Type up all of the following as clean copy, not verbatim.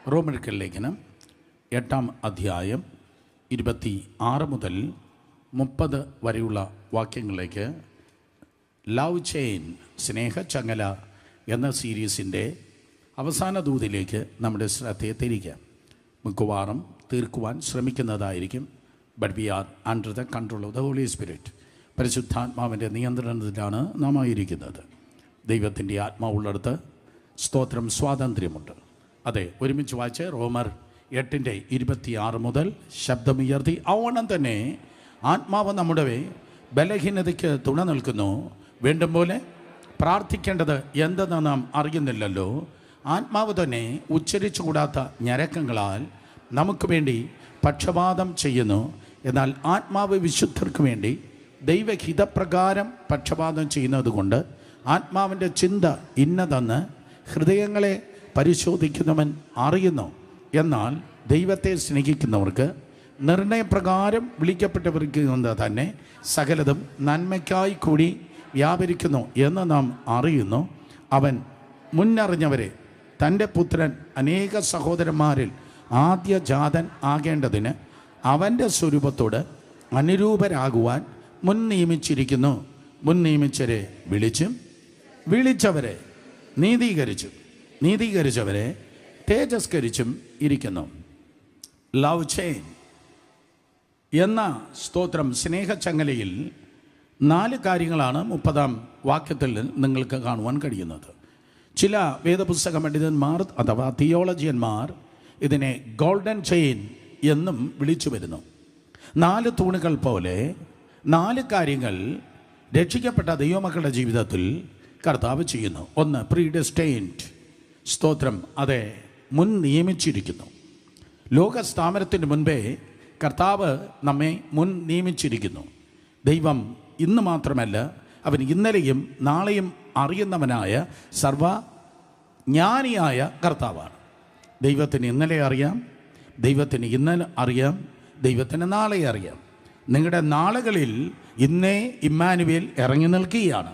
റോമർക്ക് ലേഖനം 8-ാം അധ്യായം 26 മുതൽ 30 വരെയുള്ള വാക്യങ്ങളിലേക്ക് ലവ് ചെയിൻ സ്നേഹചങ്ങല എന്ന സീരീസിൻ്റെ അവസാന ദൂതിലേക്ക് നമ്മുടെ ശ്രദ്ധയെ തിരിക്കാം. മിക്കവാറും തീർക്കുവാൻ ശ്രമിക്കുന്നതായിരിക്കും. But we are under the control of the Holy Spirit. പരിശുദ്ധാത്മാവിൻ്റെ നിയന്ത്രണത്തിലാണ് നാം ആയിരിക്കുന്നത്. ദൈവത്തിൻ്റെ ആത്മാവുള്ളിടത്ത് സ്തോത്രം സ്വാതന്ത്ര്യമുണ്ട്. അതെ, ഒരുമിച്ച് വായിച്ച് റോമർ 8:26 മുതൽ ശബ്ദമുയർത്തി. അവണ്ണം തന്നെ ആത്മാവ് നമ്മുടെ ബലഹീനതയ്ക്ക് തുണ നിൽക്കുന്നു. വേണ്ടും പോലെ പ്രാർത്ഥിക്കേണ്ടത് എന്തെന്ന് നാം അറിയുന്നില്ലല്ലോ. ആത്മാവ് തന്നെ ഉച്ചരിച്ചുകൂടാത്ത ഞരക്കങ്ങളാൽ നമുക്ക് വേണ്ടി പക്ഷപാതം ചെയ്യുന്നു. എന്നാൽ ആത്മാവ് വിശുദ്ധർക്ക് വേണ്ടി ദൈവഹിതപ്രകാരം പക്ഷപാതം ചെയ്യുന്നത് കൊണ്ട് ആത്മാവിൻ്റെ ചിന്ത ഇന്നതെന്ന് ഹൃദയങ്ങളെ പരിശോധിക്കുന്നവൻ അറിയുന്നു. എന്നാൽ ദൈവത്തെ സ്നേഹിക്കുന്നവർക്ക് നിർണയപ്രകാരം വിളിക്കപ്പെട്ടവർക്ക് തന്നെ സകലതും നന്മയ്ക്കായി കൂടി വ്യാപരിക്കുന്നു എന്ന് നാം അറിയുന്നു. അവൻ മുന്നറിഞ്ഞവരെ തൻ്റെ പുത്രൻ അനേക സഹോദരന്മാരിൽ ആദ്യജാതൻ ആകേണ്ടതിന് അവൻ്റെ സ്വരൂപത്തോട് അനുരൂപരാകുവാൻ മുൻ നിയമിച്ചിരിക്കുന്നു. മുൻ നിയമിച്ചവരെ വിളിച്ചും വിളിച്ചവരെ നീതീകരിച്ചും നീതീകരിച്ചവരെ തേജസ്കരിച്ചും ഇരിക്കുന്നു. ലവ് ചെയിൻ എന്ന സ്തോത്രം സ്നേഹചങ്ങലയിൽ 4 കാര്യങ്ങളാണ് 30-ാം വാക്യത്തിൽ നിങ്ങൾക്ക് കാണുവാൻ കഴിയുന്നത്. ചില വേദപുസ്തക പണ്ഡിതന്മാർ അഥവാ തിയോളജിയന്മാർ ഇതിനെ ഗോൾഡൻ ചെയിൻ എന്നും വിളിച്ചു വരുന്നു. 4 തൂണുകൾ പോലെ 4 കാര്യങ്ങൾ രക്ഷിക്കപ്പെട്ട ദൈവമക്കളുടെ ജീവിതത്തിൽ കർത്താവ് ചെയ്യുന്നു. 1, പ്രീഡെസ്റ്റൈൻഡ് സ്തോത്രം, അതെ, മുൻ നിയമിച്ചിരിക്കുന്നു. ലോകസ്ഥാപനത്തിന് മുൻപേ കർത്താവ് നമ്മെ മുൻ നിയമിച്ചിരിക്കുന്നു. ദൈവം ഇന്ന് മാത്രമല്ല, അവൻ ഇന്നലെയും നാളെയും അറിയുന്നവനായ സർവജ്ഞാനിയായ കർത്താവാണ്. ദൈവത്തിന് ഇന്നലെ അറിയാം, ദൈവത്തിന് ഇന്നലെ അറിയാം, ദൈവത്തിന് നാളെ അറിയാം. നിങ്ങളുടെ നാളുകളിൽ ഇന്നേ ഇമ്മാനുവേൽ ഇറങ്ങി നിൽക്കുകയാണ്.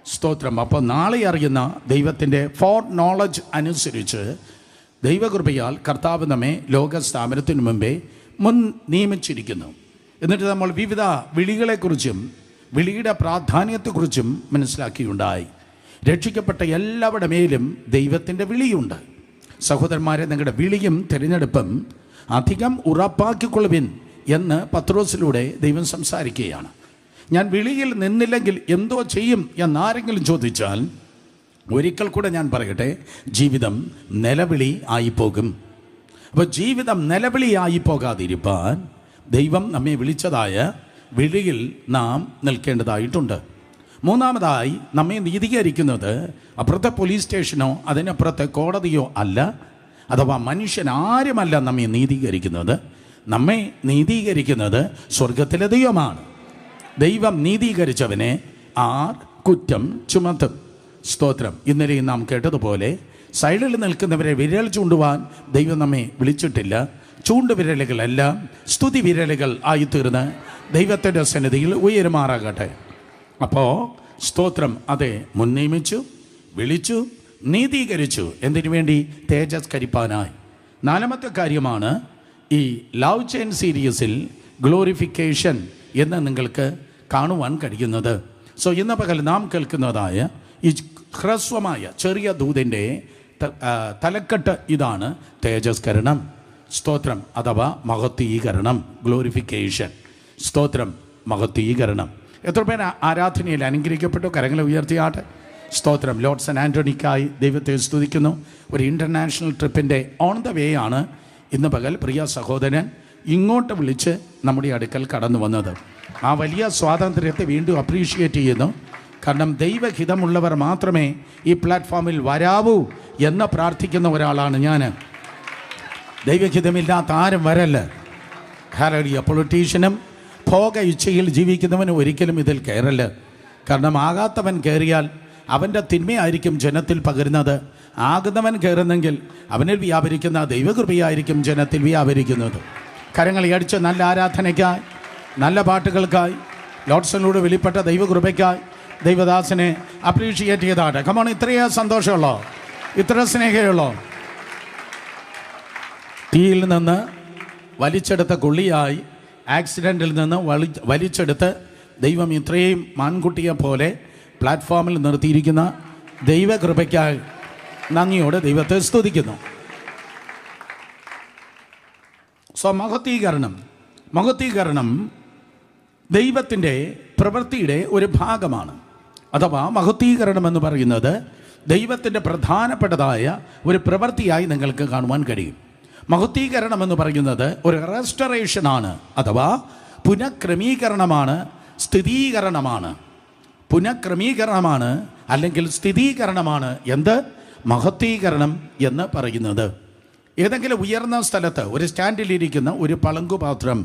സ്തോത്രം. അപ്പോൾ നാളെ അറിയുന്ന ദൈവത്തിൻ്റെ ഫോർ നോളജ് അനുസരിച്ച് ദൈവകൃപയാൽ കർത്താവ് നമ്മെ ലോകസ്ഥാപനത്തിന് മുമ്പേ മുൻ നിയമിച്ചിരിക്കുന്നു. എന്നിട്ട് നമ്മൾ വിവിധ വിളികളെക്കുറിച്ചും വിളിയുടെ പ്രാധാന്യത്തെക്കുറിച്ചും മനസ്സിലാക്കിയുണ്ടായി. രക്ഷിക്കപ്പെട്ട എല്ലാവരുടെ മേലും ദൈവത്തിൻ്റെ വിളിയുണ്ട്. സഹോദരന്മാരെ, നിങ്ങളുടെ വിളിയും തിരഞ്ഞെടുപ്പും അധികം ഉറപ്പാക്കിക്കൊള്ളുവിൻ എന്ന് പത്രോസിലൂടെ ദൈവം സംസാരിക്കുകയാണ്. ഞാൻ വിളിയിൽ നിന്നില്ലെങ്കിൽ എന്തോ ചെയ്യും എന്നാരെങ്കിലും ചോദിച്ചാൽ ഒരിക്കൽ കൂടെ ഞാൻ പറയട്ടെ, ജീവിതം നിലവിളി ആയിപ്പോകും. അപ്പോൾ ജീവിതം നിലവിളി ആയിപ്പോകാതിരിക്കാൻ ദൈവം നമ്മെ വിളിച്ചതായ വിളിയിൽ നാം നിൽക്കേണ്ടതായിട്ടുണ്ട്. മൂന്നാമതായി നമ്മെ നീതീകരിക്കുന്നത് അപ്പുറത്തെ പോലീസ് സ്റ്റേഷനോ അതിനപ്പുറത്തെ കോടതിയോ അല്ല, അഥവാ മനുഷ്യൻ ആരുമല്ല നമ്മെ നീതീകരിക്കുന്നത്. നമ്മെ നീതീകരിക്കുന്നത് സ്വർഗത്തിലെ ദൈവമാണ്. ദൈവം നീതീകരിച്ചവനെ ആർ കുറ്റം ചുമത്തും? സ്തോത്രം. ഇന്നലെയും നാം കേട്ടതുപോലെ സൈഡിൽ നിൽക്കുന്നവരെ വിരൽ ചൂണ്ടുവാൻ ദൈവം നമ്മെ വിളിച്ചിട്ടില്ല. ചൂണ്ടുവിരലുകളെല്ലാം സ്തുതി വിരലുകൾ ആയിത്തീർന്ന് ദൈവത്തിൻ്റെ സന്നിധിയിൽ ഉയരുമാറാകട്ടെ. അപ്പോൾ സ്തോത്രം, അതെ, മുൻ നിയമിച്ചു, വിളിച്ചു, നീതീകരിച്ചു. എന്തിനു വേണ്ടി? തേജസ്കരിപ്പാനായി. 4-മത്തെ കാര്യമാണ് ഈ ലവ് ചെയിൻ സീരീസിൽ ഗ്ലോറിഫിക്കേഷൻ എന്ന് നിങ്ങൾക്ക് കാണുവാൻ കഴിയുന്നത്. സോ ഇന്ന് പകൽ നാം കേൾക്കുന്നതായ ഈ ഹ്രസ്വമായ ചെറിയ ദൂതിൻ്റെ തലക്കെട്ട് ഇതാണ്: തേജസ്കരണം. സ്തോത്രം, അഥവാ മഹത്വീകരണം, ഗ്ലോറിഫിക്കേഷൻ. സ്തോത്രം, മഹത്വീകരണം. എത്ര പേര് ആരാധനയിൽ അനുഗ്രഹിക്കപ്പെട്ടു? കരങ്ങളെ ഉയർത്തിയാട്ടെ. സ്തോത്രം. ലോർഡ് സെന്റ് ആൻ്റണിക്കായി ദൈവത്തെ സ്തുതിക്കുന്നു. ഒരു ഇൻ്റർനാഷണൽ ട്രിപ്പിൻ്റെ ഓൺ ദ വേ ആണ് ഇന്ന് പകൽ പ്രിയ സഹോദരൻ ഇങ്ങോട്ട് വിളിച്ച് നമ്മുടെ അടുക്കൽ കടന്നു വന്നത്. ആ വലിയ സ്വാതന്ത്ര്യത്തെ വീണ്ടും അപ്രീഷിയേറ്റ് ചെയ്യുന്നു. കാരണം ദൈവഹിതമുള്ളവർ മാത്രമേ ഈ പ്ലാറ്റ്ഫോമിൽ വരാവൂ എന്ന് പ്രാർത്ഥിക്കുന്ന ഒരാളാണ് ഞാൻ. ദൈവഹിതമില്ലാത്ത ആരും വരല്ല. ഹല്ലേലൂയ. പൊളിറ്റീഷ്യനും ഭോഗ ഇച്ഛയിൽ ജീവിക്കുന്നവനും ഒരിക്കലും ഇതിൽ കയറല്ല. കാരണം ആകാത്തവൻ കയറിയാൽ അവൻ്റെ തിന്മയായിരിക്കും ജനത്തിൽ പകരുന്നത്. ആകുന്നവൻ കയറുന്നെങ്കിൽ അവനിൽ വ്യാപരിക്കുന്ന ദൈവകൃപയായിരിക്കും ജനത്തിൽ വ്യാപരിക്കുന്നത്. കരങ്ങൾ അടിച്ച് നല്ല ആരാധനയ്ക്കായി, നല്ല പാട്ടുകൾക്കായി, ലോഡ്സിലൂടെ വെളിപ്പെട്ട ദൈവകൃപയ്ക്കായി ദൈവദാസനെ അപ്രീഷിയേറ്റ് ചെയ്താട്ടെ. കമോൺ, ഇത്രയേ സന്തോഷമുള്ളോ? ഇത്ര സ്നേഹമുള്ളോ? തീയിൽ നിന്ന് വലിച്ചെടുത്ത കൊള്ളിയായി ആക്സിഡൻറ്റിൽ നിന്ന് വലിച്ചെടുത്ത് ദൈവം ഇത്രയും മാൻകുട്ടിയെ പോലെ പ്ലാറ്റ്ഫോമിൽ നിർത്തിയിരിക്കുന്ന ദൈവകൃപയ്ക്കായി നന്ദിയോടെ ദൈവത്തെ സ്തുതിക്കുന്നു. മഹത്വീകരണം ദൈവത്തിൻ്റെ പ്രവൃത്തിയുടെ ഒരു ഭാഗമാണ്. അഥവാ മഹത്വീകരണം എന്ന് പറയുന്നത് ദൈവത്തിൻ്റെ പ്രധാനപ്പെട്ടതായ ഒരു പ്രവൃത്തിയായി നിങ്ങൾക്ക് കാണുവാൻ കഴിയും. മഹത്വീകരണം എന്ന് പറയുന്നത് ഒരു റെസ്റ്റോറേഷനാണ്, അഥവാ പുനഃക്രമീകരണമാണ്, പുനഃക്രമീകരണമാണ് അല്ലെങ്കിൽ സ്ഥിരീകരണമാണ് എന്ത് മഹത്വീകരണം എന്ന് പറയുന്നത്. ഏതെങ്കിലും ഉയർന്ന സ്ഥലത്ത് ഒരു സ്റ്റാൻഡിലിരിക്കുന്ന ഒരു പളങ്കുപാത്രം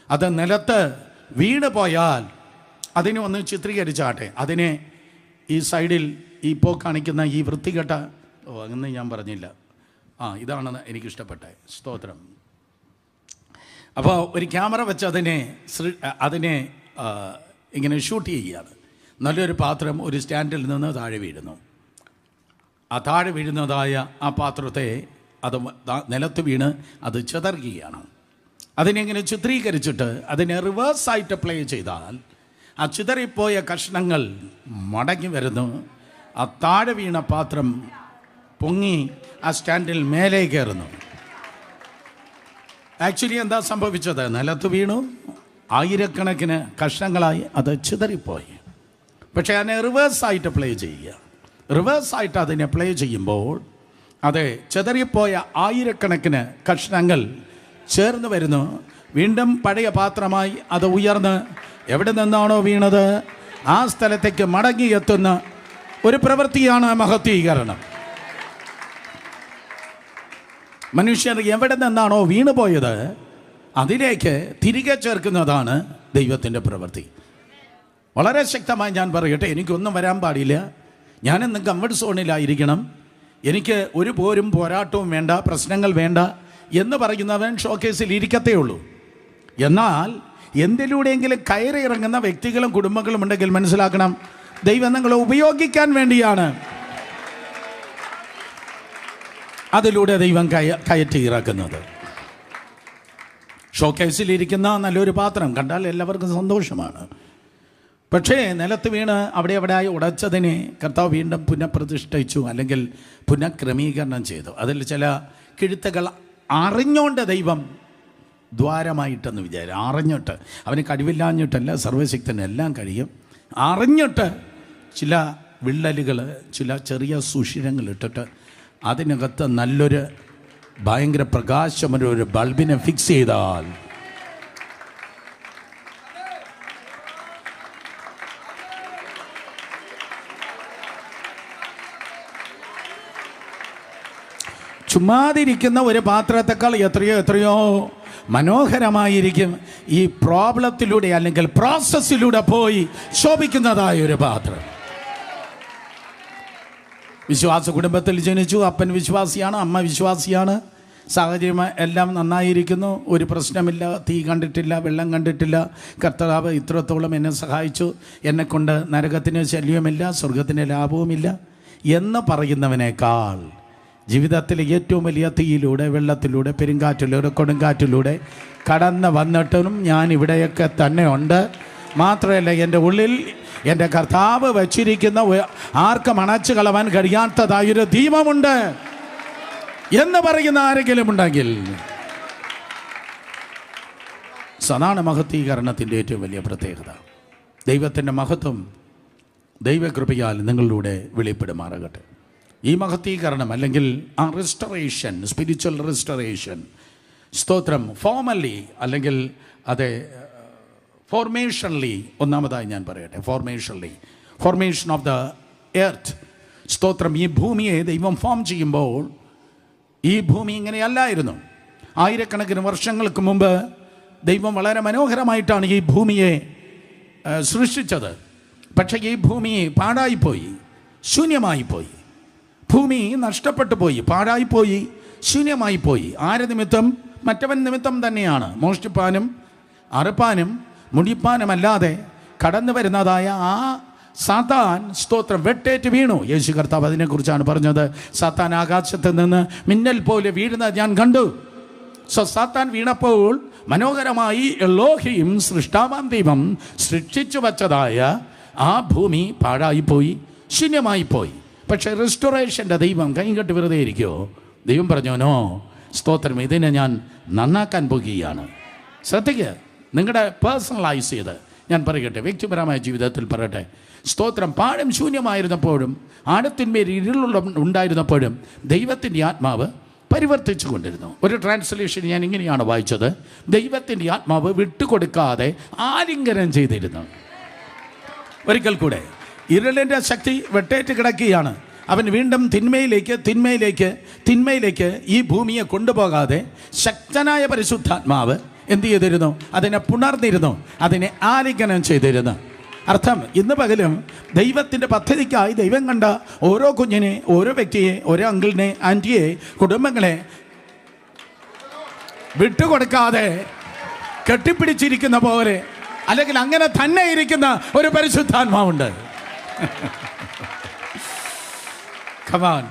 അത് നിലത്ത് വീണ് പോയാൽ അതിനെ ഒന്ന് ചിത്രീകരിച്ചാട്ടെ. അതിനെ ഈ സൈഡിൽ ഇപ്പോൾ കാണിക്കുന്ന ഈ വൃത്തികെട്ട അങ്ങനെ ഞാൻ പറഞ്ഞില്ല, ഇതാണ് എനിക്കിഷ്ടപ്പെട്ടെ, സ്തോത്രം. അപ്പോൾ ഒരു ക്യാമറ വെച്ച് അതിനെ ഇങ്ങനെ ഷൂട്ട് ചെയ്യുകയാണ്. നല്ലൊരു പാത്രം ഒരു സ്റ്റാൻഡിൽ നിന്ന് താഴെ വീഴുന്നു. ആ താഴെ വീഴുന്നതായ ആ പാത്രത്തെ അത് നിലത്ത് വീണ് അത് ചിതറുകയാണ്. അതിനെങ്ങനെ ചിത്രീകരിച്ചിട്ട് അതിനെ റിവേഴ്സായിട്ട് പ്ലേ ചെയ്താൽ ആ ചിതറിപ്പോയ കഷ്ണങ്ങൾ മടങ്ങി വരുന്നു. ആ താഴെ വീണ പാത്രം പൊങ്ങി ആ സ്റ്റാൻഡിൽ മേലെ കയറുന്നു. ആക്ച്വലി എന്താ സംഭവിച്ചത്? നിലത്ത് വീണു, ആയിരക്കണക്കിന് കഷ്ണങ്ങളായി അത് ചിതറിപ്പോയി. പക്ഷേ അതിനെ റിവേഴ്സായിട്ട് പ്ലേ ചെയ്യുക. റിവേഴ്സായിട്ട് അതിനെ പ്ലേ ചെയ്യുമ്പോൾ അതെ ചിതറിപ്പോയ ആയിരക്കണക്കിന് കഷ്ണങ്ങൾ ചേർന്ന് വരുന്നു. വീണ്ടും പഴയ പാത്രമായി അത് ഉയർന്ന് എവിടെ നിന്നാണോ വീണത് ആ സ്ഥലത്തേക്ക് മടങ്ങി എത്തുന്ന ഒരു പ്രവൃത്തിയാണ് മഹത്വീകരണം. മനുഷ്യർ എവിടെ നിന്നാണോ വീണുപോയത് അതിലേക്ക് തിരികെ ചേർക്കുന്നതാണ് ദൈവത്തിൻ്റെ പ്രവൃത്തി. വളരെ ശക്തമായി ഞാൻ പറയട്ടെ, എനിക്കൊന്നും വരാൻ പാടില്ല, ഞാനെന്നും കംഫർട്ട് സോണിലായിരിക്കണം, എനിക്ക് ഒരു പോരും പോരാട്ടവും വേണ്ട, പ്രശ്നങ്ങൾ വേണ്ട എന്ന് പറയുന്നവൻ ഷോക്കേസിൽ ഇരിക്കത്തേ ഉള്ളൂ. എന്നാൽ എന്തിലൂടെയെങ്കിലും കയറി ഇറങ്ങുന്ന വ്യക്തികളും കുടുംബങ്ങളും ഉണ്ടെങ്കിൽ മനസ്സിലാക്കണം, ദൈവം നിങ്ങളെ ഉപയോഗിക്കാൻ വേണ്ടിയാണ് അതിലൂടെ ദൈവം കയറ്റി ഇറക്കുന്നത്. ഷോക്കേസിലിരിക്കുന്ന നല്ലൊരു പാത്രം കണ്ടാൽ എല്ലാവർക്കും സന്തോഷമാണ്. പക്ഷേ നിലത്ത് വീണ് അവിടെയായി ഉടച്ചതിനെ കർത്താവ് വീണ്ടും പുനഃപ്രതിഷ്ഠിച്ചു, അല്ലെങ്കിൽ പുനഃക്രമീകരണം ചെയ്തു. അതിൽ ചില കിഴുത്തുകൾ അറിഞ്ഞുകൊണ്ട് ദൈവം ദ്വാരമായിട്ടെന്ന് വിചാരിച്ചു. അറിഞ്ഞിട്ട്, അവന് കഴിവില്ലാഞ്ഞിട്ടല്ല, സർവശക്തനെല്ലാം കഴിയും. അറിഞ്ഞിട്ട് ചില വിള്ളലുകൾ, ചില ചെറിയ സുഷിരങ്ങൾ ഇട്ടിട്ട് അതിനകത്ത് നല്ലൊരു ഭയങ്കര പ്രകാശമൊരു ബൾബിനെ ഫിക്സ് ചെയ്താൽ ചുമ്മാതിരിക്കുന്ന ഒരു പാത്രത്തെക്കാൾ എത്രയോ മനോഹരമായിരിക്കും ഈ പ്രോബ്ലത്തിലൂടെ അല്ലെങ്കിൽ പ്രോസസ്സിലൂടെ പോയി ശോഭിക്കുന്നതായ ഒരു പാത്രം. വിശ്വാസ കുടുംബത്തിൽ ജനിച്ചു, അപ്പൻ വിശ്വാസിയാണ്, അമ്മ വിശ്വാസിയാണ്, സാഹചര്യം എല്ലാം നന്നായിരിക്കുന്നു, ഒരു പ്രശ്നമില്ല, തീ കണ്ടിട്ടില്ല, വെള്ളം കണ്ടിട്ടില്ല, കർത്താവ് ഇത്രത്തോളം എന്നെ സഹായിച്ചു, എന്നെക്കൊണ്ട് നരകത്തിന് ശല്യമില്ല, സ്വർഗത്തിന് ലാഭവുമില്ല എന്ന് പറയുന്നവനേക്കാൾ ജീവിതത്തിലെ ഏറ്റവും വലിയ തീയിലൂടെ, വെള്ളത്തിലൂടെ, പെരുങ്കാറ്റിലൂടെ, കൊടുങ്കാറ്റിലൂടെ കടന്ന് വന്നിട്ടും ഞാൻ ഇവിടെയൊക്കെ തന്നെ ഉണ്ട്, മാത്രമല്ല എൻ്റെ ഉള്ളിൽ എൻ്റെ കർത്താവ് വച്ചിരിക്കുന്ന ആർക്കും അണച്ചു കളവാൻ കഴിയാത്തതായൊരു ദീപമുണ്ട് എന്ന് പറയുന്ന ആരെങ്കിലും ഉണ്ടെങ്കിൽ അതാണ് മഹത്വീകരണത്തിൻ്റെ ഏറ്റവും വലിയ പ്രത്യേകത. ദൈവത്തിൻ്റെ മഹത്വം ദൈവകൃപയാൽ നിങ്ങളിലൂടെ വെളിപ്പെടുമാറാകട്ടെ. ഈ മഹത്വീകരണം അല്ലെങ്കിൽ ആ റെസ്റ്റോറേഷൻ, സ്പിരിച്വൽ റെസ്റ്റോറേഷൻ, സ്തോത്രം, ഫോർമലി അല്ലെങ്കിൽ അതെ ഫോർമേഷൻലി, ഒന്നാമതായി ഞാൻ പറയട്ടെ, ഫോർമേഷൻ ഓഫ് ദ എർത്ത്, സ്തോത്രം. ഈ ഭൂമിയെ ദൈവം ഫോം ചെയ്യുമ്പോൾ ഈ ഭൂമി ഇങ്ങനെയല്ലായിരുന്നു. ആയിരക്കണക്കിന് വർഷങ്ങൾക്ക് മുമ്പ് ദൈവം വളരെ മനോഹരമായിട്ടാണ് ഈ ഭൂമിയെ സൃഷ്ടിച്ചത്. പക്ഷേ ഈ ഭൂമി പാഴായിപ്പോയി, ശൂന്യമായിപ്പോയി. ഭൂമി നഷ്ടപ്പെട്ടു പോയി, പാഴായിപ്പോയി, ശൂന്യമായിപ്പോയി. ആര് നിമിത്തം? മറ്റവൻ നിമിത്തം തന്നെയാണ്. മോഷ്ടിപ്പാനും അറുപ്പാനും മുടിപ്പാനുമല്ലാതെ കടന്നു വരുന്നതായ ആ സാത്താൻ, സ്തോത്രം, വെട്ടേറ്റ് വീണു. യേശു കർത്താവ് അതിനെക്കുറിച്ചാണ് പറഞ്ഞത്. സാത്താൻ ആകാശത്ത് നിന്ന് മിന്നൽ പോലെ വീഴുന്നത് ഞാൻ കണ്ടു. സാത്താൻ വീണപ്പോൾ മനോഹരമായി എലോഹിം സൃഷ്ടാവാം ദൈവം സൃഷ്ടിച്ചു വച്ചതായ ആ ഭൂമി പാഴായിപ്പോയി, ശൂന്യമായിപ്പോയി. പക്ഷേ റെസ്റ്റോറേഷൻ്റെ ദൈവം കൈകെട്ടി വെറുതെ ഇരിക്കുമോ? ദൈവം പറഞ്ഞോനോ, സ്തോത്രം, ഇതിനെ ഞാൻ നന്നാക്കാൻ പോകുകയാണ്. ശ്രദ്ധിക്കുക, നിങ്ങളുടെ പേഴ്സണലൈസ് ചെയ്ത് ഞാൻ പറയട്ടെ, വ്യക്തിപരമായ ജീവിതത്തിൽ പറയട്ടെ. സ്തോത്രം, പാഴും ശൂന്യമായിരുന്നപ്പോഴും ആഴത്തിന്മേൽ ഇരുളുള്ള ഉണ്ടായിരുന്നപ്പോഴും ദൈവത്തിൻ്റെ ആത്മാവ് പരിവർത്തിച്ചു കൊണ്ടിരുന്നു. ഒരു ട്രാൻസ്ലേഷൻ ഞാൻ ഇങ്ങനെയാണ് വായിച്ചത്: ദൈവത്തിൻ്റെ ആത്മാവ് വിട്ടുകൊടുക്കാതെ ആലിംഗനം ചെയ്തിരുന്നു. ഒരിക്കൽ കൂടെ, ഇരുളിൻ്റെ ശക്തി വെട്ടേറ്റ് കിടക്കുകയാണ്. അവൻ വീണ്ടും തിന്മയിലേക്ക് ഈ ഭൂമിയെ കൊണ്ടുപോകാതെ ശക്തനായ പരിശുദ്ധാത്മാവ് എന്ത് ചെയ്തിരുന്നു? അതിനെ പുണർന്നിരുന്നു, അതിനെ ആലിംഗനം ചെയ്തിരുന്നു. അർത്ഥം, ഇന്ന് പകലും ദൈവത്തിൻ്റെ പദ്ധതിക്കായി ദൈവം കണ്ട ഓരോ കുഞ്ഞിനെ, ഓരോ വ്യക്തിയെ, ഓരോ അങ്കിളിനെ, ആൻറ്റിയെ, കുടുംബങ്ങളെ വിട്ടുകൊടുക്കാതെ കെട്ടിപ്പിടിച്ചിരിക്കുന്ന പോലെ, അല്ലെങ്കിൽ അങ്ങനെ തന്നെ ഇരിക്കുന്ന ഒരു പരിശുദ്ധാത്മാവുണ്ട്. കമാൻ.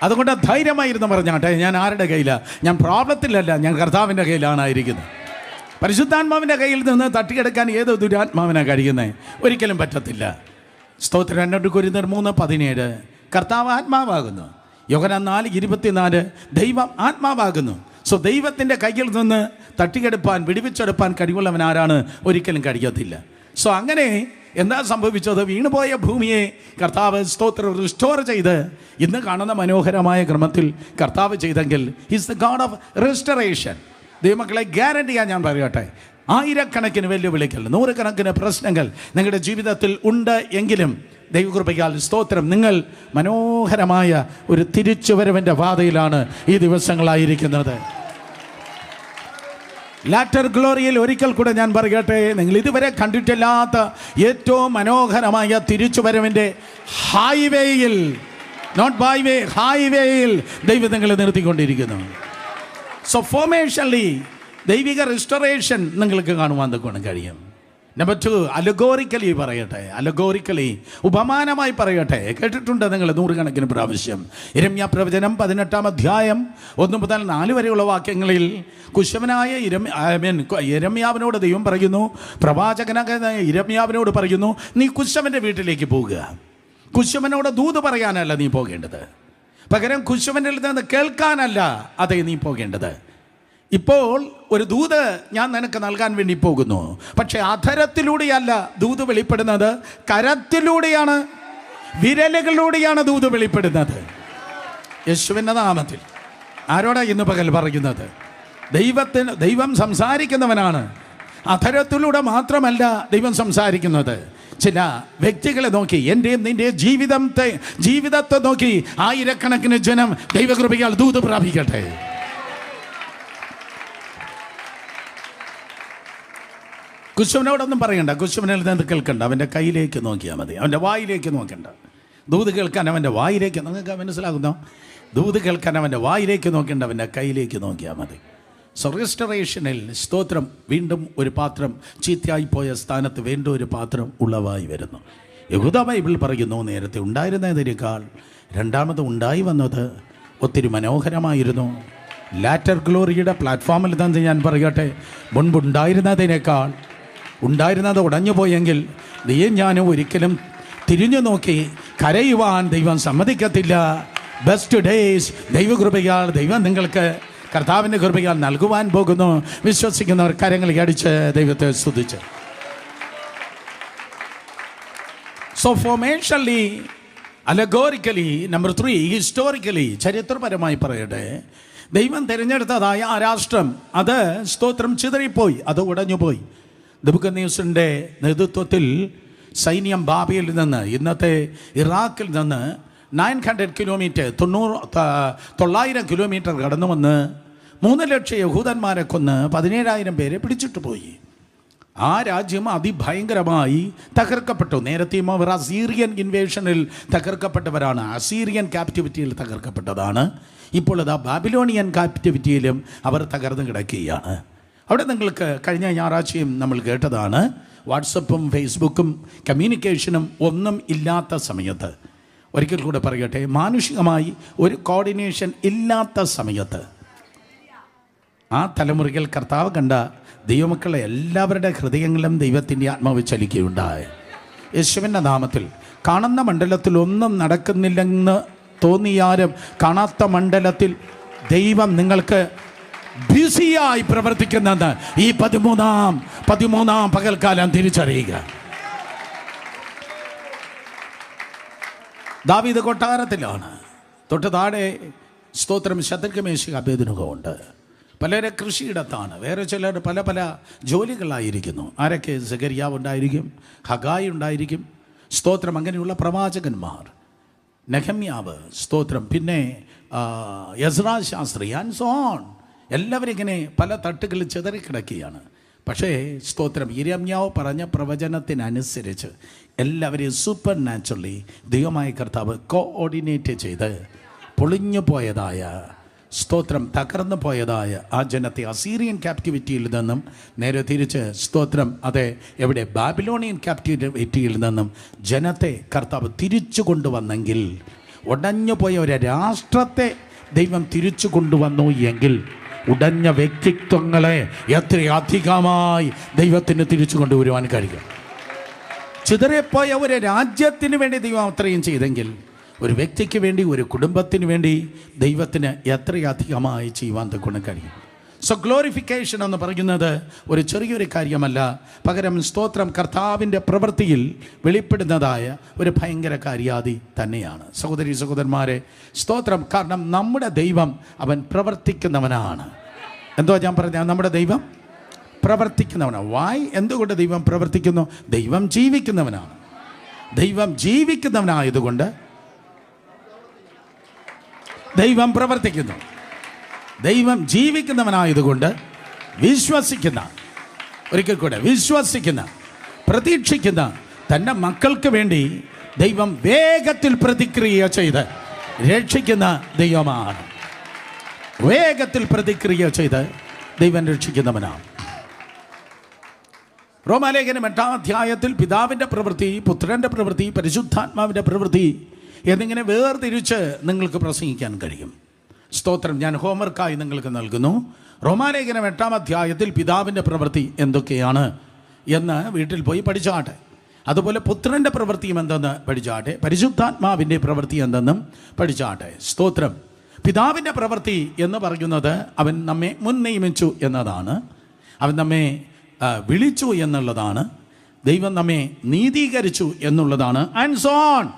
അതുകൊണ്ട് ധൈര്യമായിരുന്നു പറഞ്ഞാട്ടെ, ഞാൻ ആരുടെ കയ്യിലാണ്? ഞാൻ പ്രോബ്ലത്തിലല്ല, ഞാൻ കർത്താവിൻ്റെ കയ്യിലാണ് ആയിരിക്കുന്നത്. പരിശുദ്ധാത്മാവിൻ്റെ കയ്യിൽ നിന്ന് തട്ടിയെടുക്കാൻ ഏത് ദുരാത്മാവിനാണ് കഴിയുന്നത്? ഒരിക്കലും പറ്റത്തില്ല. സ്തോത്രം. 2 കൊരിന്ത്യർ 3:17 കർത്താവ് ആത്മാവാകുന്നു. യോഹന്നാൻ 4:24 ദൈവം ആത്മാവാകുന്നു. സോ ദൈവത്തിൻ്റെ കയ്യിൽ നിന്ന് തട്ടിയെടുപ്പാൻ, വിടുവിച്ചെടുപ്പാൻ കഴിവുള്ളവൻ ആരാണ്? ഒരിക്കലും കഴിയത്തില്ല. സോ അങ്ങനെ എന്താ സംഭവിച്ചത്? വീണുപോയ ഭൂമിയെ കർത്താവ് സ്തോത്രം റിസ്റ്റോർ ചെയ്ത് ഇന്ന് കാണുന്ന മനോഹരമായ ക്രമത്തിൽ കർത്താവ് ചെയ്തെങ്കിൽ his the God of restoration. ദൈവമക്കളെ, ഗ്യാരണ്ടിയാ ഞാൻ പറയട്ടെ, ആയിരക്കണക്കിന് വെല്ലുവിളികൾ, നൂറുകണക്കിന് പ്രശ്നങ്ങൾ നിങ്ങളുടെ ജീവിതത്തിൽ ഉണ്ട് എങ്കിലും ദൈവകൃപയാൽ സ്തോത്രം, നിങ്ങൾ മനോഹരമായ ഒരു തിരിച്ചുവരവിൻ്റെ പാതയിലാണ് ഈ ദിവസങ്ങളായിരിക്കുന്നത്. ലാറ്റർ ഗ്ലോറിയയിൽ ഒരിക്കൽ കൂടെ ഞാൻ പറയട്ടെ, നിങ്ങൾ ഇതുവരെ കണ്ടിട്ടില്ലാത്ത ഏറ്റവും മനോഹരമായ തിരിച്ചുവരവിൻ്റെ ഹൈവേയിൽ, നോട്ട് ബൈവേ, ഹൈവേയിൽ ദൈവം നിങ്ങളെ നിർത്തിക്കൊണ്ടിരിക്കുന്നു. സോ ഫോർമേഷൻലി ദൈവിക റെസ്റ്റോറേഷൻ നിങ്ങൾക്ക് കാണുവാൻ കഴിയും. നമ്പർ 2, അലഗോറിക്കലി പറയട്ടെ, അലഗോറിക്കലി ഉപമാനമായി പറയട്ടെ. കേട്ടിട്ടുണ്ട് നിങ്ങൾ നൂറുകണക്കിന് പ്രാവശ്യം. യിരെമ്യാ പ്രവചനം 18-ാം അധ്യായം 1 മുതൽ 4 വരെയുള്ള വാക്യങ്ങളിൽ കുശവനായ യിരെമ്യാവിനോട് ദൈവം പറയുന്നു, പ്രവാചകനായ യിരെമ്യാവിനോട് പറയുന്നു, നീ കുശവൻ്റെ വീട്ടിലേക്ക് പോകുക. കുശവനോട് ദൂത് പറയാനല്ല നീ പോകേണ്ടത്, പകരം കുശവനിൽ നിന്ന് കേൾക്കാനല്ല അതേ നീ പോകേണ്ടത്. ഇപ്പോൾ ഒരു ദൂത് ഞാൻ നിനക്ക് നൽകാൻ വേണ്ടി പോകുന്നു. പക്ഷേ അധരത്തിലൂടെയല്ല ദൂത് വെളിപ്പെടുന്നത്, കരത്തിലൂടെയാണ്, വിരലുകളിലൂടെയാണ് ദൂത് വെളിപ്പെടുന്നത്. യേശുവിൻ്റെ നാമത്തിൽ ആരോടാ ഇന്ന് പകൽ പറയുന്നത്? ദൈവം സംസാരിക്കുന്നവനാണ്. അധരത്തിലൂടെ മാത്രമല്ല ദൈവം സംസാരിക്കുന്നത്. ചില വ്യക്തികളെ നോക്കി, എൻ്റെയും നിൻ്റെ ജീവിതത്തെ നോക്കി ആയിരക്കണക്കിന് ജനം ദൈവകൃപയാൽ ദൂത് പ്രാപിക്കട്ടെ. കുശവനോടൊന്നും പറയണ്ട, കുശവനിൽ നിന്ന് കേൾക്കണ്ട, അവൻ്റെ കയ്യിലേക്ക് നോക്കിയാൽ മതി, അവൻ്റെ വായിലേക്ക് നോക്കണ്ട. ദൂത് കേൾക്കാൻ അവൻ്റെ വായിലേക്ക്, നിങ്ങൾക്ക് മനസ്സിലാകുന്നോ? ദൂത് കേൾക്കാൻ അവൻ്റെ വായിലേക്ക് നോക്കേണ്ട, അവൻ്റെ കയ്യിലേക്ക് നോക്കിയാൽ മതി. സോ റെസ്റ്റോറേഷനിൽ സ്തോത്രം, വീണ്ടും ഒരു പാത്രം ചീത്തയായിപ്പോയ സ്ഥാനത്ത് വീണ്ടും ഒരു പാത്രം ഉളവായി വരുന്നു. യഹൂദ ബൈബിൾ പറയുന്നു, നേരത്തെ ഉണ്ടായിരുന്നതിനേക്കാൾ രണ്ടാമത് ഉണ്ടായി വന്നത് ഒത്തിരി മനോഹരമായിരുന്നു. ലാറ്റർ ഗ്ലോറിയുടെ പ്ലാറ്റ്ഫോമിൽ നിന്ന് ഞാൻ പറയട്ടെ, ഉണ്ടായിരുന്നത് ഉടഞ്ഞു പോയെങ്കിൽ നീയും ഞാനും ഒരിക്കലും തിരിഞ്ഞു നോക്കി കരയുവാൻ ദൈവം സമ്മതിക്കത്തില്ല. ബെസ്റ്റ് ഡേയ്സ് ദൈവകൃപയാൽ ദൈവം നിങ്ങൾക്ക് കർത്താവിൻ്റെ കൃപയാൽ നൽകുവാൻ പോകുന്നു. വിശ്വസിക്കുന്നവർ കരങ്ങൾ അടിച്ച് ദൈവത്തെ സ്തുതിച്ച്. സോ ഫോർമേഷൻലി, അലഗോറിക്കലി, നമ്പർ 3 ഹിസ്റ്റോറിക്കലി, ചരിത്രപരമായി പറയട്ടെ, ദൈവം തിരഞ്ഞെടുത്തതായ ആ രാഷ്ട്രം അത് സ്തോത്രം ചിതറിപ്പോയി, അത് ഉടഞ്ഞുപോയി. നെബൂഖദ്നേസറിൻ്റെ നേതൃത്വത്തിൽ സൈന്യം ബാബേലിൽ നിന്ന്, ഇന്നത്തെ ഇറാഖിൽ നിന്ന് 900 കിലോമീറ്റർ 900 കിലോമീറ്റർ കടന്നു വന്ന് 3 ലക്ഷം യഹൂദന്മാരെ കൊന്ന് 17,000 പേരെ പിടിച്ചിട്ട് പോയി. ആ രാജ്യം അതിഭയങ്കരമായി തകർക്കപ്പെട്ടു. നേരത്തെയും അവർ അസീറിയൻ ഇൻവേഷനിൽ തകർക്കപ്പെട്ടവരാണ്, അസീറിയൻ ക്യാപ്റ്റിവിറ്റിയിൽ തകർക്കപ്പെട്ടതാണ്. ഇപ്പോൾ അത് ബാബിലോണിയൻ ക്യാപ്റ്റിവിറ്റിയിലും അവർ തകർന്നു കിടക്കുകയാണ്. അവിടെ നിങ്ങൾക്ക് കഴിഞ്ഞ ഞായറാഴ്ചയും നമ്മൾ കേട്ടതാണ്, വാട്സപ്പും ഫേസ്ബുക്കും കമ്മ്യൂണിക്കേഷനും ഒന്നും ഇല്ലാത്ത സമയത്ത്, ഒരിക്കൽ കൂടെ പറയട്ടെ, മാനുഷികമായി ഒരു കോർഡിനേഷൻ ഇല്ലാത്ത സമയത്ത് ആ തലമുറയിൽ കർത്താവ് കണ്ട ദൈവമക്കളെ എല്ലാവരുടെ ഹൃദയങ്ങളിലും ദൈവത്തിൻ്റെ ആത്മാവ് ചലിക്കുകയുണ്ടായി. യേശുവിൻ്റെ നാമത്തിൽ കാണുന്ന മണ്ഡലത്തിൽ ഒന്നും നടക്കുന്നില്ലെന്ന് തോന്നിയാലും കാണാത്ത മണ്ഡലത്തിൽ ദൈവം നിങ്ങൾക്ക് ബിസിയായി പ്രവർത്തിക്കുന്നെന്ന് ഈ 13-ാം പകൽക്കാലം തിരിച്ചറിയുക. ദാവീദ് കൊട്ടാരത്തിലാണ്. തൊട്ട് താഴെ സ്തോത്രം ശദ്രക്ക് മേശയ്ക്ക് അബേദ്നെഗോവുണ്ട്. പലരെ കൃഷിയിടത്താണ്, വേറെ ചിലർ പല പല ജോലികളായിരിക്കുന്നു. ആരൊക്കെ? സെഖര്യാവ് ഉണ്ടായിരിക്കും, ഹഗായി ഉണ്ടായിരിക്കും, സ്തോത്രം അങ്ങനെയുള്ള പ്രവാചകന്മാർ, നെഹമ്യാവ്, സ്തോത്രം, പിന്നെ യസ്രാ ശാസ്ത്രി ആൻഡ് സോ ഓൺ. എല്ലാവരും ഇങ്ങനെ പല തട്ടുകളിൽ ചിതറിക്കിടക്കുകയാണ്. പക്ഷേ സ്തോത്രം യിരെമ്യാവ് പറഞ്ഞ പ്രവചനത്തിനനുസരിച്ച് എല്ലാവരെയും സൂപ്പർ നാച്ചുറലി ദൈവമായ കർത്താവ് കോഓർഡിനേറ്റ് ചെയ്ത് പൊളിഞ്ഞു പോയതായ, സ്തോത്രം തകർന്നു പോയതായ ആ ജനത്തെ അസീറിയൻ ക്യാപ്റ്റിവിറ്റിയിൽ നിന്നും നേരെ തിരിച്ച് സ്തോത്രം അതെ എവിടെ ബാബിലോണിയൻ ക്യാപ്റ്റിവിറ്റിയിൽ നിന്നും ജനത്തെ കർത്താവ് തിരിച്ചു കൊണ്ടുവന്നെങ്കിൽ, ഉടഞ്ഞു പോയ ഒരു രാഷ്ട്രത്തെ ദൈവം തിരിച്ചു കൊണ്ടുവന്നു എങ്കിൽ ഉടഞ്ഞ വ്യക്തിത്വങ്ങളെ എത്രയധികമായി ദൈവത്തിന് തിരിച്ചു കൊണ്ടുവരുവാൻ കഴിയും. ചിതറിപ്പോയ ഒരു രാജ്യത്തിന് വേണ്ടി ദൈവം അത്രയും ചെയ്തെങ്കിൽ ഒരു വ്യക്തിക്ക് വേണ്ടി, ഒരു കുടുംബത്തിന് വേണ്ടി ദൈവത്തിന് എത്രയധികമായി ചെയ്യുവാൻ കൊണ്ട് കഴിയും. സോ ഗ്ലോറിഫിക്കേഷൻ എന്ന് പറയുന്നത് ഒരു ചെറിയൊരു കാര്യമല്ല, പകരം സ്തോത്രം കർത്താവിൻ്റെ പ്രവൃത്തിയിൽ വെളിപ്പെടുന്നതായ ഒരു ഭയങ്കര കാര്യാദി തന്നെയാണ്. സഹോദരി സഹോദരന്മാരെ, സ്തോത്രം. കാരണം നമ്മുടെ ദൈവം അവൻ പ്രവർത്തിക്കുന്നവനാണ്. എന്തോ ഞാൻ പറഞ്ഞ, നമ്മുടെ ദൈവം പ്രവർത്തിക്കുന്നവനാണ്. വായ് എന്തുകൊണ്ട് ദൈവം പ്രവർത്തിക്കുന്നു? ദൈവം ജീവിക്കുന്നവനാണ്. ദൈവം ജീവിക്കുന്നവനായതുകൊണ്ട് ദൈവം പ്രവർത്തിക്കുന്നു. ദൈവം ജീവിക്കുന്നവനായതുകൊണ്ട് വിശ്വസിക്കുന്ന, ഒരിക്കൽ കൂടെ വിശ്വസിക്കുന്ന, പ്രതീക്ഷിക്കുന്ന തൻ്റെ മക്കൾക്ക് വേണ്ടി ദൈവം വേഗത്തിൽ പ്രതിക്രിയ ചെയ്ത് രക്ഷിക്കുന്ന ദൈവമാണ്. വേഗത്തിൽ പ്രതിക്രിയ ചെയ്ത് ദൈവം രക്ഷിക്കുന്നവനാണ്. റോമാലേഖനം 8-ാം അധ്യായത്തിൽ പിതാവിൻ്റെ പ്രവൃത്തി, പുത്രൻ്റെ പ്രവൃത്തി, പരിശുദ്ധാത്മാവിൻ്റെ പ്രവൃത്തി എന്നിങ്ങനെ വേർതിരിച്ച് നിങ്ങൾക്ക് പ്രസംഗിക്കാൻ കഴിയും. സ്തോത്രം. ഞാൻ ഹോംവർക്കായി നിങ്ങൾക്ക് നൽകുന്നു. റോമാലേഖനം 8-ാം അധ്യായത്തിൽ പിതാവിൻ്റെ പ്രവൃത്തി എന്തൊക്കെയാണ് എന്ന് വീട്ടിൽ പോയി പഠിച്ചാട്ടെ. അതുപോലെ പുത്രൻ്റെ പ്രവൃത്തിയും എന്തെന്ന് പഠിച്ചാട്ടെ, പരിശുദ്ധാത്മാവിൻ്റെ പ്രവൃത്തി എന്തെന്നും പഠിച്ചാട്ടെ. സ്തോത്രം. പിതാവിൻ്റെ പ്രവൃത്തി എന്ന് പറയുന്നത് അവൻ നമ്മെ മുൻ നിയമിച്ചു എന്നതാണ്, അവൻ നമ്മെ വിളിച്ചു എന്നുള്ളതാണ്, ദൈവം നമ്മെ നീതീകരിച്ചു എന്നുള്ളതാണ്, ആൻഡ് സോ ഓൺ.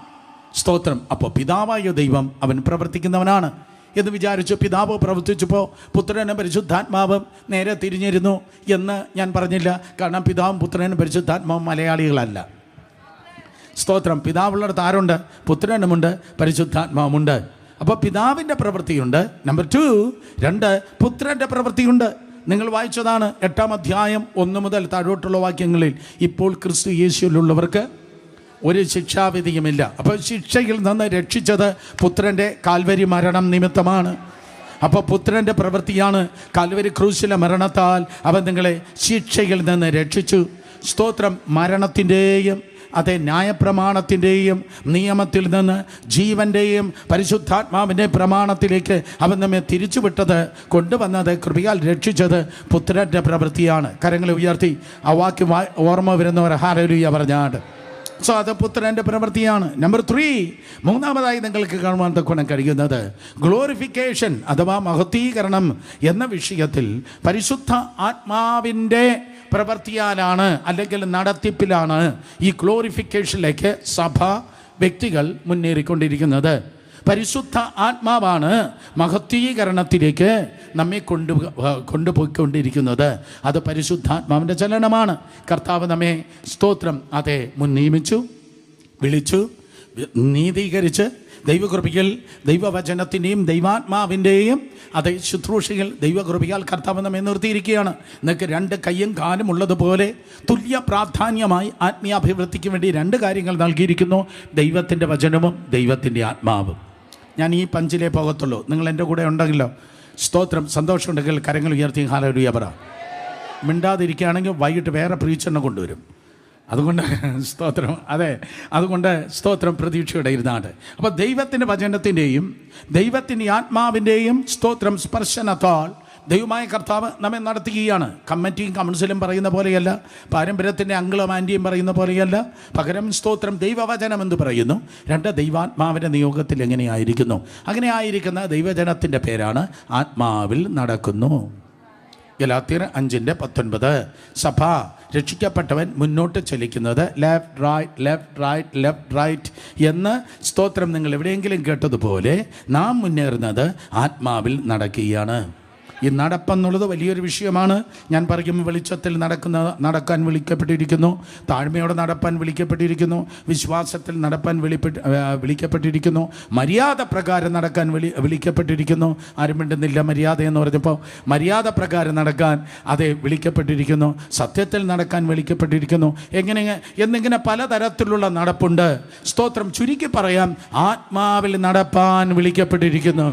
സ്തോത്രം. അപ്പോൾ പിതാവായ ദൈവം അവൻ പ്രവർത്തിക്കുന്നവനാണ് എന്ന് വിചാരിച്ചു പിതാവ് പ്രവർത്തിച്ചപ്പോൾ പുത്രനും പരിശുദ്ധാത്മാവും നേരെ തിരിഞ്ഞിരുന്നു എന്ന് ഞാൻ പറഞ്ഞില്ല. കാരണം പിതാവും പുത്രനും പരിശുദ്ധാത്മാവും മലയാളികളല്ല. സ്തോത്രം. പിതാവുള്ളിടത്ത് ആരുണ്ട്? പുത്രനുമുണ്ട്, പരിശുദ്ധാത്മാവുമുണ്ട്. അപ്പോൾ പിതാവിൻ്റെ പ്രവൃത്തിയുണ്ട്. നമ്പർ 2 പുത്രൻ്റെ പ്രവൃത്തിയുണ്ട്. നിങ്ങൾ വായിച്ചതാണ് 8-ാം അധ്യായം 1 മുതൽ താഴോട്ടുള്ള വാക്യങ്ങളിൽ. ഇപ്പോൾ ക്രിസ്തു യേശുവിലുള്ളവർക്ക് ഒരു ശിക്ഷാവിധിയുമില്ല. അപ്പോൾ ശിക്ഷയിൽ നിന്ന് രക്ഷിച്ചത് പുത്രൻ്റെ കാൽവരി മരണം നിമിത്തമാണ്. അപ്പോൾ പുത്രൻ്റെ പ്രവൃത്തിയാണ്. കാൽവരി ക്രൂശിലെ മരണത്താൽ അവൻ നിങ്ങളെ ശിക്ഷയിൽ നിന്ന് രക്ഷിച്ചു. സ്തോത്രം. മരണത്തിൻ്റെയും അതേ ന്യായപ്രമാണത്തിൻ്റെയും നിയമത്തിൽ നിന്ന് ജീവൻ്റെയും പരിശുദ്ധാത്മാവിൻ്റെ പ്രമാണത്തിലേക്ക് അവൻ നമ്മെ തിരിച്ചുവിട്ടത്, കൊണ്ടുവന്നത്, കൃപയാൽ രക്ഷിച്ചത് പുത്രൻ്റെ പ്രവൃത്തിയാണ്. കരങ്ങളെ ഉയർത്തി ആ വാക്യം ഓർമ്മ വരുന്നവർ ഹല്ലേലൂയ പറഞ്ഞാട്. സോ അത് പുത്രൻ്റെ പ്രവൃത്തിയാണ്. നമ്പർ 3 മൂന്നാമതായി നിങ്ങൾക്ക് കാണുവാൻ തക്കോണം കഴിയുന്നത് ഗ്ലോറിഫിക്കേഷൻ അഥവാ മഹത്വീകരണം എന്ന വിഷയത്തിൽ പരിശുദ്ധ ആത്മാവിൻ്റെ പ്രവൃത്തിയാലാണ് അല്ലെങ്കിൽ നടത്തിപ്പിലാണ് ഈ ഗ്ലോറിഫിക്കേഷനിലേക്ക് സഭ വ്യക്തികൾ മുന്നേറിക്കൊണ്ടിരിക്കുന്നത്. പരിശുദ്ധ ആത്മാവാണ് മഹത്വീകരണത്തിലേക്ക് നമ്മെ കൊണ്ടുപോയിക്കൊണ്ടിരിക്കുന്നത്. അത് പരിശുദ്ധാത്മാവിൻ്റെ ചലനമാണ്. കർത്താവ് നമ്മെ സ്തോത്രം അതെ മുൻ നിയമിച്ചു, വിളിച്ചു, നീതീകരിച്ച് ദൈവകൃപയിൽ ദൈവവചനത്തിൻ്റെയും ദൈവാത്മാവിൻ്റെയും അതേ ശുശ്രൂഷയിൽ ദൈവകൃപയാൽ കർത്താവ് നമ്മെ നിർത്തിയിരിക്കുകയാണ്. നിങ്ങൾക്ക് 2 കൈയും കാലും ഉള്ളതുപോലെ തുല്യ പ്രാധാന്യമായി ആത്മീയാഭിവൃദ്ധിക്ക് വേണ്ടി 2 കാര്യങ്ങൾ നൽകിയിരിക്കുന്നു: ദൈവത്തിൻ്റെ വചനവും ദൈവത്തിൻ്റെ ആത്മാവും. ഞാൻ ഈ പഞ്ചിലേ പോകത്തുള്ളൂ. നിങ്ങൾ എൻ്റെ കൂടെ ഉണ്ടെങ്കിലോ സ്തോത്രം. സന്തോഷമുണ്ടെങ്കിൽ കരങ്ങൾ ഉയർത്തി ഹല്ലേലൂയ പറ. മിണ്ടാതിരിക്കുകയാണെങ്കിൽ വൈകിട്ട് വേറെ പ്രീച്ചറിനെ കൊണ്ടുവരും. അതുകൊണ്ട് സ്തോത്രം. അതെ, അതുകൊണ്ട് സ്തോത്രം പ്രതീക്ഷയുടെ ഇരുന്നാട്. അപ്പോൾ ദൈവത്തിൻ്റെ വചനത്തിൻ്റെയും ദൈവത്തിൻ്റെ ആത്മാവിൻ്റെയും സ്തോത്രം സ്പർശനത്താൽ ദൈവമായ കർത്താവ് നമ്മെ നടത്തുകയാണ്. കമ്മിറ്റിയും കൗൺസിലും പറയുന്ന പോലെയല്ല, പാരമ്പര്യത്തിൻ്റെ അങ്കിളും ആൻറ്റിയും പറയുന്ന പോലെയല്ല. പകരം സ്തോത്രം ദൈവവചനം എന്ന് പറയുന്നു. രണ്ട് ദൈവാത്മാവിൻ്റെ നിയോഗത്തിൽ എങ്ങനെയായിരിക്കുന്നു? അങ്ങനെ ആയിരിക്കുന്ന ദൈവജനത്തിൻ്റെ പേരാണ് ആത്മാവിൽ നടക്കുന്നു. ഗലാത്യർ 5:19. സഭ രക്ഷിക്കപ്പെട്ടവൻ മുന്നോട്ട് ചലിക്കുന്നത് left right left right left right എന്ന് സ്തോത്രം നിങ്ങൾ എവിടെയെങ്കിലും കേട്ടതുപോലെ നാം മുന്നേറുന്നത് ആത്മാവിൽ നടക്കുകയാണ്. ഈ നടപ്പെന്നുള്ളത് വലിയൊരു വിഷയമാണ്. ഞാൻ പറയും, വെളിച്ചത്തിൽ നടക്കാൻ വിളിക്കപ്പെട്ടിരിക്കുന്നു, താഴ്മയോടെ നടപ്പാൻ വിളിക്കപ്പെട്ടിരിക്കുന്നു, വിശ്വാസത്തിൽ നടപ്പാൻ വിളിക്കപ്പെട്ടിരിക്കുന്നു, മര്യാദ പ്രകാരം നടക്കാൻ വിളിക്കപ്പെട്ടിരിക്കുന്നു. ആരും മിണ്ടുന്നില്ല. മര്യാദ എന്ന് പറഞ്ഞപ്പോൾ മര്യാദ പ്രകാരം നടക്കാൻ അതേ വിളിക്കപ്പെട്ടിരിക്കുന്നു, സത്യത്തിൽ നടക്കാൻ വിളിക്കപ്പെട്ടിരിക്കുന്നു. എന്നിങ്ങനെ പലതരത്തിലുള്ള നടപ്പുണ്ട്. സ്തോത്രം ചുരുക്കി പറയാം, ആത്മാവിൽ നടപ്പാൻ വിളിക്കപ്പെട്ടിരിക്കുന്നു.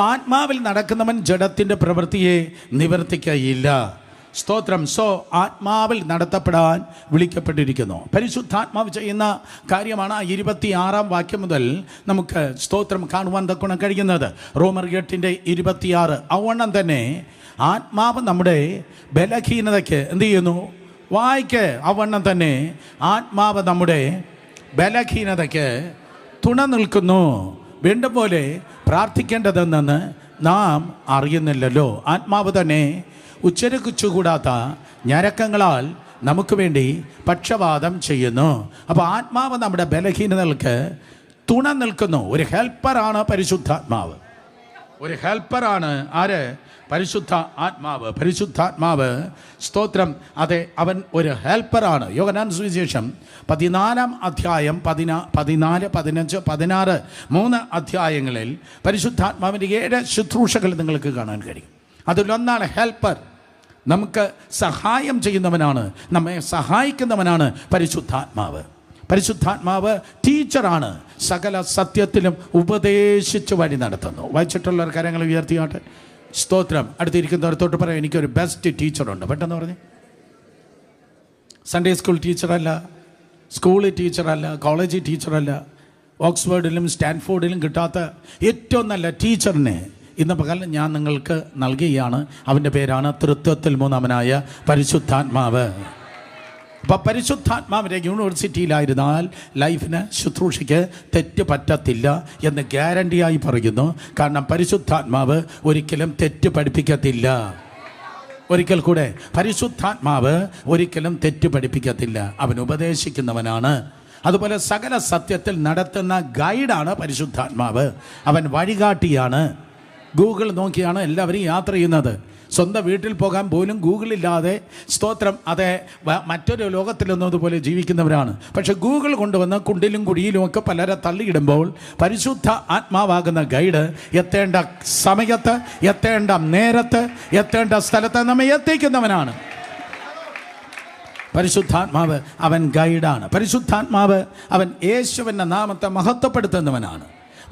ആത്മാവിൽ നടക്കുന്നവൻ ജഡത്തിൻ്റെ പ്രവൃത്തിയെ നിവർത്തിക്കുകയില്ല. സ്തോത്രം. ആത്മാവിൽ നടത്തപ്പെടാൻ വിളിക്കപ്പെട്ടിരിക്കുന്നു. പരിശുദ്ധാത്മാവ് ചെയ്യുന്ന കാര്യമാണ് 26 വാക്യം മുതൽ നമുക്ക് സ്തോത്രം കാണുവാൻ തക്കണം കഴിയുന്നത്. റോമർ 8:26. അവണ്ണം തന്നെ ആത്മാവ് നമ്മുടെ ബലഹീനതയ്ക്ക് എന്ത് ചെയ്യുന്നു? വായിക്ക്. അവണ്ണം തന്നെ ആത്മാവ് നമ്മുടെ ബലഹീനതയ്ക്ക് തുണ നിൽക്കുന്നു. വേണ്ട പോലെ പ്രാർത്ഥിക്കേണ്ടതെന്ന് നാം അറിയുന്നില്ലല്ലോ. ആത്മാവ് തന്നെ ഉച്ചരിച്ചുകൂടാത്ത ഞരക്കങ്ങളാൽ നമുക്ക് വേണ്ടി പക്ഷപാതം ചെയ്യുന്നു. അപ്പോൾ ആത്മാവ് നമ്മുടെ ബലഹീനതകൾക്ക് തുണ നിൽക്കുന്നു. ഒരു ഹെൽപ്പറാണ് പരിശുദ്ധാത്മാവ്. ഒരു ഹെൽപ്പറാണ് ആര്? പരിശുദ്ധ ആത്മാവ്. പരിശുദ്ധാത്മാവ് സ്തോത്രം അതെ, അവൻ ഒരു ഹെൽപ്പറാണ്. യോഹന്നാൻ സുവിശേഷം 14 അധ്യായം 14, 15, 16 3 അധ്യായങ്ങളിൽ പരിശുദ്ധാത്മാവിൻ്റെ 7 ശുശ്രൂഷകൾ നിങ്ങൾക്ക് കാണാൻ കഴിയും. അതിലൊന്നാണ് ഹെൽപ്പർ. നമുക്ക് സഹായം ചെയ്യുന്നവനാണ്, നമ്മെ സഹായിക്കുന്നവനാണ് പരിശുദ്ധാത്മാവ്. പരിശുദ്ധാത്മാവ് ടീച്ചറാണ്. സകല സത്യത്തിലും ഉപദേശിച്ച് വഴി നടത്തുന്നു. വായിച്ചിട്ടുള്ളവർ കാര്യങ്ങൾ ഉയർത്തിയാട്ടെ. സ്തോത്രം. അടുത്തിരിക്കുന്നവരത്തോട്ട് പറയാം, എനിക്കൊരു ബെസ്റ്റ് ടീച്ചറുണ്ട്. പെട്ടെന്ന് പറഞ്ഞ്. സൺഡേ സ്കൂൾ ടീച്ചറല്ല, സ്കൂൾ ടീച്ചറല്ല, കോളേജ് ടീച്ചറല്ല, ഓക്സ്ഫോർഡിലും സ്റ്റാൻഫോർഡിലും കിട്ടാത്ത ഏറ്റവും നല്ല ടീച്ചറിനെ ഇന്ന് പകൽ ഞാൻ നിങ്ങൾക്ക് നൽകുകയാണ്. അവൻ്റെ പേരാണ് തൃത്വത്തിൽ മൂന്നാമനായ പരിശുദ്ധാത്മാവ്. അപ്പോൾ പരിശുദ്ധാത്മാവിൻ്റെ യൂണിവേഴ്സിറ്റിയിലായിരുന്നാൽ ലൈഫിന് ശുശ്രൂഷയ്ക്ക് തെറ്റ് പറ്റത്തില്ല എന്ന് ഗ്യാരണ്ടിയായി പറയുന്നു. കാരണം പരിശുദ്ധാത്മാവ് ഒരിക്കലും തെറ്റ് പഠിപ്പിക്കത്തില്ല. ഒരിക്കൽ കൂടെ, പരിശുദ്ധാത്മാവ് ഒരിക്കലും തെറ്റ് പഠിപ്പിക്കത്തില്ല. അവൻ ഉപദേശിക്കുന്നവനാണ്. അതുപോലെ സകല സത്യത്തിൽ നടത്തുന്ന ഗൈഡാണ് പരിശുദ്ധാത്മാവ്. അവൻ വഴികാട്ടിയാണ്. ഗൂഗിൾ നോക്കിയാണ് എല്ലാവരും യാത്ര ചെയ്യുന്നത്. സ്വന്തം വീട്ടിൽ പോകാൻ പോലും ഗൂഗിളില്ലാതെ സ്തോത്രം അതെ മറ്റൊരു ലോകത്തിലെന്നതുപോലെ ജീവിക്കുന്നവരാണ്. പക്ഷെ ഗൂഗിൾ കൊണ്ടുവന്ന് കുണ്ടിലും കുടിയിലും ഒക്കെ പലരെ തള്ളിയിടുമ്പോൾ പരിശുദ്ധ ആത്മാവാകുന്ന ഗൈഡ് എത്തേണ്ട സമയത്ത്, എത്തേണ്ട നേരത്ത്, എത്തേണ്ട സ്ഥലത്ത് നമ്മെ എത്തിക്കുന്നവനാണ്. പരിശുദ്ധാത്മാവ് അവൻ ഗൈഡാണ്. പരിശുദ്ധാത്മാവ് അവൻ യേശുവിൻ്റെ നാമത്തെ മഹത്വപ്പെടുത്തുന്നവനാണ്.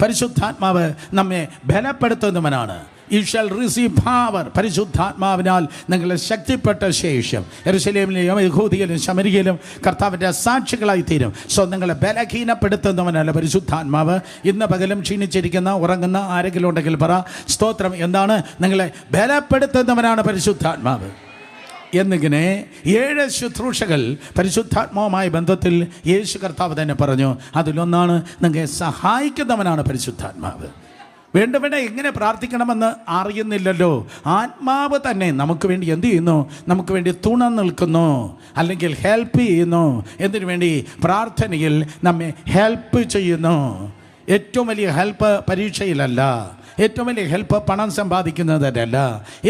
പരിശുദ്ധാത്മാവ് നമ്മെ ബലപ്പെടുത്തുന്നവനാണ്. You shall receive power. പരിശുദ്ധാത്മാവിനാൽ നിങ്ങൾ ശക്തിപ്പെട്ട ശേഷം യെരൂശലേമിലും യഹൂദിയിലും ശമരിയയിലും കർത്താവിൻ്റെ സാക്ഷികളായി തീരും. നിങ്ങളെ ബലഹീനപ്പെടുത്തുന്നവനല്ല പരിശുദ്ധാത്മാവ്. ഇന്ന് പകലും ക്ഷീണിച്ചിരിക്കുന്ന ഉറങ്ങുന്ന ആരെങ്കിലും ഉണ്ടെങ്കിൽ പറ, സ്തോത്രം. എന്താണ്? നിങ്ങളെ ബലപ്പെടുത്തുന്നവനാണ് പരിശുദ്ധാത്മാവ്. എന്നിങ്ങനെ 7 ശുശ്രൂഷകൾ പരിശുദ്ധാത്മാവുമായി ബന്ധത്തിൽ യേശു കർത്താവ് തന്നെ പറഞ്ഞു. അതിലൊന്നാണ് നിങ്ങളെ സഹായിക്കുന്നവനാണ് പരിശുദ്ധാത്മാവ്. വേണ്ടവേണ്ട എങ്ങനെ പ്രാർത്ഥിക്കണമെന്ന് അറിയുന്നില്ലല്ലോ. ആത്മാവ് തന്നെ നമുക്ക് വേണ്ടി എന്ത് ചെയ്യുന്നു? നമുക്ക് വേണ്ടി തുണ നിൽക്കുന്നു, അല്ലെങ്കിൽ ഹെൽപ്പ് ചെയ്യുന്നു. എന്തിനു വേണ്ടി? പ്രാർത്ഥനയിൽ നമ്മെ ഹെൽപ്പ് ചെയ്യുന്നു. ഏറ്റവും വലിയ ഹെൽപ്പ് പരീക്ഷയിലല്ല, ഏറ്റവും വലിയ ഹെൽപ്പ് പണം സമ്പാദിക്കുന്നതല്ല.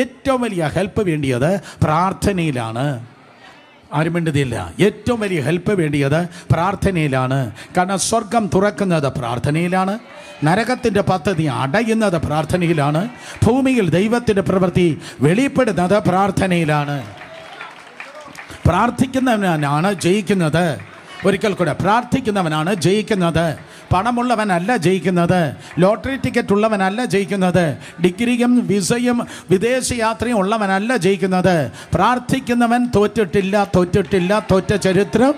ഏറ്റവും വലിയ ഹെൽപ്പ് വേണ്ടിയത് പ്രാർത്ഥനയിലാണ്. ആരും വേണ്ടതില്ല. ഏറ്റവും വലിയ ഹെൽപ്പ് വേണ്ടിയത് പ്രാർത്ഥനയിലാണ്. കാരണം സ്വർഗം തുറക്കുന്നത് പ്രാർത്ഥനയിലാണ്, നരകത്തിൻ്റെ പദ്ധതി അടയുന്നത് പ്രാർത്ഥനയിലാണ്, ഭൂമിയിൽ ദൈവത്തിൻ്റെ പ്രവൃത്തി വെളിപ്പെടുന്നത് പ്രാർത്ഥനയിലാണ്. പ്രാർത്ഥിക്കുന്നവനാണ് ജയിക്കുന്നത്. ഒരിക്കൽ കൂടെ, പ്രാർത്ഥിക്കുന്നവനാണ് ജയിക്കുന്നത്. പണമുള്ളവനല്ല ജയിക്കുന്നത്, ലോട്ടറി ടിക്കറ്റ് ഉള്ളവനല്ല ജയിക്കുന്നത്, ഡിഗ്രിയും വിസയും വിദേശയാത്രയും ഉള്ളവനല്ല ജയിക്കുന്നത്. പ്രാർത്ഥിക്കുന്നവൻ തോറ്റിട്ടില്ല, തോറ്റിട്ടില്ല, തോറ്റ ചരിത്രം.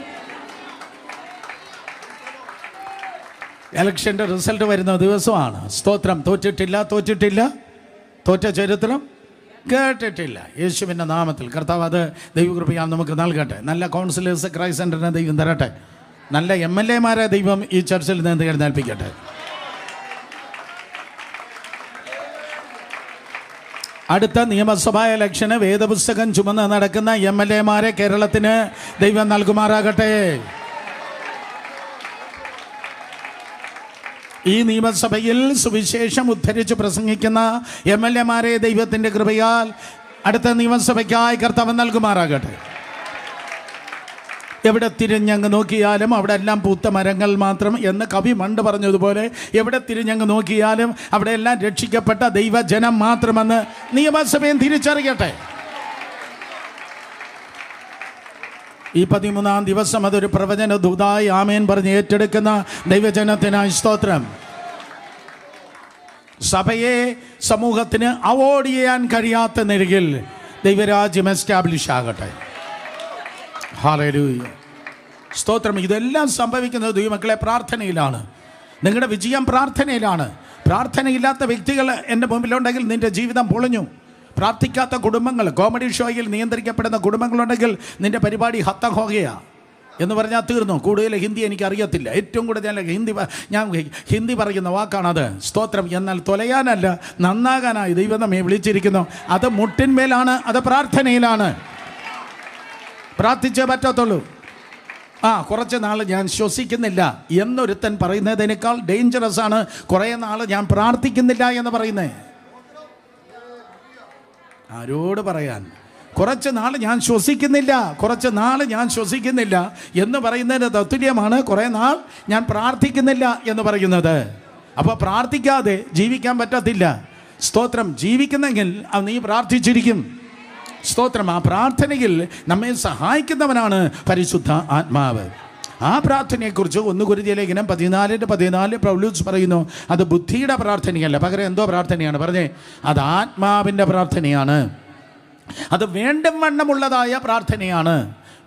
ഇലക്ഷൻ്റെ റിസൾട്ട് വരുന്ന ദിവസമാണ്. സ്തോത്രം. തോറ്റിട്ടില്ല, തോറ്റിട്ടില്ല. തോറ്റ ചരിത്രം കേട്ടിട്ടില്ല. യേശുവിൻ്റെ നാമത്തിൽ കർത്താവ് അത് ദൈവകൃപയാൽ നമുക്ക് നൽകട്ടെ. നല്ല കൗൺസിലേഴ്സ് ക്രൈസ്റ്റ് സെൻ്ററിനെ ദൈവം തരട്ടെ. നല്ല MLA-മാരെ ദൈവം ഈ ചർച്ചിൽ നിന്ന് എഴുന്നേൽപ്പിക്കട്ടെ. അടുത്ത നിയമസഭാ ഇലക്ഷന് വേദപുസ്തകം ചുമന്ന് നടക്കുന്ന MLA-മാരെ കേരളത്തിന് ദൈവം നൽകുമാറാകട്ടെ. ഈ നിയമസഭയിൽ സുവിശേഷം ഉദ്ധരിച്ച് പ്രസംഗിക്കുന്ന MLA-മാരെ ദൈവത്തിൻ്റെ കൃപയാൽ അടുത്ത നിയമസഭയ്ക്കായി കർത്താവ് നൽകുമാറാകട്ടെ. എവിടെ തിരിഞ്ഞങ്ങ് നോക്കിയാലും അവിടെ എല്ലാം പൂത്ത മരങ്ങൾ മാത്രം എന്ന് കവി മണ്ട് പറഞ്ഞതുപോലെ എവിടെ തിരിഞ്ഞങ്ങ് നോക്കിയാലും അവിടെ എല്ലാം രക്ഷിക്കപ്പെട്ട ദൈവജനം മാത്രമെന്ന് നിയമസഭയും തിരിച്ചറിയട്ടെ. ഈ 13-ാം ദിവസം അതൊരു പ്രവചന ദൂതായി ആമേൻ പറഞ്ഞ് ഏറ്റെടുക്കുന്ന ദൈവജനത്തിനായി സ്തോത്രം. സഭയെ സമൂഹത്തിന് അവോയ്ഡ് ചെയ്യാൻ കഴിയാത്ത നിലയിൽ ദൈവരാജ്യം എസ്റ്റാബ്ലിഷ് ആകട്ടെ. ഹല്ലേലൂയ, സ്തോത്രം. ഇതെല്ലാം സംഭവിക്കുന്നത് ദൈവമക്കളെ പ്രാർത്ഥനയിലാണ്. നിങ്ങളുടെ വിജയം പ്രാർത്ഥനയിലാണ്. പ്രാർത്ഥനയില്ലാത്ത വ്യക്തികൾ എൻ്റെ മുമ്പിലുണ്ടെങ്കിൽ നിൻ്റെ ജീവിതം പൊളിഞ്ഞു. പ്രാർത്ഥിക്കാത്ത കുടുംബങ്ങൾ, കോമഡി ഷോയിൽ നിയന്ത്രിക്കപ്പെടുന്ന കുടുംബങ്ങളുണ്ടെങ്കിൽ നിൻ്റെ പരിപാടി ഹത്തം ഹോകയാണ് എന്ന് പറഞ്ഞാൽ തീർന്നു. കൂടുതൽ ഹിന്ദി എനിക്ക് അറിയത്തില്ല. ഏറ്റവും കൂടുതൽ ഞാൻ ഹിന്ദി പറയുന്ന വാക്കാണത്. സ്തോത്രം. എന്നാൽ തൊലയാനല്ല, നന്നാകാനായി ദൈവം നമ്മെ വിളിച്ചിരിക്കുന്നു. അത് മുട്ടിന്മേലാണ്, അത് പ്രാർത്ഥനയിലാണ്. പ്രാർത്ഥിച്ചേ പറ്റത്തുള്ളൂ. കുറച്ച് നാൾ ഞാൻ ശ്വസിക്കുന്നില്ല എന്നൊരുത്തൻ പറയുന്നതിനേക്കാൾ ഡേഞ്ചറസ് ആണ് കുറേ നാൾ ഞാൻ പ്രാർത്ഥിക്കുന്നില്ല എന്ന് പറയുന്നത്. ആരോട് പറയാൻ? കുറച്ച് നാൾ ഞാൻ ശ്വസിക്കുന്നില്ല, കുറച്ച് നാൾ ഞാൻ ശ്വസിക്കുന്നില്ല എന്ന് പറയുന്നതിന് തത്തുല്യമാണ് കുറേ നാൾ ഞാൻ പ്രാർത്ഥിക്കുന്നില്ല എന്ന് പറയുന്നത്. അപ്പോൾ പ്രാർത്ഥിക്കാതെ ജീവിക്കാൻ പറ്റത്തില്ല. സ്തോത്രം. ജീവിക്കുന്നെങ്കിൽ നീ പ്രാർത്ഥിച്ചിരിക്കും. സ്തോത്രം. ആ പ്രാർത്ഥനയിൽ നമ്മെ സഹായിക്കുന്നവനാണ് പരിശുദ്ധ ആത്മാവ്. ആ പ്രാർത്ഥനയെക്കുറിച്ച് 1 കൊരിന്ത്യർ ലേഖനം 14:14 പൗലോസ് പറയുന്നു, അത് ബുദ്ധിയുടെ പ്രാർത്ഥനയല്ല, പകരം എന്തോ പ്രാർത്ഥനയാണ് പറഞ്ഞേ? അത് ആത്മാവിൻ്റെ പ്രാർത്ഥനയാണ്. അത് വേണ്ടും വണ്ണമുള്ളതായ പ്രാർത്ഥനയാണ്.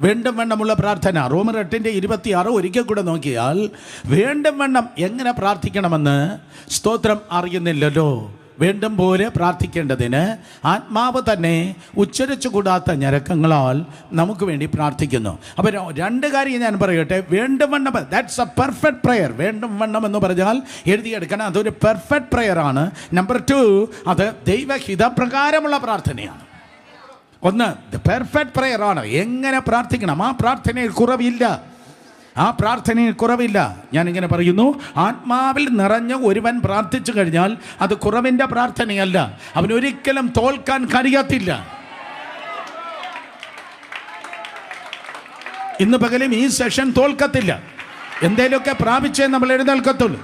വേണ്ടും വണ്ണമുള്ള പ്രാർത്ഥന. റോമർ 8:26 ഒരിക്കൽ കൂടെ നോക്കിയാൽ വേണ്ടും വണ്ണം എങ്ങനെ പ്രാർത്ഥിക്കണമെന്ന് സ്തോത്രം അറിയുന്നില്ലല്ലോ. വേണ്ടും പോലെ പ്രാർത്ഥിക്കേണ്ടതിന് ആത്മാവ് തന്നെ ഉച്ചരിച്ചു കൂടാത്ത ഞരക്കങ്ങളാൽ നമുക്ക് വേണ്ടി പ്രാർത്ഥിക്കുന്നു. അപ്പോൾ 2 കാര്യം ഞാൻ പറയട്ടെ. വേണ്ടും വണ്ണം, ദാറ്റ്സ് എ പെർഫെക്റ്റ് പ്രെയർ. വേണ്ടും വണ്ണം എന്ന് പറഞ്ഞാൽ എഴുതിയെടുക്കണം, അതൊരു പെർഫെക്റ്റ് പ്രെയർ ആണ്. നമ്പർ 2, അത് ദൈവഹിതപ്രകാരമുള്ള പ്രാർത്ഥനയാണ്. 1 പെർഫെക്റ്റ് പ്രെയർ ആണ്. എങ്ങനെ പ്രാർത്ഥിക്കണം? ആ പ്രാർത്ഥനയിൽ കുറവില്ല. ആ പ്രാർത്ഥനയിൽ കുറവില്ല. ഞാനിങ്ങനെ പറയുന്നു, ആത്മാവിൽ നിറഞ്ഞ ഒരുവൻ പ്രാർത്ഥിച്ചു കഴിഞ്ഞാൽ അത് കുറവിൻ്റെ പ്രാർത്ഥനയല്ല. അവനൊരിക്കലും തോൽക്കാൻ കഴിയത്തില്ല. ഇന്ന് പകലും ഈ സെഷൻ തോൽക്കത്തില്ല. എന്തേലുമൊക്കെ പ്രാപിച്ചേ നമ്മൾ എഴുന്നേൽക്കത്തുള്ളൂ.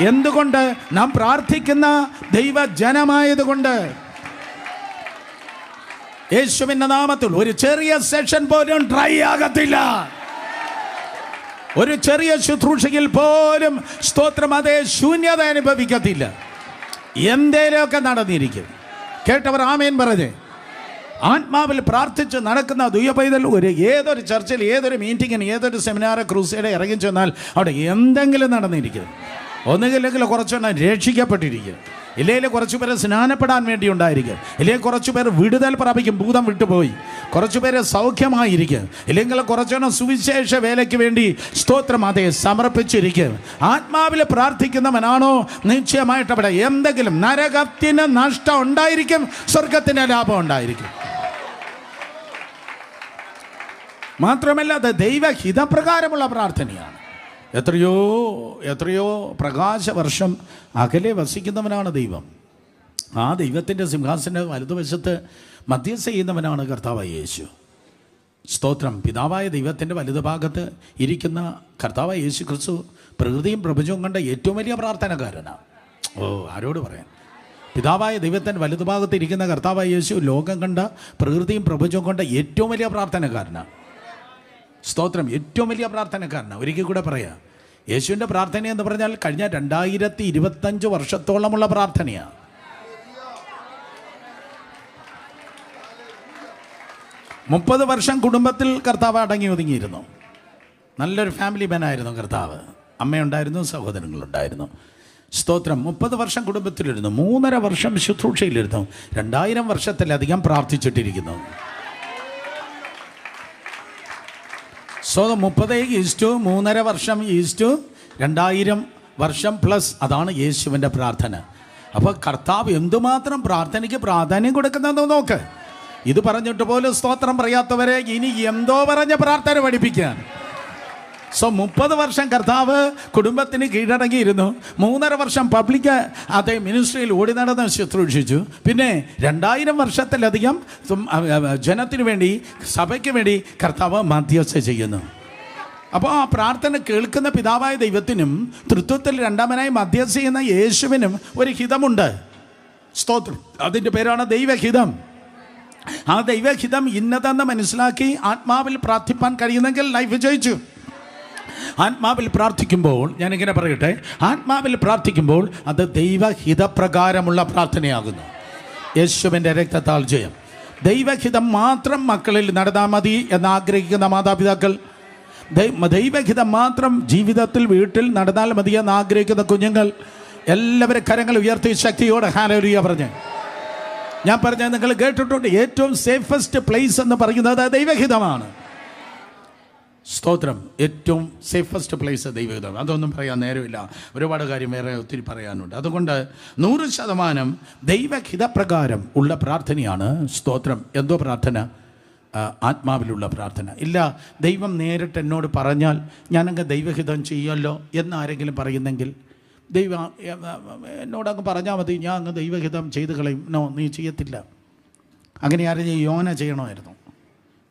എന്തുകൊണ്ട്? നാം പ്രാർത്ഥിക്കുന്ന ദൈവജനമായതുകൊണ്ട്. യേശുവിൻ്റെ നാമത്തിൽ ഒരു ചെറിയ സെഷൻ പോലും ഡ്രൈ ആകത്തില്ല. ഒരു ചെറിയ ശുശ്രൂഷയിൽ പോലും സ്തോത്രം അതേ ശൂന്യത അനുഭവിക്കത്തില്ല. എന്തേലുമൊക്കെ നടന്നിരിക്കും. കേട്ടവർ ആമേൻ പറഞ്ഞേ. ആത്മാവിൽ പ്രാർത്ഥിച്ച് നടക്കുന്ന ദൈവപൈതൽ ഏതൊരു ചർച്ചിൽ, ഏതൊരു മീറ്റിങ്ങിന്, ഏതൊരു സെമിനാർ, ക്രൂസൈഡ് ഇറങ്ങി ചെന്നാൽ അവിടെ എന്തെങ്കിലും നടന്നിരിക്കും. ഒന്നുകില്ലെങ്കിൽ കുറച്ചെണ്ണം രക്ഷിക്കപ്പെട്ടിരിക്കും, ഇല്ലെങ്കിൽ കുറച്ചു പേര് സ്നാനപ്പെടാൻ വേണ്ടി ഉണ്ടായിരിക്കും, ഇല്ലെങ്കിൽ കുറച്ചു പേർ വിടുതൽ പ്രാപിക്കും, ഭൂതം വിട്ടുപോയി, കുറച്ചു പേര് സൗഖ്യമായിരിക്കും, ഇല്ലെങ്കിൽ കുറച്ചെണ്ണം സുവിശേഷ വേലയ്ക്ക് വേണ്ടി സ്തോത്രം അതേ സമർപ്പിച്ചിരിക്കും. ആത്മാവിൽ പ്രാർത്ഥിക്കുന്നവനാണോ നിശ്ചയമായിട്ട് അവിടെ എന്തെങ്കിലും നരകത്തിന് നഷ്ടം ഉണ്ടായിരിക്കും, സ്വർഗത്തിന് ലാഭം ഉണ്ടായിരിക്കും. മാത്രമല്ല അത് ദൈവഹിതപ്രകാരമുള്ള പ്രാർത്ഥനയാണ്. എത്രയോ എത്രയോ പ്രകാശവർഷം അകലെ വസിക്കുന്നവനാണ് ദൈവം. ആ ദൈവത്തിൻ്റെ സിംഹാസന വലതുവശത്ത് മധ്യസ്ഥ ചെയ്യുന്നവനാണ് കർത്താവായ യേശു. സ്തോത്രം. പിതാവായ ദൈവത്തിൻ്റെ വലതുഭാഗത്ത് ഇരിക്കുന്ന കർത്താവായ യേശു ക്രിസ്തു പ്രകൃതിയും പ്രപഞ്ചവും കണ്ട ഏറ്റവും വലിയ പ്രാർത്ഥനക്കാരനാണ്. ആരോട് പറയാൻ? പിതാവായ ദൈവത്തിൻ്റെ വലതുഭാഗത്ത് ഇരിക്കുന്ന കർത്താവായ യേശു ലോകം കണ്ട പ്രകൃതിയും പ്രപഞ്ചവും കണ്ട ഏറ്റവും വലിയ പ്രാർത്ഥനക്കാരനാണ്. സ്തോത്രം. ഏറ്റവും വലിയ പ്രാർത്ഥനക്കാരനാണ്. ഒരിക്കൽ കൂടെ പറയാം, യേശുവിൻ്റെ പ്രാർത്ഥന എന്ന് പറഞ്ഞാൽ കഴിഞ്ഞ 2025 വർഷത്തോളമുള്ള പ്രാർത്ഥനയാണ്. മുപ്പത് വർഷം കുടുംബത്തിൽ കർത്താവ് അടങ്ങി ഒതുങ്ങിയിരുന്നു. നല്ലൊരു ഫാമിലി മാനായിരുന്നു കർത്താവ്. അമ്മയുണ്ടായിരുന്നു, സഹോദരങ്ങളുണ്ടായിരുന്നു. സ്തോത്രം. 30 വർഷം കുടുംബത്തിലിരുന്നു, 3.5 വർഷം ശുശ്രൂഷയിലിരുന്നു, 2000 വർഷത്തിലധികം പ്രാർത്ഥിച്ചിട്ടിരിക്കുന്നു. 30:3.5 വർഷം 2000 വർഷം പ്ലസ്, അതാണ് യേശുവിൻ്റെ പ്രാർത്ഥന. അപ്പോൾ കർത്താവ് എന്തുമാത്രം പ്രാർത്ഥനയ്ക്ക് പ്രാധാന്യം കൊടുക്കുന്നതെന്ന് നോക്ക്. ഇത് പറഞ്ഞിട്ട് പോലും സ്തോത്രം പറയാത്തവരെ ഇനി എന്തോ പറഞ്ഞ പ്രാർത്ഥന പഠിപ്പിക്കാൻ. 30 വർഷം കർത്താവ് കുടുംബത്തിന് കീഴടങ്ങിയിരുന്നു, 3.5 വർഷം പബ്ലിക് അതേ മിനിസ്ട്രിയിൽ ഓടി നടന്ന് ശുശ്രൂഷിച്ചു, പിന്നെ 2000 വർഷത്തിലധികം ജനത്തിനു വേണ്ടി, സഭയ്ക്ക് വേണ്ടി കർത്താവ് മധ്യസ്ഥ ചെയ്യുന്നു. അപ്പോൾ ആ പ്രാർത്ഥന കേൾക്കുന്ന പിതാവായ ദൈവത്തിനും തൃത്വത്തിൽ രണ്ടാമനായി മധ്യസ്ഥ ചെയ്യുന്ന യേശുവിനും ഒരു ഹിതമുണ്ട്. സ്തോത്രം. അതിൻ്റെ പേരാണ് ദൈവഹിതം. ആ ദൈവഹിതം ഇന്നതെന്ന് മനസ്സിലാക്കി ആത്മാവിൽ പ്രാർത്ഥിപ്പാൻ കഴിയുന്നെങ്കിൽ ലൈഫ് ജയിച്ചു. ആത്മാവിൽ പ്രാർത്ഥിക്കുമ്പോൾ, ഞാനിങ്ങനെ പറയട്ടെ, ആത്മാവിൽ പ്രാർത്ഥിക്കുമ്പോൾ അത് ദൈവഹിതപ്രകാരമുള്ള പ്രാർത്ഥനയാകുന്നു. യേശുവിൻ്റെ രക്തത്താൽ ജയം. ദൈവഹിതം മാത്രം മക്കളിൽ നടന്നാൽ മതി എന്നാഗ്രഹിക്കുന്ന മാതാപിതാക്കൾ, ദൈവഹിതം മാത്രം ജീവിതത്തിൽ വീട്ടിൽ നടന്നാൽ മതി എന്ന് ആഗ്രഹിക്കുന്ന കുഞ്ഞുങ്ങൾ, എല്ലാവരും കരങ്ങൾ ഉയർത്തി ശക്തിയോടെ ഹല്ലേലൂയ പറഞ്ഞ്. ഞാൻ പറഞ്ഞത് നിങ്ങൾ കേട്ടിട്ടുണ്ട്, ഏറ്റവും സേഫസ്റ്റ് പ്ലേസ് എന്ന് പറയുന്നത് ദൈവഹിതമാണ്. സ്തോത്രം. ഏറ്റവും സേഫസ്റ്റ് പ്ലേസ് ദൈവഹിതം. അതൊന്നും പറയാൻ നേരമില്ല, ഒരുപാട് കാര്യം വേറെ ഒത്തിരി പറയാനുണ്ട്. അതുകൊണ്ട് 100% ദൈവഹിതപ്രകാരം ഉള്ള പ്രാർത്ഥനയാണ് സ്തോത്രം. എന്തോ പ്രാർത്ഥന? ആത്മാവിലുള്ള പ്രാർത്ഥന. ഇല്ല, ദൈവം നേരിട്ട് എന്നോട് പറഞ്ഞാൽ ഞാനങ്ങ് ദൈവഹിതം ചെയ്യുമല്ലോ എന്നാരെങ്കിലും പറയുന്നെങ്കിൽ, ദൈവം എന്നോടങ്ങ് പറഞ്ഞാൽ മതി, ഞാൻ അങ്ങ് ദൈവഹിതം ചെയ്ത് കളയും. നോ, നീ ചെയ്യത്തില്ല. അങ്ങനെ ആരെങ്കിലും യോന ചെയ്യണമായിരുന്നു.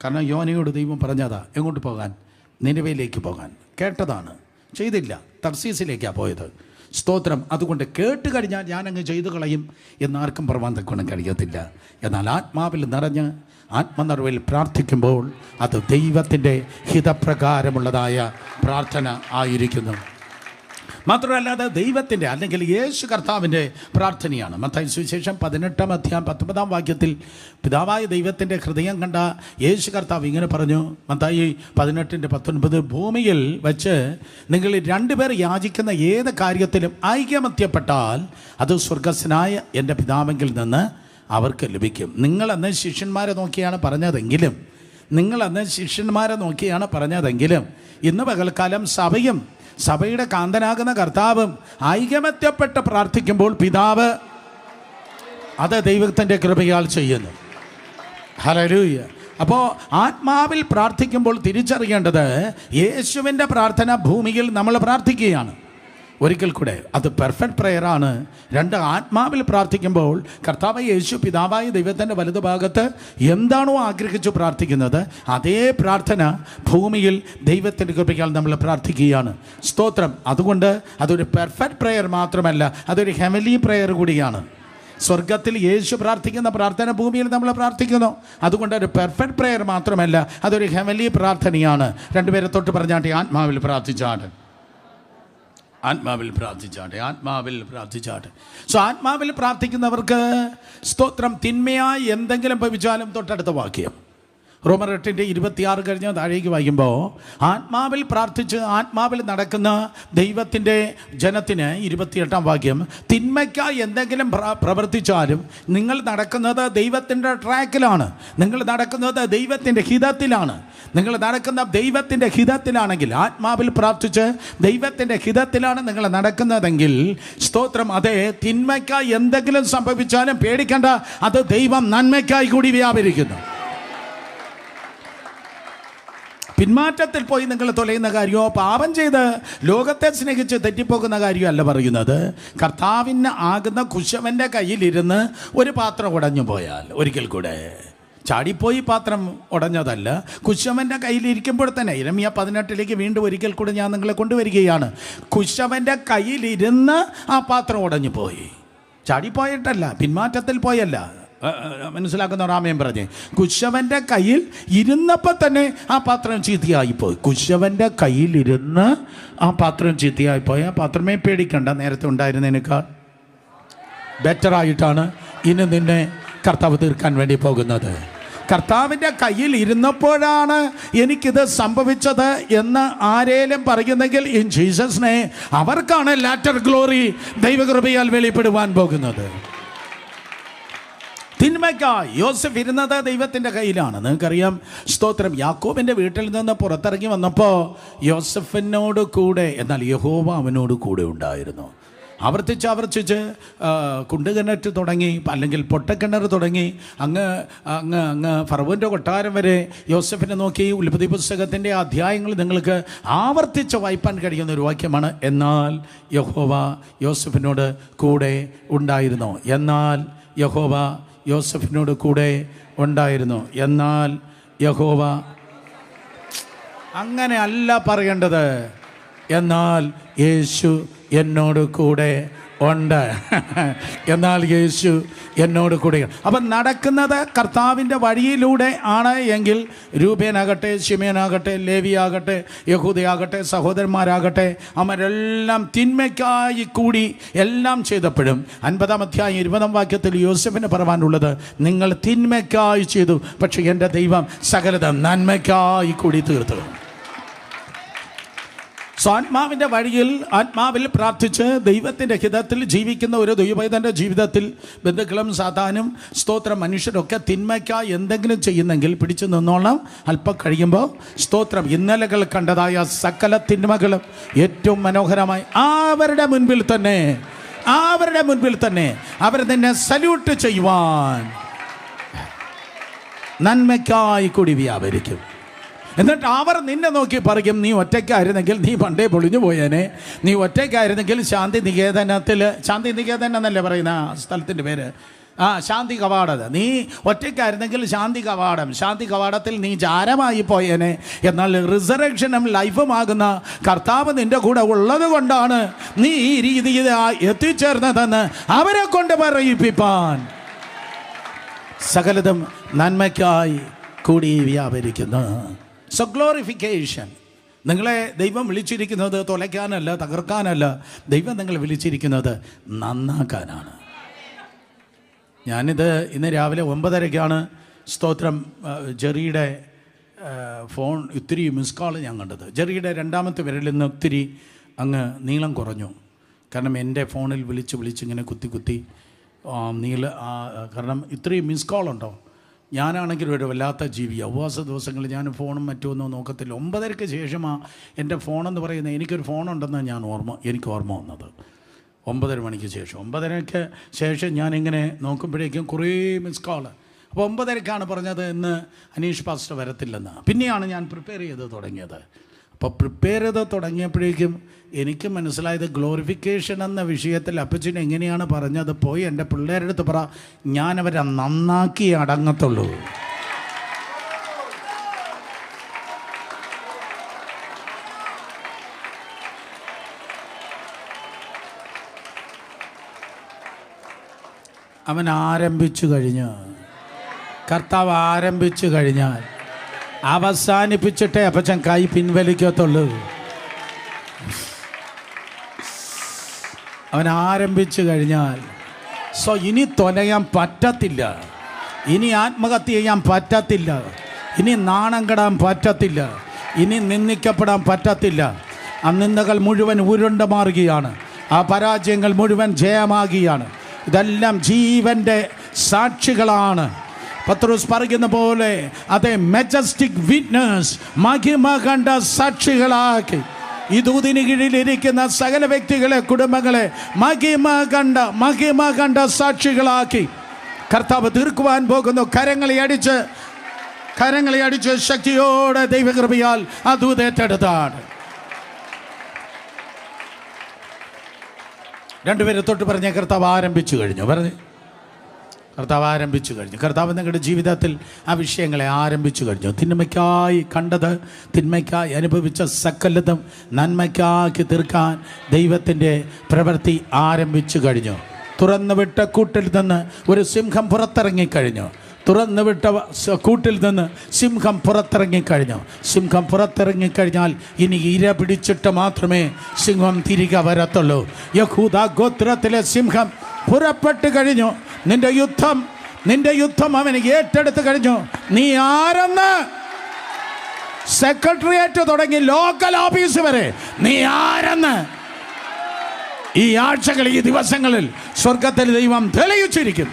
കാരണം യോനയോട് ദൈവം പറഞ്ഞതാ എങ്ങോട്ട് പോകാൻ? നിനവയിലേക്ക് പോകാൻ. കേട്ടതാണ്, ചെയ്തില്ല, തർസീസിലേക്കാണ് പോയത്. സ്തോത്രം. അതുകൊണ്ട് കേട്ട് കഴിഞ്ഞാൽ ഞാനങ്ങ് ചെയ്തു കളയും എന്നാർക്കും പ്രമാണം തക്കണം കഴിയത്തില്ല. എന്നാൽ ആത്മാവിൽ നിറഞ്ഞ് ആത്മനിറവിൽ പ്രാർത്ഥിക്കുമ്പോൾ അത് ദൈവത്തിൻ്റെ ഹിതപ്രകാരമുള്ളതായ പ്രാർത്ഥന ആയിരിക്കുന്നു. മാത്രമല്ല അത് ദൈവത്തിൻ്റെ അല്ലെങ്കിൽ യേശു കർത്താവിൻ്റെ പ്രാർത്ഥനയാണ്. മത്തായി സുവിശേഷം 18-ാം അധ്യായം 19-ാം വാക്യത്തിൽ പിതാവായ ദൈവത്തിൻ്റെ ഹൃദയം കണ്ട യേശു കർത്താവ് ഇങ്ങനെ പറഞ്ഞു. മത്തായി 18:19, ഭൂമിയിൽ വച്ച് നിങ്ങൾ 2 പേർ യാചിക്കുന്ന ഏത് കാര്യത്തിലും ഐകമത്യപ്പെട്ടാൽ അത് സ്വർഗസ്സനായ എൻ്റെ പിതാവെങ്കിൽ നിന്ന് അവർക്ക് ലഭിക്കും. നിങ്ങളന്ന് ശിഷ്യന്മാരെ നോക്കിയാണ് പറഞ്ഞതെങ്കിലും ഇന്ന് പകൽക്കാലം സഭയും സഭയുടെ കാന്തനാകുന്ന കർത്താവും ഐകമത്യപ്പെട്ട് പ്രാർത്ഥിക്കുമ്പോൾ പിതാവ് അത് ദൈവത്തിൻ്റെ കൃപയാൽ ചെയ്യുന്നു. ഹല്ലേലൂയ. അപ്പോൾ ആത്മാവിൽ പ്രാർത്ഥിക്കുമ്പോൾ തിരിച്ചറിയേണ്ടത് യേശുവിൻ്റെ പ്രാർത്ഥന ഭൂമിയിൽ നമ്മൾ പ്രാർത്ഥിക്കുകയാണ്. ഒരിക്കൽ കൂടെ അത് പെർഫെക്റ്റ് പ്രെയറാണ്. 2, ആത്മാവിൽ പ്രാർത്ഥിക്കുമ്പോൾ കർത്താവ് യേശു പിതാവായ ദൈവത്തിൻ്റെ വലതുഭാഗത്ത് എന്താണോ ആഗ്രഹിച്ചു പ്രാർത്ഥിക്കുന്നത് അതേ പ്രാർത്ഥന ഭൂമിയിൽ ദൈവത്തിൻ്റെ കൃപയാൽ നമ്മൾ പ്രാർത്ഥിക്കുകയാണ്. സ്തോത്രം. അതുകൊണ്ട് അതൊരു പെർഫെക്റ്റ് പ്രെയർ മാത്രമല്ല, അതൊരു ഹെവൻലി പ്രെയർ കൂടിയാണ്. സ്വർഗത്തിൽ യേശു പ്രാർത്ഥിക്കുന്ന പ്രാർത്ഥന ഭൂമിയിൽ നമ്മൾ പ്രാർത്ഥിക്കുന്നു. അതുകൊണ്ട് ഒരു പെർഫെക്റ്റ് പ്രെയർ മാത്രമല്ല, അതൊരു ഹെവൻലി പ്രാർത്ഥനയാണ്. 2 പേരെ തൊട്ട് പറഞ്ഞാട്ടെ, ആത്മാവിൽ പ്രാർത്ഥിച്ചാട്ടെ. ആത്മാവിൽ പ്രാർത്ഥിക്കുന്നവർക്ക് സ്തോത്രം, തിന്മയായി എന്തെങ്കിലും ഭവിച്ചാലും തൊട്ടടുത്ത വാക്യം റോമർ 8:26 കഴിഞ്ഞ് താഴേക്ക് വായിക്കുമ്പോൾ, ആത്മാവിൽ പ്രാർത്ഥിച്ച് ആത്മാവിൽ നടക്കുന്ന ദൈവത്തിൻ്റെ ജനത്തിന് 28-ാം വാക്യം, തിന്മയ്ക്കായി എന്തെങ്കിലും പ്രവർത്തിച്ചാലും നിങ്ങൾ നടക്കുന്നത് ദൈവത്തിൻ്റെ ട്രാക്കിലാണ്, നിങ്ങൾ നടക്കുന്നത് ദൈവത്തിൻ്റെ ഹിതത്തിലാണ്. നിങ്ങൾ നടക്കുന്ന ദൈവത്തിൻ്റെ ഹിതത്തിലാണെങ്കിൽ, ആത്മാവിൽ പ്രാർത്ഥിച്ച് ദൈവത്തിൻ്റെ ഹിതത്തിലാണ് നിങ്ങൾ നടക്കുന്നതെങ്കിൽ, സ്തോത്രം, അതെ, തിന്മയ്ക്കായി എന്തെങ്കിലും സംഭവിച്ചാലും പേടിക്കേണ്ട, അത് ദൈവം നന്മയ്ക്കായി കൂടി വ്യാപരിക്കുന്നു. പിന്മാറ്റത്തിൽ പോയി നിങ്ങൾ തൊലയുന്ന കാര്യമോ പാപം ചെയ്ത് ലോകത്തെ സ്നേഹിച്ച് തെറ്റിപ്പോകുന്ന കാര്യമല്ല പറയുന്നത്. കർത്താവിന് ആകുന്ന കുശവൻ്റെ കയ്യിലിരുന്ന് ഒരു പാത്രം ഉടഞ്ഞു പോയാൽ, ഒരിക്കൽ കൂടെ ചാടിപ്പോയി പാത്രം ഉടഞ്ഞതല്ല, കുശവൻ്റെ കയ്യിലിരിക്കുമ്പോൾ തന്നെ, ഇരമ്യ 18 വീണ്ടും ഒരിക്കൽ കൂടെ ഞാൻ നിങ്ങളെ കൊണ്ടുവരികയാണ്. കുശവൻ്റെ കയ്യിലിരുന്ന് ആ പാത്രം ഉടഞ്ഞു പോയി, ചാടിപ്പോയിട്ടല്ല, പിന്മാറ്റത്തിൽ പോയല്ല. മനസ്സിലാക്കുന്ന റാമയം പറഞ്ഞേ, കുശവൻ്റെ കയ്യിൽ ഇരുന്നപ്പോൾ തന്നെ ആ പാത്രം ചീത്തയായിപ്പോയി. കുശവൻ്റെ കയ്യിലിരുന്ന് ആ പാത്രം ചീത്തയായിപ്പോയി. ആ പാത്രമേ പേടിക്കണ്ട, നേരത്തെ ഉണ്ടായിരുന്നതിനേക്കാൾ ബെറ്ററായിട്ടാണ് ഇന്ന് നിന്നെ കർത്താവ് തീർക്കാൻ വേണ്ടി പോകുന്നത്. കർത്താവിൻ്റെ കയ്യിൽ ഇരുന്നപ്പോഴാണ് എനിക്കിത് സംഭവിച്ചത് എന്ന് ആരേലും പറയുന്നെങ്കിൽ ഇൻ ജീസസ് നെയിം അവർക്കാണ് ലാറ്റർ ഗ്ലോറി ദൈവകൃപയാൽ വെളിപ്പെടുവാൻ പോകുന്നത്. തിന്മയ്ക്കായി യോസഫ് ഇരുന്നത് ദൈവത്തിൻ്റെ കയ്യിലാണ്. നിങ്ങൾക്കറിയാം, സ്തോത്രം, യാക്കോബിൻ്റെ വീട്ടിൽ നിന്ന് പുറത്തിറങ്ങി വന്നപ്പോൾ യോസഫിനോട് കൂടെ, എന്നാൽ യഹോവ അവനോട് കൂടെ ഉണ്ടായിരുന്നു. ആവർത്തിച്ച് കുണ്ടുകിണറ്റ് തുടങ്ങി, അല്ലെങ്കിൽ പൊട്ടക്കിണർ തുടങ്ങി, അങ്ങ് ഫറവോൻ്റെ കൊട്ടാരം വരെ യോസഫിനെ നോക്കി ഉൽപ്പത്തി പുസ്തകത്തിൻ്റെ അധ്യായങ്ങൾ നിങ്ങൾക്ക് ആവർത്തിച്ച് വായിപ്പാൻ കഴിയുന്ന ഒരു വാക്യമാണ്. എന്നാൽ യഹോവ യോസഫിനോട് കൂടെ ഉണ്ടായിരുന്നു. എന്നാൽ യഹോവ യോസഫിനോട് കൂടെ ഉണ്ടായിരുന്നു. എന്നാൽ യഹോവ, അങ്ങനെ അല്ല പറയേണ്ടത്. എന്നാൽ യേശു എന്നോട് കൂടെ ഉണ്ട്. എന്നാൽ യേശു എന്നോട് കൂടെ. അപ്പം നടക്കുന്നത് കർത്താവിൻ്റെ വഴിയിലൂടെ ആണ് എങ്കിൽ രൂപേനാകട്ടെ, ശിമേനാകട്ടെ, ലേവിയാകട്ടെ, യഹൂദയാകട്ടെ, സഹോദരന്മാരാകട്ടെ, അവരെല്ലാം തിന്മയ്ക്കായി കൂടി എല്ലാം ചെയ്തപ്പോഴും 50-ാം അധ്യായം 20-ാം വാക്യത്തിൽ യോസഫിന് പറയാനുള്ളത്, നിങ്ങൾ തിന്മയ്ക്കായി ചെയ്തു, പക്ഷേ എൻ്റെ ദൈവം സകലത നന്മയ്ക്കായി കൂടി തീർത്തു. ആത്മാവിൻ്റെ വഴിയിൽ ആത്മാവിൽ പ്രാർത്ഥിച്ച് ദൈവത്തിൻ്റെ ഹിതത്തിൽ ജീവിക്കുന്ന ഒരു ദൈവപൈതൻ്റെ ജീവിതത്തിൽ ബന്ധുക്കളും സാധാനും സ്തോത്രം മനുഷ്യരൊക്കെ തിന്മയ്ക്കായി എന്തെങ്കിലും ചെയ്യുന്നെങ്കിൽ പിടിച്ചു നിന്നോളം. അല്പം കഴിയുമ്പോൾ സ്തോത്രം ഇന്നലകൾ കണ്ടതായ സകല തിന്മകളും ഏറ്റവും മനോഹരമായി അവരുടെ മുൻപിൽ തന്നെ അവർ നിന്നെ സല്യൂട്ട് ചെയ്യുവാൻ നന്മയ്ക്കായി കൂടി വ്യാപരിക്കും. എന്നിട്ട് അവർ നിന്നെ നോക്കി പറയും, നീ ഒറ്റയ്ക്കായിരുന്നെങ്കിൽ നീ പണ്ടേ പൊളിഞ്ഞു പോയേനെ. നീ ഒറ്റയ്ക്കായിരുന്നെങ്കിൽ ശാന്തി നികേതൻ എന്നല്ലേ പറയുന്ന സ്ഥലത്തിൻ്റെ പേര്, ശാന്തി കവാടം. നീ ഒറ്റയ്ക്കായിരുന്നെങ്കിൽ ശാന്തി കവാടത്തിൽ നീ ജാരമായി പോയേനെ. എന്നാൽ റിസറക്ഷനും ലൈഫുമാകുന്ന കർത്താവ് നിന്റെ കൂടെ ഉള്ളത് കൊണ്ടാണ് നീ ഈ രീതിയിൽ എത്തിച്ചേർന്നതെന്ന് അവരെ കൊണ്ട് പറയിപ്പിപ്പാൻ സകലതും നന്മയ്ക്കായി കൂടി വ്യാപരിക്കുന്നു. So glorification. നിങ്ങളെ ദൈവം വിളിച്ചിരിക്കുന്നത് തുലയ്ക്കാനല്ല, തകർക്കാനല്ല. ദൈവം നിങ്ങളെ വിളിച്ചിരിക്കുന്നത് നന്നാക്കാനാണ്. ഞാനിത് ഇന്ന് രാവിലെ 9:30 സ്തോത്രം ജെറിയുടെ ഫോൺ ഒത്തിരി മിസ് കോൾ ഞാൻ കണ്ടത്. ജെറിയുടെ 2ാമത്തെ വിരലിൽ നിന്ന് ഒത്തിരി അങ്ങ് നീളം കുറഞ്ഞു. കാരണം എൻ്റെ ഫോണിൽ വിളിച്ച് ഇങ്ങനെ കുത്തി കാരണം ഇത്രയും മിസ് കോൾ ഉണ്ടോ. ഞാനാണെങ്കിൽ ഒരു വല്ലാത്ത ജീവി. ഉപവാസ ദിവസങ്ങളിൽ ഞാൻ ഫോണും മറ്റുമൊന്നും നോക്കത്തില്ല. 9:30 ശേഷമാണ് എൻ്റെ ഫോണെന്ന് പറയുന്നത്. എനിക്കൊരു ഫോണുണ്ടെന്ന് എനിക്ക് ഓർമ്മ വന്നത് 9:30 മണിക്ക് ശേഷം. 9:30 ശേഷം ഞാനിങ്ങനെ നോക്കുമ്പോഴേക്കും കുറേ മിസ് കോള്. അപ്പോൾ 9:30 പറഞ്ഞത് ഇന്ന് അനീഷ് പാസ്റ്റർ വരത്തില്ലെന്ന്. പിന്നെയാണ് ഞാൻ പ്രിപ്പയർ ചെയ്ത് തുടങ്ങിയത്. അപ്പോൾ പ്രിപ്പയർ ചെയ്ത് തുടങ്ങിയപ്പോഴേക്കും എനിക്ക് മനസ്സിലായത് ഗ്ലോറിഫിക്കേഷൻ എന്ന വിഷയത്തിൽ അപ്പച്ചൻ എങ്ങനെയാണ് പറഞ്ഞത്, പോയി എൻ്റെ പിള്ളേരുടെ അടുത്ത് പറ, ഞാനവരെ നന്നാക്കി അടങ്ങത്തുള്ളൂ. അവൻ ആരംഭിച്ചു കഴിഞ്ഞു. കർത്താവ് ആരംഭിച്ചു കഴിഞ്ഞാൽ അവസാനിപ്പിച്ചിട്ടേ അപ്പച്ചൻ കൈ പിൻവലിക്കത്തുള്ളൂ. അവൻ ആരംഭിച്ചു കഴിഞ്ഞാൽ ഇനി തൊലയാൻ പറ്റത്തില്ല, ഇനി ആത്മഹത്യ ചെയ്യാൻ പറ്റത്തില്ല, ഇനി നാണം കെടാൻ പറ്റത്തില്ല, ഇനി നിന്ദിക്കപ്പെടാൻ പറ്റത്തില്ല. ആ നിന്ദകൾ മുഴുവൻ ഉരുണ്ട മാറുകയാണ്, ആ പരാജയങ്ങൾ മുഴുവൻ ജയമാകുകയാണ്. ഇതെല്ലാം ജീവൻ്റെ സാക്ഷികളാണ്. പത്രോസ് പറയുന്ന പോലെ അതേ മെജസ്റ്റിക് വിറ്റ്നസ്, മഹിമ കണ്ട സാക്ഷികളാക്കി ഈ ദൂതിന് കീഴിലിരിക്കുന്ന സകല വ്യക്തികളെ, കുടുംബങ്ങളെ മഹിമ കണ്ട സാക്ഷികളാക്കി കർത്താവ് തീർക്കുവാൻ പോകുന്നു. കരങ്ങളെ അടിച്ച് ശക്തിയോടെ ദൈവകൃപയാൽ ആ ദൂത് ഏറ്റെടുത്താണ്. രണ്ടുപേരെ തൊട്ട് പറഞ്ഞ കർത്താവ് ആരംഭിച്ചു കഴിഞ്ഞു. കർത്താവ് നിങ്ങളുടെ ജീവിതത്തിൽ ആ വിഷയങ്ങളെ ആരംഭിച്ചു കഴിഞ്ഞു. തിന്മയ്ക്കായി കണ്ടത്, തിന്മയ്ക്കായി അനുഭവിച്ച സകലതും നന്മയ്ക്കാക്കി തീർക്കാൻ ദൈവത്തിൻ്റെ പ്രവൃത്തി ആരംഭിച്ചു കഴിഞ്ഞു. തുറന്നുവിട്ട കൂട്ടിൽ നിന്ന് ഒരു സിംഹം പുറത്തിറങ്ങിക്കഴിഞ്ഞു. സിംഹം പുറത്തിറങ്ങിക്കഴിഞ്ഞാൽ ഇനി ഇര പിടിച്ചിട്ട് മാത്രമേ സിംഹം തിരികെ വരത്തുള്ളൂ. യഹൂദ ഗോത്രത്തിലെ സിംഹം പുറപ്പെട്ടു കഴിഞ്ഞു. നിന്റെ യുദ്ധം നിന്റെ യുദ്ധം അവൻ ഏറ്റെടുത്ത് കഴിഞ്ഞു. നീ ആരെന്ന് സെക്രട്ടേറിയറ്റ് തുടങ്ങി ലോക്കൽ ഓഫീസ് വരെ നീ ആരെന്ന് ഈ ആഴ്ചകൾ, ഈ ദിവസങ്ങളിൽ സ്വർഗത്തിൽ ദൈവം തെളിയിച്ചിരിക്കും.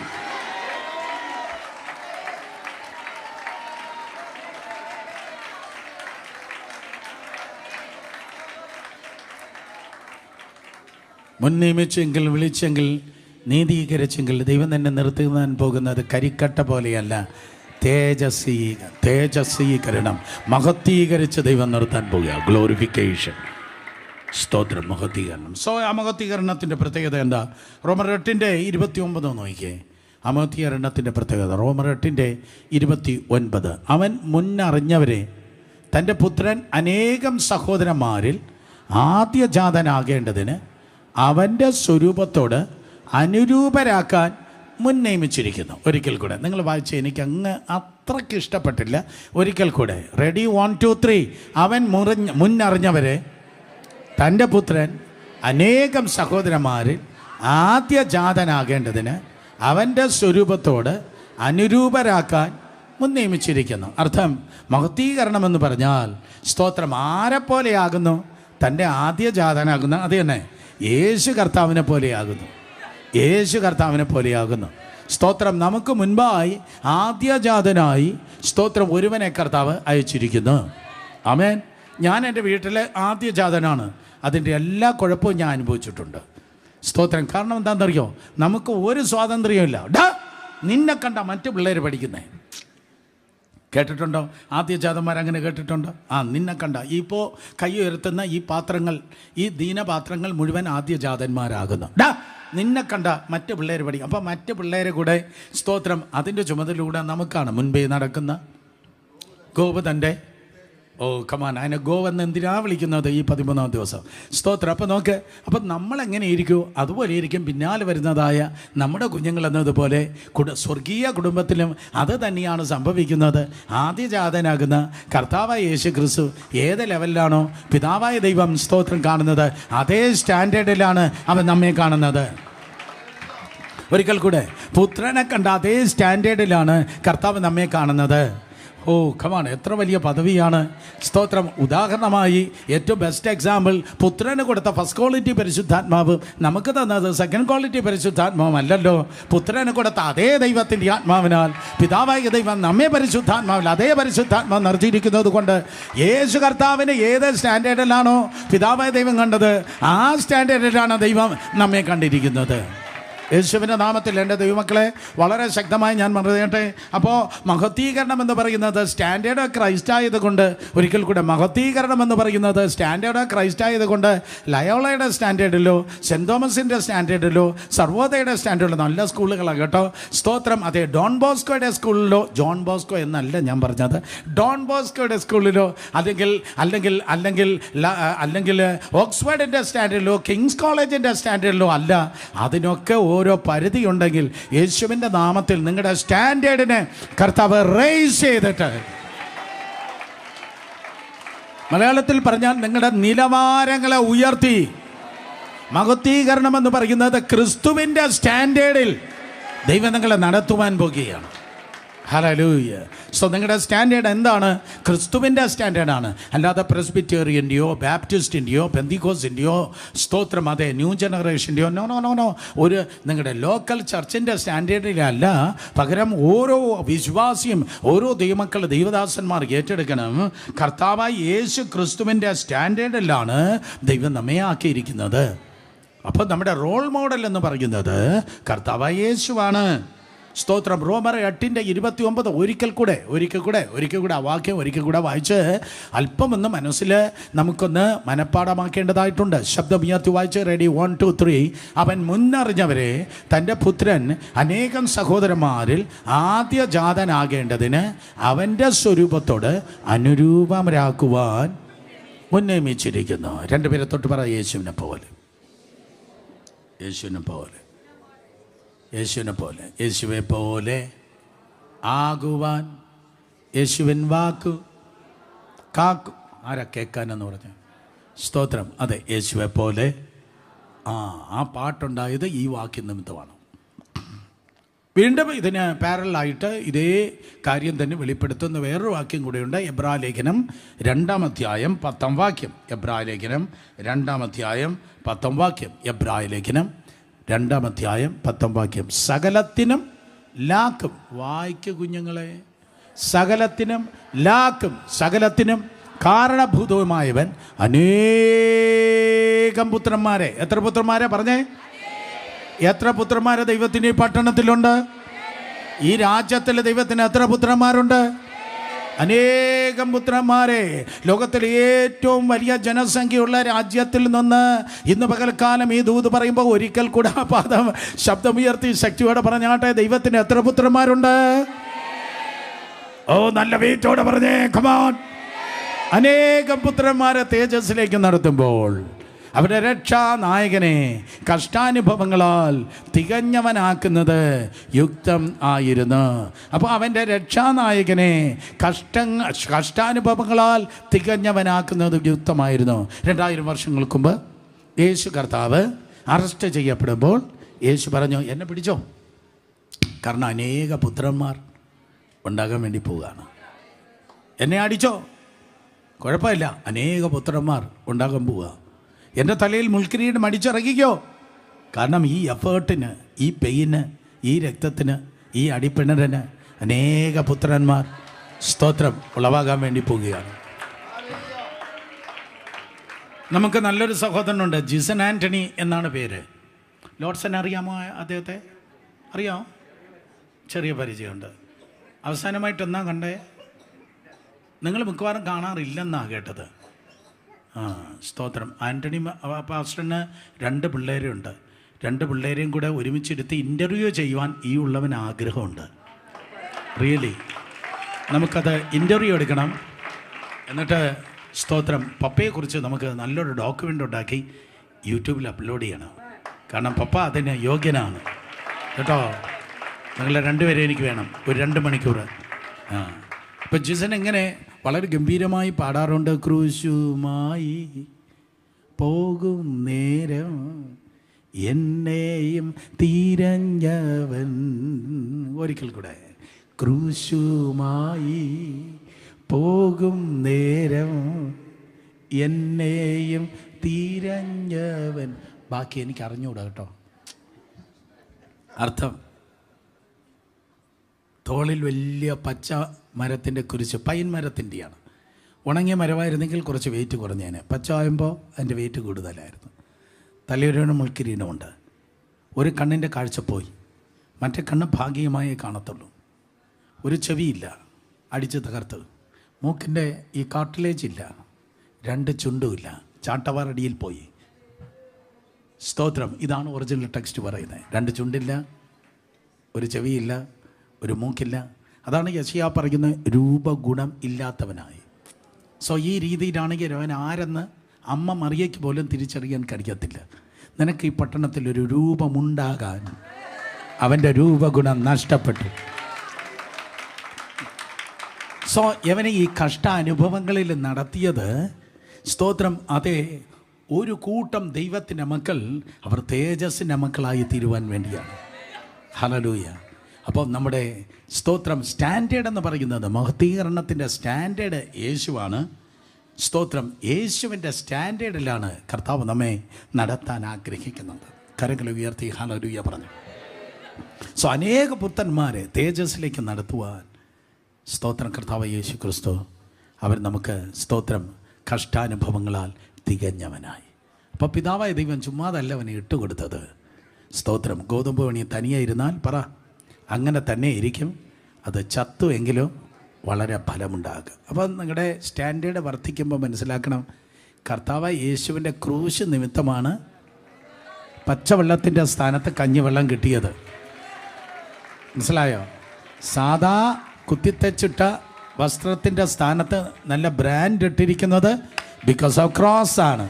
മുൻ നിയമിച്ചെങ്കിൽ, വിളിച്ചെങ്കിൽ, നീതീകരിച്ചെങ്കിൽ ദൈവം തന്നെ നിർത്തുവാൻ പോകുന്നത് കരിക്കട്ട പോലെയല്ല, തേജസ്വീകരണം, മഹത്വീകരിച്ച് ദൈവം നിർത്താൻ പോകുക. ഗ്ലോറിഫിക്കേഷൻ, സ്തോത്രം, മഹത്വീകരണം. ആ മഹത്വീകരണത്തിൻ്റെ പ്രത്യേകത എന്താ? റോമർ 8:29 നോക്കിയേ. ആ മഹത്വീകരണത്തിൻ്റെ പ്രത്യേകത റോമർ 8:29. അവൻ മുന്നറിഞ്ഞവരെ തൻ്റെ പുത്രൻ അനേകം സഹോദരന്മാരിൽ ആദ്യജാതനാകേണ്ടതിന് അവൻ്റെ സ്വരൂപത്തോട് അനുരൂപരാക്കാൻ മുൻ നിയമിച്ചിരിക്കുന്നു. ഒരിക്കൽ കൂടെ നിങ്ങൾ വായിച്ച്, എനിക്ക് അങ്ങ് അത്രയ്ക്ക് ഇഷ്ടപ്പെട്ടില്ല. ഒരിക്കൽ കൂടെ, റെഡി, 1 2 3. അവൻ മുന്നറിഞ്ഞവരെ തൻ്റെ പുത്രൻ അനേകം സഹോദരന്മാരിൽ ആദ്യജാതനാകേണ്ടതിന് അവൻ്റെ സ്വരൂപത്തോട് അനുരൂപരാക്കാൻ മുൻ നിയമിച്ചിരിക്കുന്നു. അർത്ഥം, മഹത്വീകരണമെന്ന് പറഞ്ഞാൽ സ്തോത്രം ആരെപ്പോലെയാകുന്നു? തൻ്റെ ആദ്യജാതനാകുന്ന, അത് തന്നെ യേശു കർത്താവിനെ പോലെയാകുന്നു. യേശു കർത്താവിനെ പോലെയാകുന്നു. സ്തോത്രം. നമുക്ക് മുൻപായി ആദ്യജാതനായി സ്തോത്രം ഒരുവനെ കർത്താവ് അയച്ചിരിക്കുന്നു. ആമേൻ. ഞാൻ എൻ്റെ വീട്ടിലെ ആദ്യജാതനാണ്. അതിൻ്റെ എല്ലാ കുഴപ്പവും ഞാൻ അനുഭവിച്ചിട്ടുണ്ട്. സ്തോത്രം. കാരണം എന്താണെന്നറിയോ? നമുക്ക് ഒരു സ്വാതന്ത്ര്യമില്ല. നിന്നെ കണ്ട മറ്റു പിള്ളേർ പഠിക്കുന്നേ കേട്ടിട്ടുണ്ടോ? ആദ്യജാതന്മാരങ്ങനെ കേട്ടിട്ടുണ്ടോ? നിന്നെ കണ്ട ഇപ്പോൾ കൈ ഉയർത്തുന്ന ഈ പാത്രങ്ങൾ, ഈ ദീനപാത്രങ്ങൾ മുഴുവൻ ആദ്യജാതന്മാരാകുന്നു. നിന്നെ കണ്ട മറ്റ് പിള്ളേർ പഠിക്കും. അപ്പോൾ മറ്റ് പിള്ളേരെ കൂടെ സ്തോത്രം അതിൻ്റെ ചുമതലൂടെ നമുക്കാണ് മുൻപേ നടക്കുന്ന ഗോപതൻ്റെ കമാൻ. അതിനെ ഗോവെന്ന് എന്തിനാ വിളിക്കുന്നത് ഈ 13-ാം ദിവസം? സ്തോത്രം. അപ്പോൾ നോക്ക്, അപ്പം നമ്മളെങ്ങനെ ഇരിക്കും അതുപോലെ ഇരിക്കും പിന്നാലെ വരുന്നതായ നമ്മുടെ കുഞ്ഞുങ്ങളെന്നതുപോലെ സ്വർഗീയ കുടുംബത്തിലും അത് തന്നെയാണ് സംഭവിക്കുന്നത്. ആദ്യജാതനാകുന്ന കർത്താവായ യേശു ക്രിസ്തു ഏത് ലെവലിലാണോ പിതാവായ ദൈവം സ്തോത്രം കാണുന്നത്, അതേ സ്റ്റാൻഡേർഡിലാണ് അവൻ നമ്മെ കാണുന്നത്. ഒരിക്കൽ കൂടെ, പുത്രനെ കണ്ട അതേ സ്റ്റാൻഡേർഡിലാണ് കർത്താവ് നമ്മെ കാണുന്നത്. കമാണ്, എത്ര വലിയ പദവിയാണ്. സ്തോത്രം. ഉദാഹരണമായി ഏറ്റവും ബെസ്റ്റ് എക്സാമ്പിൾ, പുത്രന് കൊടുത്ത ഫസ്റ്റ് ക്വാളിറ്റി പരിശുദ്ധാത്മാവ് നമുക്ക് തന്നത് സെക്കൻഡ് ക്വാളിറ്റി പരിശുദ്ധാത്മാവും അല്ലല്ലോ. പുത്രന് കൊടുത്ത അതേ ദൈവത്തിൻ്റെ ആത്മാവിനാൽ പിതാവായ ദൈവം നമ്മെ പരിശുദ്ധാത്മാവിൽ അതേ പരിശുദ്ധാത്മാവ് നിറച്ചിരിക്കുന്നത് കൊണ്ട് യേശു കർത്താവിന് ഏത് സ്റ്റാൻഡേർഡിലാണോ പിതാവായ ദൈവം കണ്ടത്, ആ സ്റ്റാൻഡേർഡിലാണ് ദൈവം നമ്മെ കണ്ടിരിക്കുന്നത്. യേശുവിൻ്റെ നാമത്തിൽ എൻ്റെ ദൈവമക്കളെ വളരെ ശക്തമായി ഞാൻ പറയട്ടെ. അപ്പോൾ മഹത്വീകരണം എന്ന് പറയുന്നത് സ്റ്റാൻഡേർഡ് ഓഫ് ക്രൈസ്റ്റ് ആയതുകൊണ്ട്, ഒരിക്കൽ കൂടെ, മഹത്വീകരണം എന്ന് പറയുന്നത് സ്റ്റാൻഡേർഡ് ഓഫ് ക്രൈസ്റ്റ് ആയതുകൊണ്ട് ലയോളയുടെ സ്റ്റാൻഡേർഡിലോ സെൻറ്റ് തോമസിൻ്റെ സ്റ്റാൻഡേർഡിലോ സർവോദയയുടെ സ്റ്റാൻഡേർഡിലോ നല്ല സ്കൂളുകളാണ് കേട്ടോ. സ്തോത്രം. അതെ, ഡോൺ ബോസ്കോയുടെ സ്കൂളിലോ, ജോൺ ബോസ്കോ എന്നല്ല ഞാൻ പറഞ്ഞത്, ഡോൺ ബോസ്കോയുടെ സ്കൂളിലോ അല്ലെങ്കിൽ ഓക്സ്ഫോർഡിൻ്റെ സ്റ്റാൻഡേർഡിലോ കിങ്സ് കോളേജിൻ്റെ സ്റ്റാൻഡേർഡിലോ അല്ല. അതിനൊക്കെ ഓരോ പരിധിയുണ്ടെങ്കിൽ യേശുവിൻ്റെ നാമത്തിൽ നിങ്ങളുടെ സ്റ്റാൻഡേർഡിനെ കർത്താവ് റേസ് ചെയ്തിട്ട്, മലയാളത്തിൽ പറഞ്ഞാൽ നിങ്ങളുടെ നിലവാരങ്ങളെ ഉയർത്തി, മഹത്വീകരണം എന്ന് പറയുന്നത് ക്രിസ്തുവിൻ്റെ സ്റ്റാൻഡേർഡിൽ ദൈവം നിങ്ങളെ നടത്തുവാൻ പോകുകയാണ്. ഹല്ലേലൂയ. സോ നിങ്ങളുടെ സ്റ്റാൻഡേർഡ് എന്താണ്? ക്രിസ്തുവിൻ്റെ സ്റ്റാൻഡേർഡാണ്. അല്ലാതെ പ്രസ്ബിറ്റേറിയൻ്റെയോ ബാപ്റ്റിസ്റ്റിൻ്റെയോ പെന്തിക്കോസിൻ്റെയോ സ്തോത്രം അതെ ന്യൂ ജനറേഷൻ്റെയോ നോ ഒരു നിങ്ങളുടെ ലോക്കൽ ചർച്ചിൻ്റെ സ്റ്റാൻഡേർഡിലല്ല. പകരം ഓരോ വിശ്വാസിയും, ഓരോ ദൈവമക്കൾ, ദൈവദാസന്മാർ ഏറ്റെടുക്കണം. കർത്താവായ യേശു ക്രിസ്തുവിൻ്റെ സ്റ്റാൻഡേർഡിലാണ് ദൈവം നമ്മെ ആക്കിയിരിക്കുന്നത്. അപ്പോൾ നമ്മുടെ റോൾ മോഡൽ എന്ന് പറയുന്നത് കർത്താവായ യേശുവാണ്. സ്തോത്രം. റോമർ 8:29 ഒരിക്കൽ കൂടെ ആ വാക്യം ഒരിക്കൽ കൂടെ വായിച്ച് അല്പമൊന്ന് മനസ്സിൽ നമുക്കൊന്ന് മനഃപ്പാടമാക്കേണ്ടതായിട്ടുണ്ട്. ശബ്ദം ഉയർത്തി വായിച്ച്, റെഡി, 1 2 3. അവൻ മുന്നറിഞ്ഞവരെ തൻ്റെ പുത്രൻ അനേകം സഹോദരന്മാരിൽ ആദ്യജാതനാകേണ്ടതിന് അവൻ്റെ സ്വരൂപത്തോട് അനുരൂപരാക്കുവാൻ മുൻനിയമിച്ചിരിക്കുന്നു. രണ്ടുപേരെ തൊട്ട് പറ, യേശുവിനെ പോലെ, യേശുവിനെ പോലെ, യേശുവിനെ പോലെ, യേശുവെ പോലെ ആകുവാൻ. യേശുവിൻ വാക്കു കാക്കും. ആരാ കേൾക്കാനെന്ന് പറഞ്ഞു? സ്തോത്രം. അതെ, യേശുവെ പോലെ. ആ പാട്ടുണ്ടായത് ഈ വാക്യ നിമിത്തമാണ്. വീണ്ടും ഇതിന് പാരലായിട്ട് ഇതേ കാര്യം തന്നെ വെളിപ്പെടുത്തുന്ന വേറൊരു വാക്യം കൂടെയുണ്ട്. എബ്രായ ലേഖനം 2-ാം അധ്യായം 10-ാം വാക്യം. എബ്രായ ലേഖനം 2-ാം അധ്യായം 10-ാം വാക്യം. എബ്രായ ലേഖനം 2-ാം അധ്യായം 10-ാം വാക്യം. സകലത്തിനും ലാക്കും, വായിക്കു കുഞ്ഞുങ്ങളെ, സകലത്തിനും ലാക്കും സകലത്തിനും കാരണഭൂതവുമായവൻ അനേകം പുത്രന്മാരെ, എത്ര പുത്രന്മാരെ പറഞ്ഞേ? എത്ര പുത്രന്മാരെ ദൈവത്തിൻ്റെ ഈ പട്ടണത്തിലുണ്ട്? ഈ രാജ്യത്തിൽ ദൈവത്തിന് എത്ര പുത്രന്മാരുണ്ട്? അനേകം പുത്രന്മാരെ. ലോകത്തിലെ ഏറ്റവും വലിയ ജനസംഖ്യയുള്ള രാജ്യത്തിൽ നിന്ന് ഇന്ന് പകൽക്കാലം ഈ ദൂത് പറയുമ്പോൾ ഒരിക്കൽ കൂടെ ആ പാദം ശബ്ദമുയർത്തി ശക്തിയോടെ പറഞ്ഞാട്ടെ, ദൈവത്തിന് എത്ര പുത്രന്മാരുണ്ട്? ഓ, നല്ല വെയിറ്റോടെ പറഞ്ഞേ, കമോൺ. അനേകം പുത്രന്മാരെ തേജസ്സിലേക്ക് നടത്തുമ്പോൾ അവരുടെ രക്ഷാനായകനെ കഷ്ടാനുഭവങ്ങളാൽ തികഞ്ഞവനാക്കുന്നത് യുക്തം ആയിരുന്നു. അപ്പോൾ അവൻ്റെ രക്ഷാനായകനെ കഷ്ടാനുഭവങ്ങളാൽ തികഞ്ഞവനാക്കുന്നത് യുക്തമായിരുന്നു. 2000 വർഷങ്ങൾക്ക് മുമ്പ് യേശു കർത്താവ് അറസ്റ്റ് ചെയ്യപ്പെടുമ്പോൾ യേശു പറഞ്ഞു, എന്നെ പിടിച്ചോ, കാരണം അനേക പുത്രന്മാർ ഉണ്ടാകാൻ വേണ്ടി പോവുകയാണ്. എന്നെ അടിച്ചോ, കുഴപ്പമില്ല, അനേക പുത്രന്മാർ ഉണ്ടാകാൻ പോവുക. എൻ്റെ തലയിൽ മുൾക്കിരീടം അടിച്ചിറങ്ങിക്കോ, കാരണം ഈ എഫേർട്ടിന്, ഈ പെയിന്, ഈ രക്തത്തിന്, ഈ അടിപ്പിണറിന് അനേക പുത്രന്മാർ സ്തോത്രം ഉളവാകാൻ വേണ്ടി പോവുകയാണ്. നമുക്ക് നല്ലൊരു സഹോദരനുണ്ട്, ജിസൺ ആൻ്റണി എന്നാണ് പേര്. ലോഡ്സൺ അറിയാമോ അദ്ദേഹത്തെ? അറിയാമോ? ചെറിയ പരിചയമുണ്ട്. അവസാനമായിട്ട് എന്നാ കണ്ടേ? നിങ്ങൾ മിക്കവാറും കാണാറില്ലെന്നാണ് കേട്ടത്. സ്തോത്രം. ആൻ്റണി പാസ്റ്ററിന് 2 പിള്ളേരുണ്ട്. 2 പിള്ളേരെയും കൂടെ ഒരുമിച്ചെടുത്ത് ഇൻ്റർവ്യൂ ചെയ്യുവാൻ ഈ ഉള്ളവന് ആഗ്രഹമുണ്ട്. റിയലി നമുക്കത് ഇൻ്റർവ്യൂ എടുക്കണം. എന്നിട്ട് സ്തോത്രം പപ്പയെക്കുറിച്ച് നമുക്ക് നല്ലൊരു ഡോക്യുമെൻ്റ് ഉണ്ടാക്കി യൂട്യൂബിൽ അപ്ലോഡ് ചെയ്യണം. കാരണം പപ്പ അതിന് യോഗ്യനാണ് കേട്ടോ. നിങ്ങളെ 2 പേരെ എനിക്ക് വേണം, ഒരു 2 മണിക്കൂർ. ഇപ്പം ജിസൻ എങ്ങനെ വളരെ ഗംഭീരമായി പാടാറുണ്ട്. ക്രൂശുമായി പോകും നേരം എന്നെയും തിരഞ്ഞവൻ. ഒരിക്കൽ കൂടെ, ക്രൂശുമായി പോകും നേരം എന്നെയും തിരഞ്ഞവൻ. ബാക്കി എനിക്ക് അറിഞ്ഞുകൂടാ കേട്ടോ. അർത്ഥം, തോളിൽ വലിയ പച്ച മരത്തിൻ്റെ കുരിശ്, പൈൻ മരത്തിൻ്റെയാണ്. ഉണങ്ങിയ മരമായിരുന്നെങ്കിൽ കുറച്ച് വെയിറ്റ് കുറഞ്ഞേനെ. പച്ച ആകുമ്പോൾ അതിൻ്റെ വെയിറ്റ് കൂടുതലായിരുന്നു. തലയൊരു മുൾക്കിരീടമുണ്ട്. ഒരു കണ്ണിൻ്റെ കാഴ്ച പോയി, മറ്റേ കണ്ണ് ഭാഗികമായേ കാണത്തുള്ളൂ. ഒരു ചെവിയില്ല, അടിച്ച് തകർത്ത്. മൂക്കിൻ്റെ ഈ കാർട്ടിലേജ് ഇല്ല, 2 ചുണ്ടുമില്ല, ചാട്ടവാറടിയിൽ പോയി. സ്തോത്രം. ഇതാണ് ഒറിജിനൽ ടെക്സ്റ്റ് പറയുന്നത്. 2 ചുണ്ടില്ല, ഒരു ചെവിയില്ല, ഒരു മൂക്കില്ല. അതാണ് യെശയ്യാ പറയുന്നത്, രൂപഗുണം ഇല്ലാത്തവനായി. സോ ഈ രീതിയിലാണെങ്കിൽ അവൻ ആരെന്ന് അമ്മ മറിയയ്ക്ക് പോലും തിരിച്ചറിയാൻ കഴിയത്തില്ല. നിനക്ക് ഈ പട്ടണത്തിൽ ഒരു രൂപമുണ്ടാകാൻ അവൻ്റെ രൂപഗുണം നഷ്ടപ്പെട്ടു. സോ അവനെ ഈ കഷ്ടാനുഭവങ്ങളിൽ നടത്തിയത്, സ്തോത്രം, അതേ, ഒരു കൂട്ടം ദൈവത്തിൻ്റെ മക്കൾ അവർ തേജസ്സിൻ്റെ മക്കളായി തീരുവാൻ വേണ്ടിയാണ്. ഹല്ലേലൂയ. അപ്പോൾ നമ്മുടെ സ്തോത്രം സ്റ്റാൻഡേർഡ് എന്ന് പറയുന്നത്, മഹത്വീകരണത്തിൻ്റെ സ്റ്റാൻഡേർഡ് യേശുവാണ്. സ്തോത്രം. യേശുവിൻ്റെ സ്റ്റാൻഡേർഡിലാണ് കർത്താവ് നമ്മെ നടത്താൻ ആഗ്രഹിക്കുന്നത്. കരങ്ങൾ ഉയർത്തി ഹല്ലേലൂയ പറഞ്ഞു. സോ അനേക പുത്രന്മാരെ തേജസ്സിലേക്ക് നടത്തുവാൻ സ്തോത്രം കർത്താവ് യേശു ക്രിസ്തു അവർ നമുക്ക് സ്തോത്രം കഷ്ടാനുഭവങ്ങളാൽ തികഞ്ഞവനായി. അപ്പോൾ പിതാവായ ദൈവം ചുമ്മാതല്ല അവനെ ഇട്ടുകൊടുത്തത്. സ്തോത്രം. ഗോതമ്പ് മണി തനിയെ ഇരുന്നാൽ പറ, അങ്ങനെ തന്നെ ഇരിക്കും. അത് ചത്തു എങ്കിലും വളരെ ഫലമുണ്ടാകും. അപ്പോൾ നിങ്ങളുടെ സ്റ്റാൻഡേർഡ് വർദ്ധിക്കുമ്പോൾ മനസ്സിലാക്കണം, കർത്താവ് യേശുവിൻ്റെ ക്രൂശ് നിമിത്തമാണ് പച്ചവെള്ളത്തിൻ്റെ സ്ഥാനത്ത് കഞ്ഞിവെള്ളം കിട്ടിയത്. മനസ്സിലായോ? സാധാ കുത്തിത്തച്ചിട്ട വസ്ത്രത്തിൻ്റെ സ്ഥാനത്ത് നല്ല ബ്രാൻഡ് ഇട്ടിരിക്കുന്നത് ബിക്കോസ് ഓഫ് ക്രോസ് ആണ്.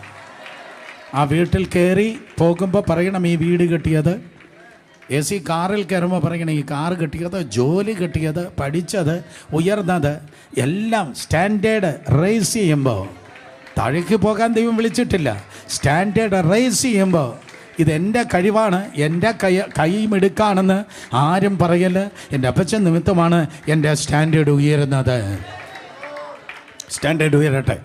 ആ വീട്ടിൽ കയറി പോകുമ്പോൾ പറയണം ഈ വീട് കിട്ടിയത്, AC കാറിൽ കയറുമ്പോൾ പറയണം ഈ കാറ് കിട്ടിയത്, ജോലി കിട്ടിയത്, പഠിച്ചത്, ഉയർന്നത് എല്ലാം സ്റ്റാൻഡേർഡ് റേസ് ചെയ്യുമ്പോൾ താഴേക്ക് പോകാൻ ദൈവം വിളിച്ചിട്ടില്ല. സ്റ്റാൻഡേർഡ് റേസ് ചെയ്യുമ്പോൾ ഇതെൻ്റെ കഴിവാണ്, എൻ്റെ കൈമിടുക്കാണെന്ന് ആരും പറയല്. എൻ്റെ അപ്പച്ചൻ നിമിത്തമാണ് എൻ്റെ സ്റ്റാൻഡേർഡ് ഉയരുന്നത്. സ്റ്റാൻഡേർഡ് ഉയരട്ടെ.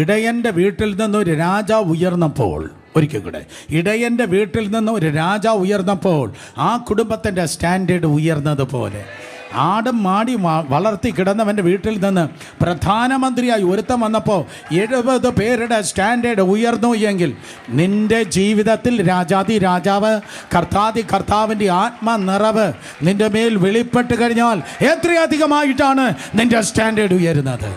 ഇടയൻ്റെ വീട്ടിൽ നിന്നൊരു രാജാവ് ഉയർന്നപ്പോൾ, ഒരിക്കൽ കൂടെ, ഇടയൻ്റെ വീട്ടിൽ നിന്ന് ഒരു രാജാവ് ഉയർന്നപ്പോൾ ആ കുടുംബത്തിൻ്റെ സ്റ്റാൻഡേർഡ് ഉയർന്നതുപോലെ ആടും മാടി വളർത്തി കിടന്നവൻ്റെ വീട്ടിൽ നിന്ന് പ്രധാനമന്ത്രിയായി ഒരുത്തം വന്നപ്പോൾ 70 പേരുടെ സ്റ്റാൻഡേർഡ് ഉയർന്നു എങ്കിൽ നിൻ്റെ ജീവിതത്തിൽ രാജാതി രാജാവ് കർത്താവിൻ്റെ ആത്മനിറവ് നിൻ്റെ മേൽ വെളിപ്പെട്ട് കഴിഞ്ഞാൽ എത്രയധികമായിട്ടാണ് നിൻ്റെ സ്റ്റാൻഡേർഡ് ഉയരുന്നത്.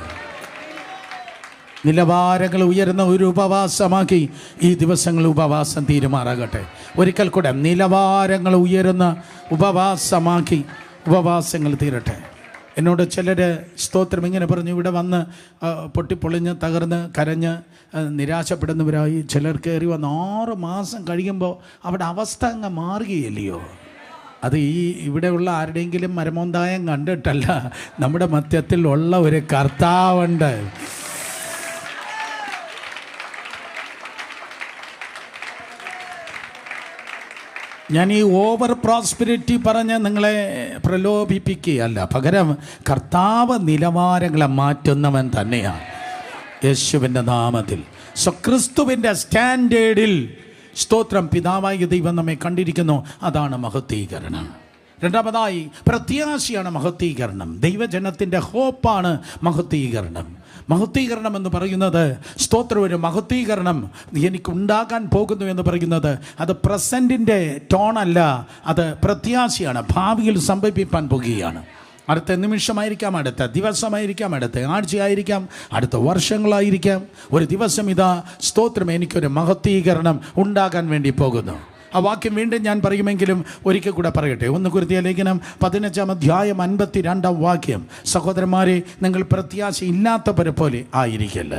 നിലവാരങ്ങൾ ഉയരുന്ന ഒരു ഉപവാസമാക്കി ഈ ദിവസങ്ങൾ ഉപവാസം തീരുമാറാകട്ടെ. ഒരിക്കൽ കൂടെ നിലവാരങ്ങൾ ഉയരുന്ന ഉപവാസമാക്കി ഉപവാസങ്ങൾ തീരട്ടെ. എന്നോട് ചിലർ സ്തോത്രം ഇങ്ങനെ പറഞ്ഞു, ഇവിടെ വന്ന് പൊട്ടിപ്പൊളിഞ്ഞ് തകർന്ന് കരഞ്ഞ് നിരാശപ്പെടുന്നവരായി ചിലർ കയറി വന്ന് 6 മാസം കഴിയുമ്പോൾ അവിടെ അവസ്ഥ അങ്ങ് മാറുകയില്ലയോ? അത് ഇവിടെയുള്ള ആരുടെയെങ്കിലും മരമോന്തായം കണ്ടിട്ടല്ല, നമ്മുടെ മധ്യത്തിൽ ഉള്ള ഒരു കർത്താവുണ്ട്. ഞാൻ ഈ ഓവർ പ്രോസ്പെരിറ്റി പറഞ്ഞ് നിങ്ങളെ പ്രലോഭിപ്പിക്കുകയല്ല, പകരം കർത്താവ് നിലവാരങ്ങളെ മാറ്റുന്നവൻ തന്നെയാണ് യേശുവിൻ്റെ നാമത്തിൽ. ക്രിസ്തുവിൻ്റെ സ്റ്റാൻഡേർഡിൽ സ്തോത്രം പിതാവായ ദൈവം നമ്മെ കണ്ടിരിക്കുന്നു. അതാണ് മഹത്വീകരണം. രണ്ടാമതായി പ്രത്യാശയാണ് മഹത്വീകരണം. ദൈവജനത്തിൻ്റെ ഹോപ്പാണ് മഹത്വീകരണം. മഹത്വീകരണം എന്ന് പറയുന്നത് സ്തോത്രം, ഒരു മഹത്വീകരണം എനിക്കുണ്ടാകാൻ പോകുന്നു എന്ന് പറയുന്നത് അത് പ്രസൻറ്റിൻ്റെ ടോണല്ല, അത് പ്രത്യാശയാണ്. ഭാവിയിൽ സംഭവിപ്പാൻ പോകുകയാണ്. അടുത്ത നിമിഷമായിരിക്കാം, അടുത്ത ദിവസമായിരിക്കാം, അടുത്ത ആഴ്ചയായിരിക്കാം, അടുത്ത വർഷങ്ങളായിരിക്കാം. ഒരു ദിവസം ഇതാ സ്തോത്രം എനിക്കൊരു മഹത്വീകരണം ഉണ്ടാകാൻ വേണ്ടി പോകുന്നു. ആ വാക്യം വീണ്ടും ഞാൻ പറയുമെങ്കിലും ഒരിക്കൽ കൂടെ പറയട്ടെ. 1 കൊരിന്ത്യർ ലേഖനം 15-ാം അധ്യായം 52-ാം വാക്യം, സഹോദരന്മാരെ, നിങ്ങൾ പ്രത്യാശ ഇല്ലാത്തവരെ പോലെ ആയിരിക്കില്ല.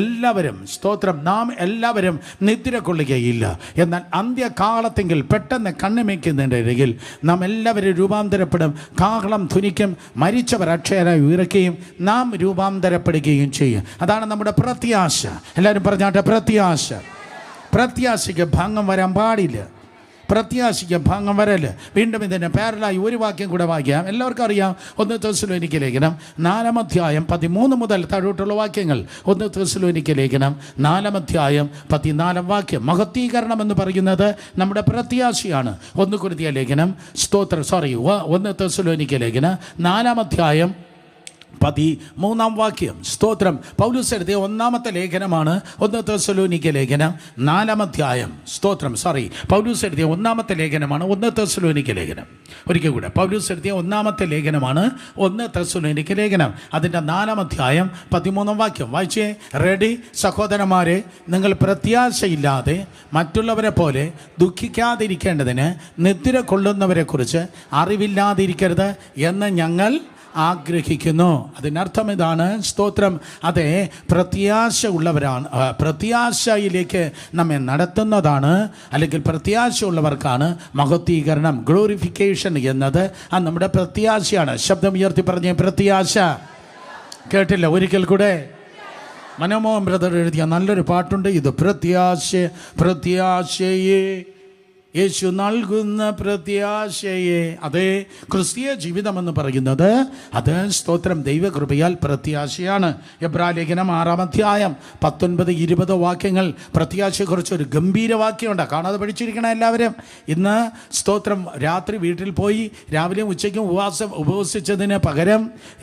എല്ലാവരും സ്തോത്രം, നാം എല്ലാവരും നിദ്ര കൊള്ളുകയില്ല. എന്നാൽ അന്ത്യകാലത്തെങ്കിൽ പെട്ടെന്ന് കണ്ണുമയ്ക്കുന്നതിനിടയിൽ നാം എല്ലാവരും രൂപാന്തരപ്പെടും. കാഹളം ധ്വനിക്കും, മരിച്ചവർ അക്ഷയരായി ഉയർക്കുകയും നാം രൂപാന്തരപ്പെടുകയും ചെയ്യും. അതാണ് നമ്മുടെ പ്രത്യാശ. എല്ലാവരും പറഞ്ഞാട്ടെ, പ്രത്യാശ. പ്രത്യാശയ്ക്ക് ഭംഗം വരാൻ പാടില്ല. പ്രത്യാശയ്ക്ക് ഭംഗം വരല്. വീണ്ടും ഇതിന് പാരലായി ഒരു വാക്യം കൂടെ വായിക്കാം. എല്ലാവർക്കും അറിയാം, 1 തെസ്സലോനിക്ക ലേഖനം 4-ാം അധ്യായം 13 മുതൽ താഴോട്ടുള്ള വാക്യങ്ങൾ. 1 തെസ്സലോനിക്ക ലേഖനം 4-ാം അധ്യായം 14-ാം വാക്യം. മഹത്വീകരണം എന്ന് പറയുന്നത് നമ്മുടെ പ്രത്യാശയാണ്. 1 കൊരിന്ത്യർ ലേഖനം 1 തെസ്സലോനിക്ക ലേഖനം 4-ാം അധ്യായം 13-ാം വാക്യം. സ്തോത്രം. പൗലോസ് എഴുതിയ 1-ാമത്തെ ലേഖനമാണ് 1 തെസ്സലോനിക്ക ലേഖനം 4-ാം അധ്യായം. സ്തോത്രം. പൗലോസ് എഴുതിയ 1-ാമത്തെ ലേഖനമാണ് 1 തെസ്സലോനിക്ക ലേഖനം. ഒരിക്കൽ കൂടെ, പൗലോസ് എഴുതിയ 1-ാമത്തെ ലേഖനമാണ് 1 തെസ്സലോനിക്ക ലേഖനം. അതിൻ്റെ 4-ാം അധ്യായം 13-ാം വാക്യം വായിച്ചേ. റെഡി? സഹോദരന്മാരെ, നിങ്ങൾ പ്രത്യാശയില്ലാതെ മറ്റുള്ളവരെ പോലെ ദുഃഖിക്കാതിരിക്കേണ്ടതിന് നിദ്ര കൊള്ളുന്നവരെ കുറിച്ച് അറിവില്ലാതിരിക്കരുത് എന്ന് ഞങ്ങൾ ആഗ്രഹിക്കുന്നു. അതിനർത്ഥം ഇതാണ്, സ്തോത്രം, അതെ, പ്രത്യാശ ഉള്ളവരാണ്, പ്രത്യാശയിലേക്ക് നമ്മെ നടത്തുന്നതാണ്, അല്ലെങ്കിൽ പ്രത്യാശ ഉള്ളവർക്കാണ് മഹത്വീകരണം, ഗ്ലോറിഫിക്കേഷൻ എന്നത് നമ്മുടെ പ്രത്യാശയാണ്. ശബ്ദം ഉയർത്തി പറഞ്ഞേ, പ്രത്യാശ. കേട്ടില്ല? ഒരിക്കൽ കൂടെ. മനോമോഹൻ ബ്രദർ എഴുതിയ നല്ലൊരു പാട്ടുണ്ട്, ഇത് പ്രത്യാശയെ യേശു നൽകുന്ന പ്രത്യാശയെ. അതേ, ക്രിസ്തീയ ജീവിതമെന്ന് പറയുന്നത് അത് സ്തോത്രം ദൈവകൃപയാൽ പ്രത്യാശയാണ്. എബ്രായ ലേഖനം 6-ാം അധ്യായം 19-20 വാക്യങ്ങൾ പ്രത്യാശയെക്കുറിച്ച് ഒരു ഗംഭീര വാക്യമുണ്ട്. കാണാതെ പഠിച്ചിരിക്കണം എല്ലാവരും. ഇന്ന് സ്തോത്രം രാത്രി വീട്ടിൽ പോയി രാവിലെയും ഉച്ചയ്ക്കും ഉപവസിച്ചതിന് പകരം,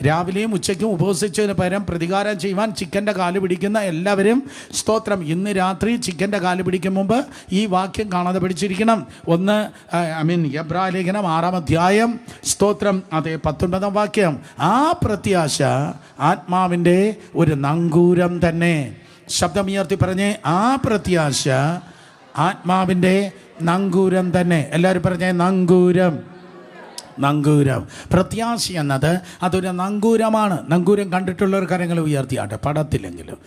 രാവിലെയും ഉച്ചയ്ക്കും ഉപവസിച്ചതിന് പകരം പ്രതികാരം ചെയ്യുവാൻ ചിക്കൻ്റെ കാല് പിടിക്കുന്ന എല്ലാവരും സ്തോത്രം ഇന്ന് രാത്രി ചിക്കൻ്റെ കാല് പിടിക്കും മുമ്പ് ഈ വാക്യം കാണാതെ പഠിച്ചിരിക്കണം. എബ്രായ ലേഖനം 6-ാം അധ്യായം സ്തോത്രം, അതെ, 19-ാം വാക്യം. ആ പ്രത്യാശ ആത്മാവിൻ്റെ ഒരു നങ്കൂരം തന്നെ. ശബ്ദമുയർത്തി പറഞ്ഞേ, ആ പ്രത്യാശ ആത്മാവിൻ്റെ നങ്കൂരം തന്നെ. എല്ലാവരും പറഞ്ഞേ, നങ്കൂരം. നങ്കൂരം. പ്രത്യാശ എന്നത് അതൊരു നങ്കൂരമാണ്. നങ്കൂരം കണ്ടിട്ടുള്ളവർ കരങ്ങൾ ഉയർത്തിയാട്ടെ, പടത്തിലെങ്കിലും.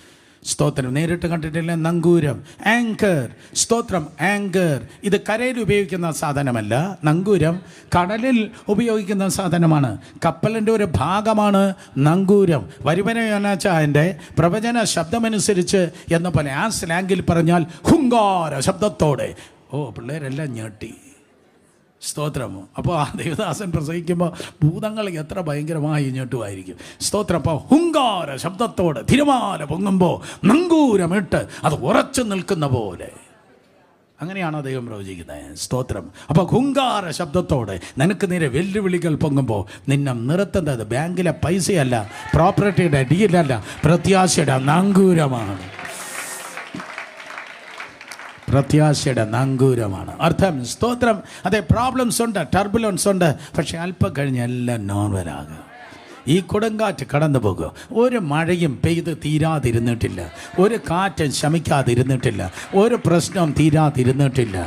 സ്തോത്രം. നേരിട്ട് കണ്ടിട്ടില്ല? നങ്കൂരം, ആങ്കർ. സ്തോത്രം, ആങ്കർ. ഇത് കരയിൽ ഉപയോഗിക്കുന്ന സാധനമല്ല. നങ്കൂരം കടലിൽ ഉപയോഗിക്കുന്ന സാധനമാണ്. കപ്പലിൻ്റെ ഒരു ഭാഗമാണ് നങ്കൂരം. വരുവനച്ചായൻ്റെ പ്രവചന ശബ്ദമനുസരിച്ച് എന്ന പോലെ ആ സ്ലാങ്ങിൽ പറഞ്ഞാൽ ഹുങ്കാര ശബ്ദത്തോടെ പിള്ളേരെല്ലാം ഞെട്ടി. സ്തോത്രം. അപ്പോൾ ആ ദേവദാസൻ പ്രസംഗിക്കുമ്പോൾ ഭൂതങ്ങൾ എത്ര ഭയങ്കരമായി ഞെട്ടുമായിരിക്കും. സ്തോത്രം. അപ്പോൾ ഹുങ്കാര ശബ്ദത്തോടെ തിരമാല പൊങ്ങുമ്പോൾ നങ്കൂരമിട്ട് അത് ഉറച്ചു നിൽക്കുന്ന പോലെ, അങ്ങനെയാണോ ദൈവം പ്രവചിക്കുന്നത്? സ്തോത്രം. അപ്പോൾ ഹുങ്കാര ശബ്ദത്തോടെ നിനക്ക് നേരെ വെല്ലുവിളികൾ പൊങ്ങുമ്പോൾ നിന്നെ നിർത്തുന്നത് ബാങ്കിലെ പൈസയല്ല, പ്രോപ്പർട്ടിയുടെ ഡീലല്ല, പ്രത്യാശയുടെ നങ്കൂരമാണ്. പ്രത്യാശയുടെ നങ്കൂരമാണ് അർത്ഥം. സ്തോത്രം. അതെ, പ്രോബ്ലംസ് ഉണ്ട്, ടർബുലൻസ് ഉണ്ട്, പക്ഷെ അല്പം കഴിഞ്ഞ് എല്ലാം നോർമലാകും. ഈ കൊടുങ്കാറ്റ് കടന്നു പോകുക. ഒരു മഴയും പെയ്ത് തീരാതിരുന്നിട്ടില്ല, ഒരു കാറ്റും ശമിക്കാതിരുന്നിട്ടില്ല, ഒരു പ്രശ്നവും തീരാതിരുന്നിട്ടില്ല.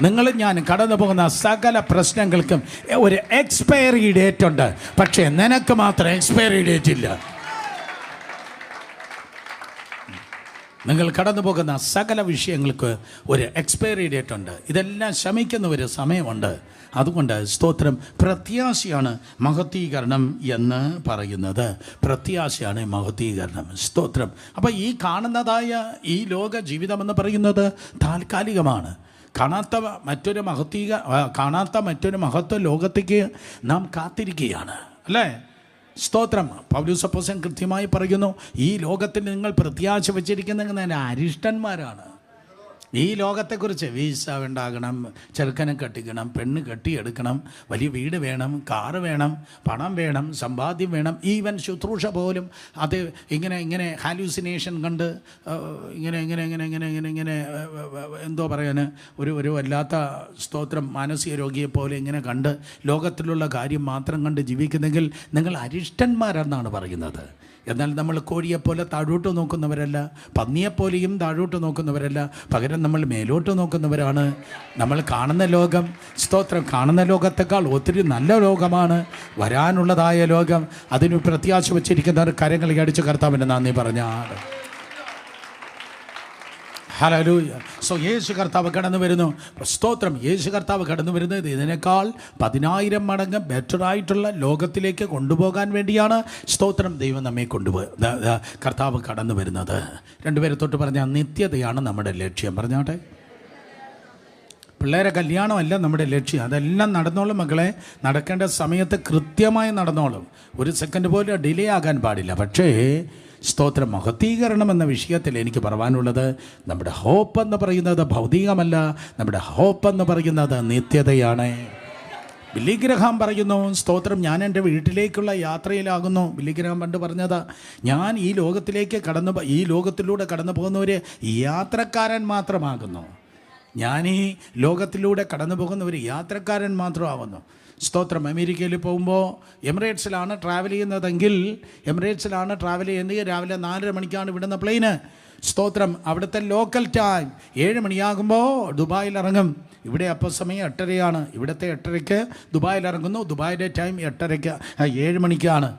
നിങ്ങൾ ഞാൻ കടന്നു പോകുന്ന സകല പ്രശ്നങ്ങൾക്കും ഒരു എക്സ്പയറി ഡേറ്റ് ഉണ്ട്, പക്ഷേ നിനക്ക് മാത്രം എക്സ്പയറി ഡേറ്റ് ഇല്ല. നിങ്ങൾ കടന്നു പോകുന്ന സകല വിഷയങ്ങൾക്ക് ഒരു എക്സ്പയറി ഡേറ്റ് ഉണ്ട്. ഇതെല്ലാം ശമിക്കുന്ന ഒരു സമയമുണ്ട്. അതുകൊണ്ട് സ്തോത്രം, പ്രത്യാശയാണ് മഹത്വീകരണം എന്ന് പറയുന്നത്. പ്രത്യാശയാണ് മഹത്വീകരണം. സ്തോത്രം. അപ്പോൾ ഈ കാണുന്നതായ ഈ ലോക ജീവിതം എന്ന് പറയുന്നത് താൽക്കാലികമാണ്. കാണാത്ത മറ്റൊരു മഹത്വ ലോകത്തേക്ക് നാം കാത്തിരിക്കുകയാണ്, അല്ലേ? സ്തോത്രം. പൗലോസ് അപ്പോസ്തലൻ കൃത്യമായി പറയുന്നു, ഈ ലോകത്തിൽ നിങ്ങൾ പ്രത്യാശ വച്ചിരിക്കുന്ന അരിഷ്ടന്മാരാണ്. ഈ ലോകത്തെക്കുറിച്ച് വീസ ഉണ്ടാകണം, ചെറുക്കനെ കെട്ടിക്കണം, പെണ്ണ് കെട്ടിയെടുക്കണം, വലിയ വീട് വേണം, കാറ് വേണം, പണം വേണം, സമ്പാദ്യം വേണം. ഈവൻ ശുശ്രൂഷ പോലും അത് ഇങ്ങനെ ഹാലൂസിനേഷൻ കണ്ട് ഇങ്ങനെ എന്തോ പറയാൻ ഒരു വല്ലാത്ത സ്തോത്രം മാനസിക രോഗിയെപ്പോലെ ഇങ്ങനെ കണ്ട് ലോകത്തിലുള്ള കാര്യം മാത്രം കണ്ട് ജീവിക്കുന്നെങ്കിൽ നിങ്ങൾ അരിഷ്ടന്മാരെന്നാണ് പറയുന്നത്. എന്നാൽ നമ്മൾ കോഴിയെപ്പോലെ താഴോട്ട് നോക്കുന്നവരല്ല, പന്നിയെപ്പോലെയും താഴോട്ട് നോക്കുന്നവരല്ല, പകരം നമ്മൾ മേലോട്ട് നോക്കുന്നവരാണ്. നമ്മൾ കാണുന്ന ലോകം, സ്തോത്രം, കാണുന്ന ലോകത്തെക്കാൾ ഒത്തിരി നല്ല ലോകമാണ് വരാനുള്ളതായ ലോകം. അതിന് പ്രത്യാശ വച്ചിരിക്കുന്നവർ കരങ്ങളിൽ അടിച്ച് കർത്താവിൻ്റെ നന്ദി പറഞ്ഞാണ്. ഹല്ലേലൂയ. സോ യേശു കർത്താവ് കടന്നു വരുന്നു. സ്തോത്രം. യേശു കർത്താവ് കടന്നു വരുന്നത് ഇതിനേക്കാൾ 10,000 മടങ്ങ് ബെറ്ററായിട്ടുള്ള ലോകത്തിലേക്ക് കൊണ്ടുപോകാൻ വേണ്ടിയാണ്. സ്തോത്രം. ദൈവം നമ്മെ കർത്താവ് കടന്നു വരുന്നത്. രണ്ടുപേരെ തൊട്ട് പറഞ്ഞാൽ നിത്യതയാണ് നമ്മുടെ ലക്ഷ്യം. പറഞ്ഞാട്ടെ. പിള്ളേരെ കല്യാണമല്ല നമ്മുടെ ലക്ഷ്യം. അതെല്ലാം നടന്നോളും മക്കളെ. നടക്കേണ്ട സമയത്ത് കൃത്യമായി നടന്നോളും. ഒരു സെക്കൻഡ് പോലും ഡിലേ ആകാൻ പാടില്ല. പക്ഷേ സ്തോത്രം, മഹത്വീകരണം എന്ന വിഷയത്തിൽ എനിക്ക് പറയാനുള്ളത്, നമ്മുടെ ഹോപ്പ് എന്ന് പറയുന്നത് ഭൗതികമല്ല, നമ്മുടെ ഹോപ്പ് എന്ന് പറയുന്നത് നിത്യതയാണ്. ബില്ലി ഗ്രഹാം പറയുന്നു, സ്തോത്രം, ഞാൻ എൻ്റെ വീട്ടിലേക്കുള്ള യാത്രയിലാകുന്നു. ബില്ലി ഗ്രഹാം പണ്ട് പറഞ്ഞതാ, ഞാൻ ഈ ലോകത്തിലൂടെ കടന്നു പോകുന്ന ഒരു യാത്രക്കാരൻ മാത്രമാകുന്നു. ഞാൻ ഈ ലോകത്തിലൂടെ കടന്നു പോകുന്ന ഒരു യാത്രക്കാരൻ മാത്രമാകുന്നു. സ്തോത്രം. അമേരിക്കയിൽ പോകുമ്പോൾ എമിറേറ്റ്സിലാണ് ട്രാവൽ ചെയ്യുന്നതെങ്കിൽ രാവിലെ 4:30 മണിക്കാണ് ഇവിടുന്ന് പ്ലെയിന്. സ്തോത്രം. അവിടുത്തെ ലോക്കൽ ടൈം 7 മണിയാകുമ്പോൾ ദുബായിൽ ഇറങ്ങും. ഇവിടെ അപ്പോൾ സമയം 8:30 ഇവിടുത്തെ 8:30 ദുബായിൽ ഇറങ്ങുന്നു. ദുബായിലെ ടൈം 7 മണിക്കാണ്.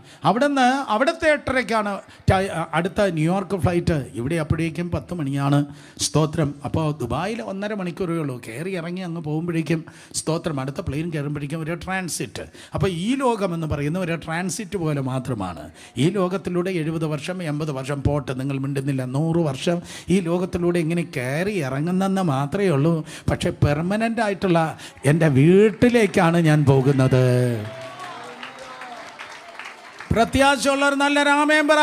അവിടുത്തെ 8:30 അടുത്ത ന്യൂയോർക്ക് ഫ്ലൈറ്റ്. ഇവിടെ അപ്പോഴേക്കും 10 മണിയാണ്. സ്തോത്രം. അപ്പോൾ ദുബായിൽ 1.5 മണിക്കൂറേ ഉള്ളൂ. കയറി ഇറങ്ങി അങ്ങ് പോകുമ്പോഴേക്കും സ്തോത്രം അടുത്ത പ്ലെയിൻ കയറുമ്പോഴേക്കും ഒരു ട്രാൻസിറ്റ്. അപ്പോൾ ഈ ലോകം എന്ന് പറയുന്ന ഒരു ട്രാൻസിറ്റ് പോലെ മാത്രമാണ്. ഈ ലോകത്തിലൂടെ 70 വർഷം 80 വർഷം പോട്ടെ, നിങ്ങൾ മിണ്ടുന്നില്ല, 100 വർഷം ഈ ലോകത്തിലൂടെ ഇങ്ങനെ കയറി ഇറങ്ങുന്നെന്ന് മാത്രമേ ഉള്ളൂ. പക്ഷേ പെർമനൻ്റ് ആയിട്ടുള്ള എൻ്റെ വീട്ടിലേക്കാണ് ഞാൻ പോകുന്നത്. പ്രത്യാശയുള്ളവർ നല്ല രാമേൻ പറ.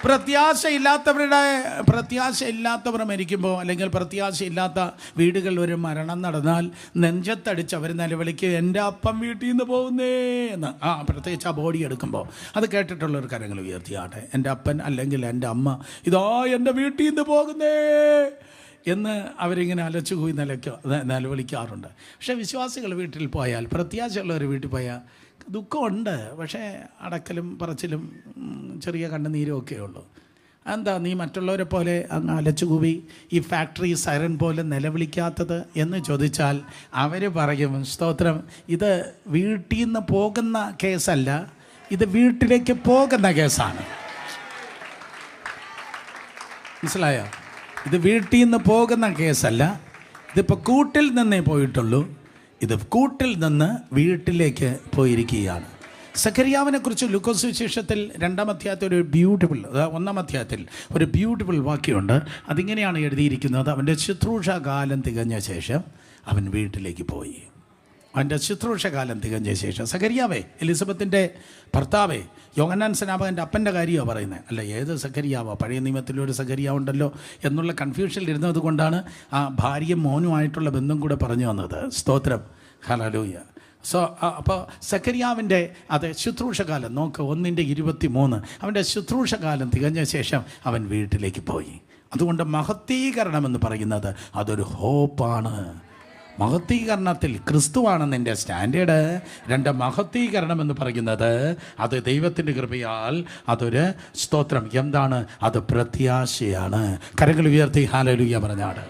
പ്രത്യാശയില്ലാത്തവർ മരിക്കുമ്പോൾ, അല്ലെങ്കിൽ പ്രത്യാശയില്ലാത്ത വീടുകളിൽ ഒരു മരണം നടന്നാൽ നെഞ്ചത്തടിച്ച് അവർ നിലവിളിക്കുക, എൻ്റെ അപ്പം വീട്ടിൽ നിന്ന് പോകുന്നേ എന്ന്. പ്രത്യേകിച്ച് ആ ബോഡി എടുക്കുമ്പോൾ അത് കേട്ടിട്ടുള്ളൊരു കരങ്ങൾ ഉയർത്തിയാട്ടെ. എൻ്റെ അപ്പൻ അല്ലെങ്കിൽ എൻ്റെ അമ്മ ഇതാ എൻ്റെ വീട്ടിൽ നിന്ന് പോകുന്നേ എന്ന് അവരിങ്ങനെ അലച്ചുകൂയി നിലവിളിക്കാറുണ്ട്. പക്ഷേ വിശ്വാസികൾ വീട്ടിൽ പോയാൽ, പ്രത്യാശയുള്ളവർ വീട്ടിൽ പോയാൽ ദുഃഖമുണ്ട്, പക്ഷേ അടക്കലും പറച്ചിലും ചെറിയ കണ്ണുനീരും ഒക്കെ ഉള്ളൂ. എന്താ നീ മറ്റുള്ളവരെ പോലെ അങ്ങ് അലച്ചുകൂവി ഈ ഫാക്ടറി സൈറൻ പോലെ നിലവിളിക്കാത്തത് എന്ന് ചോദിച്ചാൽ അവർ പറയും, സ്തോത്രം, ഇത് വീട്ടിൽ നിന്ന് പോകുന്ന കേസല്ല, ഇത് വീട്ടിലേക്ക് പോകുന്ന കേസാണ്. മനസ്സിലായോ? ഇത് വീട്ടിൽ നിന്ന് പോകുന്ന കേസല്ല, ഇതിപ്പോൾ കൂട്ടിൽ നിന്നേ പോയിട്ടുള്ളൂ. ഇത് കൂട്ടിൽ നിന്ന് വീട്ടിലേക്ക് പോയിരിക്കുകയാണ്. സഖറിയാവിനെ കുറിച്ച് ലൂക്കോസ് സുവിശേഷത്തിൽ 2-ാം അധ്യായത്തിൽ ഒരു ബ്യൂട്ടിഫുൾ, 1-ാം അധ്യായത്തിൽ ഒരു ബ്യൂട്ടിഫുൾ വാക്യമുണ്ട്. അതിങ്ങനെയാണ് എഴുതിയിരിക്കുന്നത്: അവൻ്റെ ശുശ്രൂഷകാലം തികഞ്ഞ ശേഷം അവൻ വീട്ടിലേക്ക് പോയി. അവൻ്റെ ശുശ്രൂഷകാലം തികഞ്ഞ ശേഷം. സഖറിയാവേ, എലിസബത്തിൻ്റെ ഭർത്താവേ, യോഹന്നാൻ സ്നാപകൻ്റെ അപ്പൻ്റെ കാര്യമാണ് പറയുന്നത്. അല്ല, ഏത് സഖറിയാവോ? പഴയ നിയമത്തിലൊരു സഖറിയാവുണ്ടല്ലോ എന്നുള്ള കൺഫ്യൂഷനിൽ ഇരുന്നത് കൊണ്ടാണ് ആ ഭാര്യയും മോനുമായിട്ടുള്ള ബന്ധം കൂടെ പറഞ്ഞു വന്നത്. സ്തോത്രം, ഹല്ലേലൂയ. അപ്പോൾ സഖറിയാവിൻ്റെ ശുശ്രൂഷകാലം നോക്ക്, 1:23, അവൻ്റെ ശുശ്രൂഷകാലം തികഞ്ഞ ശേഷം അവൻ വീട്ടിലേക്ക് പോയി. അതുകൊണ്ട് മഹത്വീകരണം എന്ന് പറയുന്നത് അതൊരു ഹോപ്പാണ്. മഹത്വീകരണത്തിൽ ക്രിസ്തുവാണ് നിൻ്റെ സ്റ്റാൻഡേർഡ്. 2, മഹത്വീകരണം എന്ന് പറയുന്നത് അത് ദൈവത്തിൻ്റെ കൃപയാൽ അതൊരു സ്തോത്രം എന്താണ്? അത് പ്രത്യാശയാണ്. കരങ്ങൾ ഉയർത്തി ഹല്ലേലൂയ പറഞ്ഞാണ്.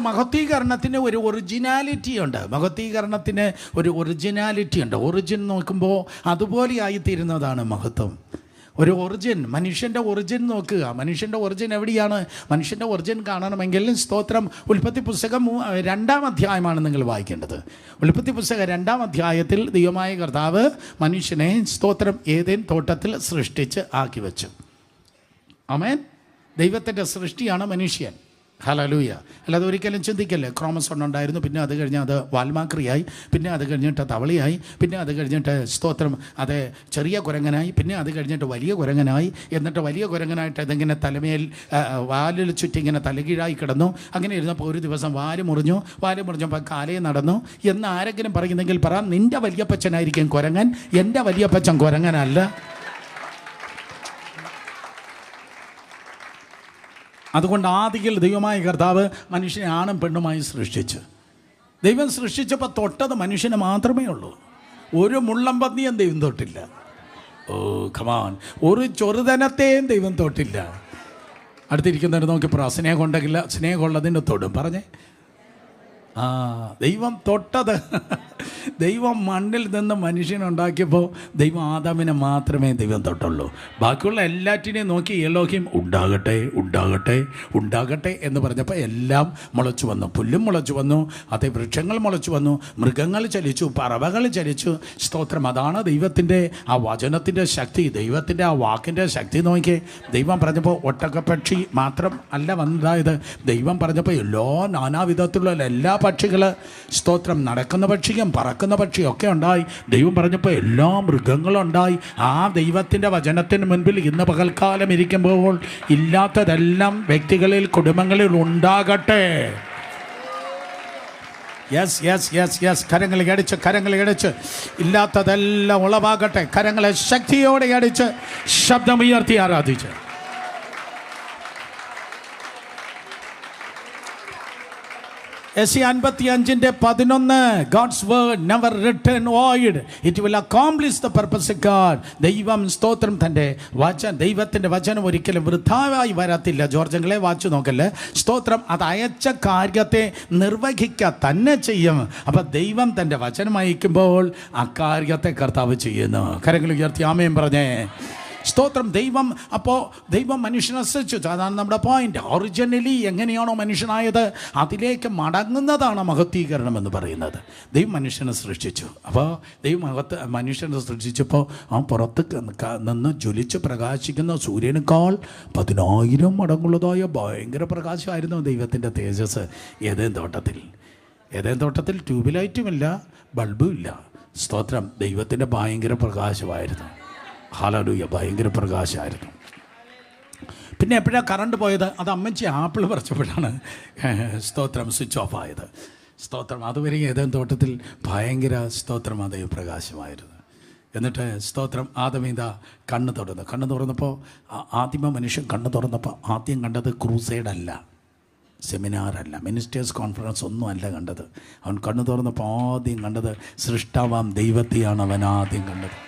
മഹത്വീകരണത്തിന് ഒരു ഒറിജിനാലിറ്റി ഉണ്ട്. മഹത്വീകരണത്തിന് ഒരു ഒറിജിനാലിറ്റി ഉണ്ട്. ഒറിജിൻ നോക്കുമ്പോൾ അതുപോലെ ആയിത്തീരുന്നതാണ് മഹത്വം. ഒരു ഒറിജിൻ, മനുഷ്യൻ്റെ ഒറിജിൻ നോക്കുക. മനുഷ്യൻ്റെ ഒറിജിൻ എവിടെയാണ്? മനുഷ്യൻ്റെ ഒറിജിൻ കാണണമെങ്കിൽ സ്തോത്രം ഉൽപ്പത്തി പുസ്തകം 2-ാം അധ്യായമാണ് നിങ്ങൾ വായിക്കേണ്ടത്. ഉൽപ്പത്തി പുസ്തകം 2-ാം അധ്യായത്തിൽ ദൈവമായ കർത്താവ് മനുഷ്യനെ സ്തോത്രം ഏദേൻ തോട്ടത്തിൽ സൃഷ്ടിച്ച് ആക്കി വെച്ചു. ആമേൻ. ദൈവത്തിൻ്റെ സൃഷ്ടിയാണ് മനുഷ്യൻ. ഹല്ലേലൂയ. അല്ലാതെ ഒരിക്കലും ചിന്തിക്കല്ലേ, ക്രോമസോൺ ഉണ്ടായിരുന്നു, പിന്നെ അത് കഴിഞ്ഞ് അത് വാൽമാക്രിയായി, പിന്നെ അത് കഴിഞ്ഞിട്ട് തവളയായി, പിന്നെ അത് കഴിഞ്ഞിട്ട് സ്തോത്രം ചെറിയ കുരങ്ങനായി, പിന്നെ അത് കഴിഞ്ഞിട്ട് വലിയ കുരങ്ങനായി, എന്നിട്ട് വലിയ കുരങ്ങനായിട്ട് അതിങ്ങനെ തലമേൽ വാലിൽ ചുറ്റി ഇങ്ങനെ തലകീഴായി കിടന്നു. അങ്ങനെ ഇരുന്നപ്പോൾ ഒരു ദിവസം വാല് മുറിഞ്ഞപ്പോൾ കാലേ നടന്നു എന്ന് ആരെങ്കിലും പറയുന്നെങ്കിൽ പറ, നിൻ്റെ വലിയപ്പച്ചനായിരിക്കും കുരങ്ങൻ, എൻ്റെ വലിയപ്പച്ചൻ കുരങ്ങനല്ല. അതുകൊണ്ട് ആദിയിൽ ദൈവമായ കർത്താവ് മനുഷ്യനെ ആണും പെണ്ണുമായി സൃഷ്ടിച്ചു. ദൈവം സൃഷ്ടിച്ചപ്പോൾ തൊട്ടത് മനുഷ്യന് മാത്രമേ ഉള്ളൂ. ഒരു മുള്ളംപന്നിയും ദൈവം തൊട്ടില്ല. ഓ കമാൻ, ഒരു ചൊറുതനത്തെയും ദൈവം തൊട്ടില്ല. അടുത്തിരിക്കുന്നവർ നോക്കി പറ, സ്നേഹമുണ്ടെങ്കില്ല, സ്നേഹമുള്ളതിൻ്റെ തൊടും പറഞ്ഞേ. ദൈവം തൊട്ടത്, ദൈവം മണ്ണിൽ നിന്ന് മനുഷ്യനുണ്ടാക്കിയപ്പോൾ ദൈവം ആദാമിനെ മാത്രമേ ദൈവം തൊട്ടുള്ളൂ. ബാക്കിയുള്ള എല്ലാറ്റിനെയും നോക്കി എലോഹിം ഉണ്ടാകട്ടെ ഉണ്ടാകട്ടെ ഉണ്ടാകട്ടെ എന്ന് പറഞ്ഞപ്പോൾ എല്ലാം മുളച്ചു വന്നു. പുല്ലും മുളച്ചു വന്നു, വൃക്ഷങ്ങൾ മുളച്ചു വന്നു, മൃഗങ്ങൾ ചലിച്ചു, പറവകൾ ചലിച്ചു. സ്തോത്രം. അതാണ് ദൈവത്തിൻ്റെ ആ വചനത്തിൻ്റെ ശക്തി, ദൈവത്തിൻ്റെ ആ വാക്കിൻ്റെ ശക്തി. നോക്കിയേ, ദൈവം പറഞ്ഞപ്പോൾ ഒട്ടകപ്പക്ഷി മാത്രം അല്ല വന്നതായത്. ദൈവം പറഞ്ഞപ്പോൾ എല്ലാ നാനാവിധത്തിലുള്ള എല്ലാ പക്ഷികൾ, സ്തോത്രം, നടക്കുന്ന പക്ഷിയും പറക്കുന്ന പക്ഷിയും ഒക്കെ ഉണ്ടായി. ദൈവം പറഞ്ഞപ്പോൾ എല്ലാ മൃഗങ്ങളും ഉണ്ടായി. ആ ദൈവത്തിൻ്റെ വചനത്തിന് മുൻപിൽ ഇന്ന് പകൽക്കാലം ഇരിക്കുമ്പോൾ ഇല്ലാത്തതെല്ലാം വ്യക്തികളിൽ, കുടുംബങ്ങളിൽ ഉണ്ടാകട്ടെ. Yes yes yes yes. കരങ്ങളെ അടിച്ച് ഇല്ലാത്തതെല്ലാം ഉളവാകട്ടെ. കരങ്ങളെ ശക്തിയോടെ അടിച്ച് ശബ്ദമുയർത്തി ആരാധിച്ച് Isaiah 55:11, God's word never return void, it will accomplish the purpose of God. ദൈവം സ്തോത്രം ദൈവത്തിൻ്റെ വചനം ഒരിക്കലും വൃഥാവായി വരത്തില്ല. ജോർജങ്ങളെ വായിച്ചു നോക്കല്ലേ. സ്തോത്രം, അത് അയച്ച കാര്യത്തെ നിർവഹിക്കുക തന്നെ ചെയ്യും. അപ്പം ദൈവം തൻ്റെ വചനം അയക്കുമ്പോൾ ആ കാര്യത്തെ കർത്താവ് ചെയ്യുന്നു. കരങ്ങൾ ഉയർത്തി ആമേൻ പറഞ്ഞേ. സ്തോത്രം. ദൈവം മനുഷ്യനെ സൃഷ്ടിച്ചു. അതാണ് നമ്മുടെ പോയിന്റ്. ഒറിജിനലി എങ്ങനെയാണോ മനുഷ്യനായത് അതിലേക്ക് മടങ്ങുന്നതാണ് മഹത്വീകരണം എന്ന് പറയുന്നത്. ദൈവം മനുഷ്യനെ സൃഷ്ടിച്ചു. അപ്പോൾ മനുഷ്യനെ സൃഷ്ടിച്ചപ്പോൾ ആ പുറത്ത് നിന്ന് ജ്വലിച്ച് പ്രകാശിക്കുന്ന സൂര്യനേക്കാൾ 10,000 മടങ്ങുള്ളതായ ഭയങ്കര പ്രകാശമായിരുന്നു ദൈവത്തിൻ്റെ തേജസ്. ഏതേൻ തോട്ടത്തിൽ ട്യൂബ്ലൈറ്റുമില്ല, ബൾബും ഇല്ല. സ്തോത്രം. ദൈവത്തിൻ്റെ ഭയങ്കര പ്രകാശമായിരുന്നു. ഹല്ലേലൂയ. ഭയങ്കര പ്രകാശമായിരുന്നു. പിന്നെ എപ്പോഴാണ് കറണ്ട് പോയത്? അത് അമ്മച്ചി ആപ്പിൾ പറിച്ചപ്പോഴാണ് സ്തോത്രം സ്വിച്ച് ഓഫ് ആയത്. സ്തോത്രം. അതുവരെ ഏതേൻ തോട്ടത്തിൽ ഭയങ്കര സ്തോത്രം അതേ പ്രകാശമായിരുന്നു. എന്നിട്ട് സ്തോത്രം ആദമീത കണ്ണ് തുറന്നപ്പോൾ മനുഷ്യൻ കണ്ണ് തുറന്നപ്പോൾ ആദ്യം കണ്ടത് ക്രൂസൈഡല്ല, സെമിനാറല്ല, മിനിസ്റ്റേഴ്സ് കോൺഫറൻസ് ഒന്നും അല്ല കണ്ടത്. അവൻ കണ്ണ് തുറന്നപ്പോൾ ആദ്യം കണ്ടത് സൃഷ്ടാവാം ദൈവത്തെയാണ് അവൻ ആദ്യം കണ്ടത്.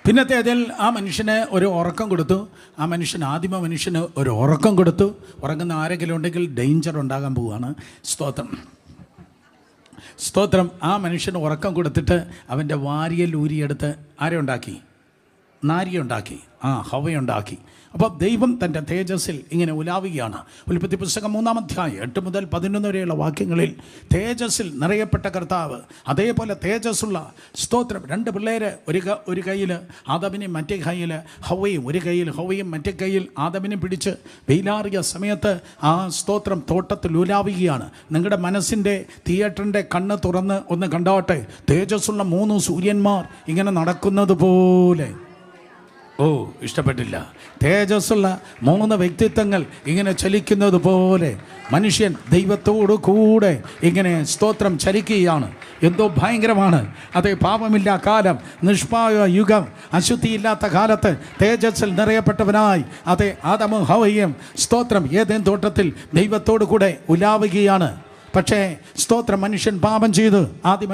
പിന്നത്തെ അതിൽ ആ മനുഷ്യന് ഒരു ഉറക്കം കൊടുത്തു. മനുഷ്യന് ഒരു ഉറക്കം കൊടുത്തു. ഉറങ്ങുന്ന ആരെങ്കിലും ഉണ്ടെങ്കിൽ ഡേഞ്ചർ ഉണ്ടാകാൻ പോവുകയാണ്. സ്തോത്രം. ആ മനുഷ്യന് ഉറക്കം കൊടുത്തിട്ട് അവൻ്റെ വാരിയൽ ഊരിയെടുത്ത് നാരിക ഉണ്ടാക്കി. ഹവയുണ്ടാക്കി. അപ്പോൾ ദൈവം തൻ്റെ തേജസ്സിൽ ഇങ്ങനെ ഉലാവുകയാണ്. ഉൽപ്പത്തി പുസ്തകം 3-ാം അധ്യായം 8 മുതൽ 11 വരെയുള്ള വാക്യങ്ങളിൽ തേജസ്സിൽ നിറയപ്പെട്ട കർത്താവ്, അതേപോലെ തേജസ്സുള്ള സ്തോത്രം 2 പിള്ളേര് ഒരു കയ്യിൽ ആദമിനെയും മറ്റേ കയ്യിൽ ഹവയും, ഒരു കയ്യിൽ ഹവയും മറ്റേ കയ്യിൽ ആദമിനെ പിടിച്ച് വെയിലാറിയ സമയത്ത് ആ സ്തോത്രം തോട്ടത്തിൽ ഉലാവുകയാണ്. നിങ്ങളുടെ മനസ്സിൻ്റെ തിയേറ്ററിൻ്റെ കണ്ണ് തുറന്ന് ഒന്ന് കണ്ടോട്ടെ. തേജസ്സുള്ള 3 സൂര്യന്മാർ ഇങ്ങനെ നടക്കുന്നത് പോലെ. ഇഷ്ടപ്പെട്ടില്ല. തേജസ്സുള്ള 3 വ്യക്തിത്വങ്ങൾ ഇങ്ങനെ ചലിക്കുന്നത് പോലെ മനുഷ്യൻ ദൈവത്തോടു കൂടെ ഇങ്ങനെ സ്തോത്രം ചലിക്കുകയാണ്. എന്തോ ഭയങ്കരമാണ്. അതേ, പാപമില്ല കാലം, നിഷ്പായ യുഗം, അശുദ്ധിയില്ലാത്ത കാലത്ത് തേജസ്സിൽ നിറയപ്പെട്ടവനായി അതേ ആദമും ഹവ്വയും സ്തോത്രം ഏദെൻ തോട്ടത്തിൽ ദൈവത്തോടു കൂടെ ഉലാവുകയാണ്. പക്ഷേ സ്തോത്രം മനുഷ്യൻ പാപം ചെയ്ത്, ആദ്യ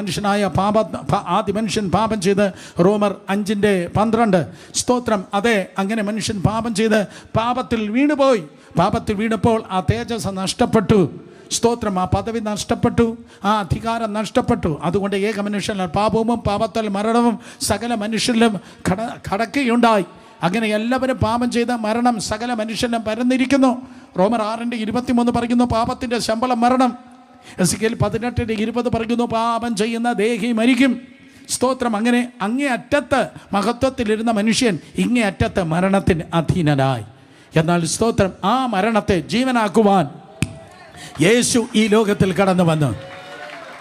മനുഷ്യൻ പാപം ചെയ്ത് റോമർ 5:12 സ്തോത്രം. അതെ, അങ്ങനെ മനുഷ്യൻ പാപം ചെയ്ത് പാപത്തിൽ വീണുപോയി. പാപത്തിൽ വീണപ്പോൾ ആ തേജസ് നഷ്ടപ്പെട്ടു. സ്തോത്രം, ആ പദവി നഷ്ടപ്പെട്ടു, ആ അധികാരം നഷ്ടപ്പെട്ടു. അതുകൊണ്ട് ഏക മനുഷ്യനാൽ പാപവും പാപത്താൽ മരണവും സകല മനുഷ്യരിലും കടക്കുകയുണ്ടായി. അങ്ങനെ എല്ലാവരും പാപം ചെയ്ത മരണം സകല മനുഷ്യനും പരന്നിരിക്കുന്നു. റോമർ 6:23 പറയുന്നു പാപത്തിൻ്റെ ശമ്പളം മരണം. എസെക്കിയേൽ 18:20 പറയുന്നു പാപം ചെയ്യുന്ന ദേഹി മരിക്കും. സ്തോത്രം. അങ്ങനെ അങ്ങേ അറ്റത്ത് മഹത്വത്തിലിരുന്ന മനുഷ്യൻ ഇങ്ങേ അറ്റത്ത് മരണത്തിന് അധീനനായി. എന്നാൽ സ്തോത്രം, ആ മരണത്തെ ജീവനാക്കുവാൻ യേശു ഈ ലോകത്തിൽ കടന്നു വന്നു.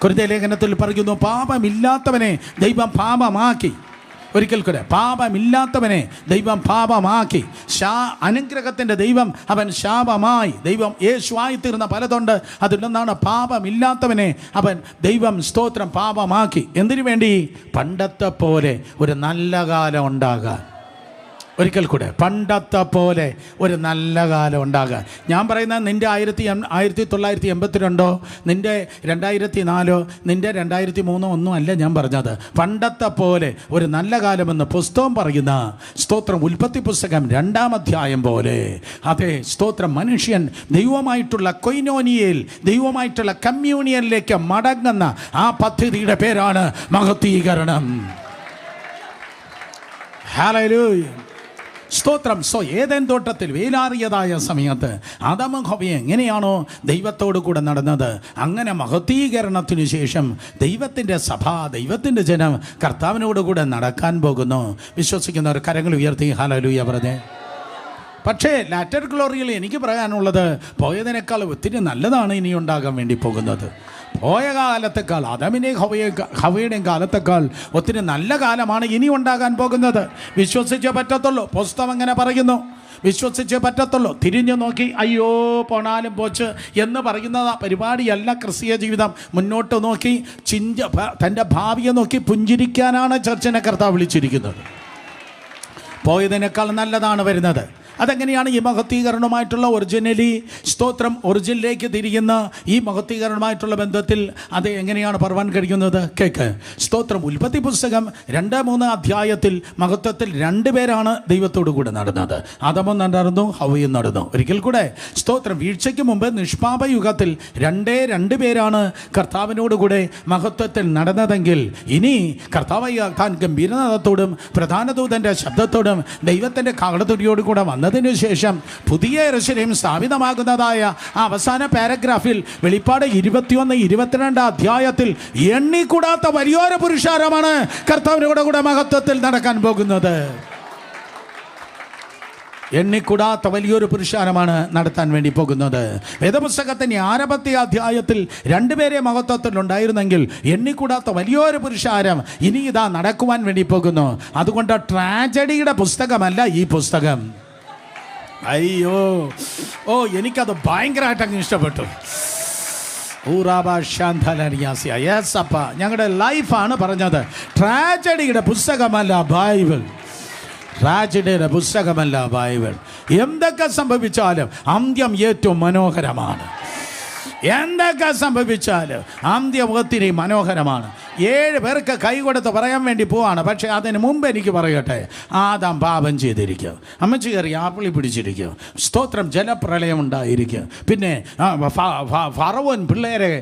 കൊരിന്ത്യർ ലേഖനത്തിൽ പറയുന്നു പാപമില്ലാത്തവനെ ദൈവം പാപമാക്കി. ഒരിക്കൽ കൂടെ, പാപമില്ലാത്തവനെ ദൈവം പാപമാക്കി. അനുഗ്രഹത്തിൻ്റെ ദൈവം അവൻ ശാപമായി. ദൈവം യേശുവായി തീർന്ന പലതുണ്ട്. അതിലൊന്നാണ് പാപമില്ലാത്തവനെ അവൻ ദൈവം സ്തോത്രം പാപമാക്കി. എന്തിനു വേണ്ടി? പണ്ടത്തെ പോലെ ഒരു നല്ല കാലം ഉണ്ടാകാൻ. ഒരിക്കൽ കൂടെ, പണ്ടത്തെ പോലെ ഒരു നല്ല കാലം ഉണ്ടാകാൻ. ഞാൻ പറയുന്നത് നിൻ്റെ 1982 നിൻ്റെ 2004 നിൻ്റെ 2003 ഒന്നും അല്ല ഞാൻ പറഞ്ഞത്. പണ്ടത്തെ പോലെ ഒരു നല്ല കാലമെന്ന് പുസ്തകം പറയുന്ന സ്തോത്രം ഉൽപ്പത്തി പുസ്തകം 2-ാം അധ്യായം പോലെ. അതെ, സ്തോത്രം, മനുഷ്യൻ ദൈവമായിട്ടുള്ള കൊയ്നോനിയയിൽ, ദൈവമായിട്ടുള്ള കമ്മ്യൂണിയനിലേക്ക് മടങ്ങുന്ന ആ പദ്ധതിയുടെ പേരാണ് മഹത്വീകരണം. ഹല്ലേലൂയ, സ്തോത്രം. ഏദെൻ തോട്ടത്തിൽ വെയിലാറിയതായ സമയത്ത് ആദമും ഹവ്വയും എങ്ങനെയാണോ ദൈവത്തോടു കൂടെ നടന്നത്, അങ്ങനെ മഹത്വീകരണത്തിനു ശേഷം ദൈവത്തിൻ്റെ സഭ, ദൈവത്തിൻ്റെ ജനം കർത്താവിനോടുകൂടെ നടക്കാൻ പോകുന്നു. വിശ്വസിക്കുന്നവർ കരങ്ങൾ ഉയർത്തി ഹല്ലേലൂയ പറഞ്ഞേ. പക്ഷേ ലാറ്റർ ഗ്ലോറിയിൽ എനിക്ക് പറയാനുള്ളത് പോയതിനേക്കാൾ ഒത്തിരി നല്ലതാണ് ഇനി ഉണ്ടാകാൻ വേണ്ടി പോകുന്നത്. പോയ കാലത്തേക്കാൾ, ആദമിൻ്റെയും ഹവ്വയുടെയും കാലത്തേക്കാൾ ഒത്തിരി നല്ല കാലമാണ് ഇനി ഉണ്ടാകാൻ പോകുന്നത്. വിശ്വസിച്ചേ പറ്റത്തുള്ളൂ. പുസ്തകം അങ്ങനെ പറയുന്നു, വിശ്വസിച്ചേ പറ്റത്തുള്ളൂ. തിരിഞ്ഞു നോക്കി അയ്യോ പോണാലും പോച്ച് എന്ന് പറയുന്ന പരിപാടിയല്ല ക്രിസ്തീയ ജീവിതം. മുന്നോട്ട് നോക്കി തൻ്റെ ഭാവിയെ നോക്കി പുഞ്ചിരിക്കാനാണ് ചർച്ചിനെ കർത്താവ് വിളിച്ചിരിക്കുന്നത്. പോയതിനേക്കാൾ നല്ലതാണ് വരുന്നത്. അതെങ്ങനെയാണ് ഈ മഹത്വീകരണവുമായിട്ടുള്ള ഒറിജിനിലേക്ക് തിരിയുന്ന ഈ മഹത്വീകരണവുമായിട്ടുള്ള ബന്ധത്തിൽ അത് എങ്ങനെയാണ് പറയാൻ കഴിയുന്നത്? കേക്ക്. സ്തോത്രം. ഉൽപ്പത്തി പുസ്തകം 2-3 അധ്യായത്തിൽ മഹത്വത്തിൽ 2 പേരാണ് ദൈവത്തോടു കൂടെ നടന്നത്. ആദമും നടന്നു, ഹവ്വയും നടന്നു. ഒരിക്കൽ കൂടെ, സ്തോത്രം, വീഴ്ചയ്ക്ക് മുമ്പ് നിഷ്പാപ യുഗത്തിൽ 2 പേരാണ് കർത്താവിനോടുകൂടെ മഹത്വത്തിൽ നടന്നതെങ്കിൽ ഇനി കർത്താവായ താൻ ഗംഭീരനാദത്തോടും പ്രധാന ദൂതൻ്റെ ശബ്ദത്തോടും ദൈവത്തിൻ്റെ കാഹളത്തുടിയോടുകൂടെ വന്നതിനു ശേഷം പുതിയ യെരൂശലേം സ്ഥാപിതമാകുന്നതായ അവസാന പാരഗ്രാഫിൽ വെളിപ്പാട് 21-22 അധ്യായത്തിൽ എണ്ണിക്കൂടാത്ത വലിയൊരു പുരുഷാരമാണ് കർത്താവിനോട് കൂടെ മഹത്വത്തിൽ നടക്കാൻ പോകുന്നത്. എണ്ണിക്കൂടാത്ത വലിയൊരു പുരുഷാരമാണ് നടത്താൻ വേണ്ടി പോകുന്നത്. വേദപുസ്തകത്തിൻ്റെ 6-ാമത്തെ അധ്യായത്തിൽ 2 പേരെ മഹത്വത്തിൽ ഉണ്ടായിരുന്നെങ്കിൽ എണ്ണിക്കൂടാത്ത വലിയൊരു പുരുഷാരം ഇനി ഇതാ നടക്കുവാൻ വേണ്ടി പോകുന്നു. അതുകൊണ്ട് ട്രാജഡിയുടെ പുസ്തകമല്ല ഈ പുസ്തകം. അയ്യോ, എനിക്കത് ഭയങ്കരമായിട്ട് അങ്ങ് ഇഷ്ടപ്പെട്ടു. ഞങ്ങളുടെ ലൈഫാണ് പറഞ്ഞത്. ട്രാജഡിയുടെ പുസ്തകമല്ല ബൈബിൾ. ട്രാജഡിയുടെ പുസ്തകമല്ല ബൈബിൾ. എന്തൊക്കെ സംഭവിച്ചാലും അന്ത്യം ഏറ്റവും മനോഹരമാണ്. എന്തൊക്കെ സംഭവിച്ചാലും അന്ത്യം ഒത്തിരി മനോഹരമാണ്. 7 പേർക്ക് കൈ കൊടുത്ത് പറയാൻ വേണ്ടി പോവാണ്. പക്ഷേ അതിന് മുമ്പ് എനിക്ക് പറയട്ടെ, ആദാം പാപം ചെയ്തിരിക്കുക, അമ്മച്ചി കയറി ആപ്പിളി പിടിച്ചിരിക്കുക, സ്തോത്രം, ജലപ്രളയം ഉണ്ടായിരിക്കുക, പിന്നെ ഫറവോൻ പിള്ളേരെ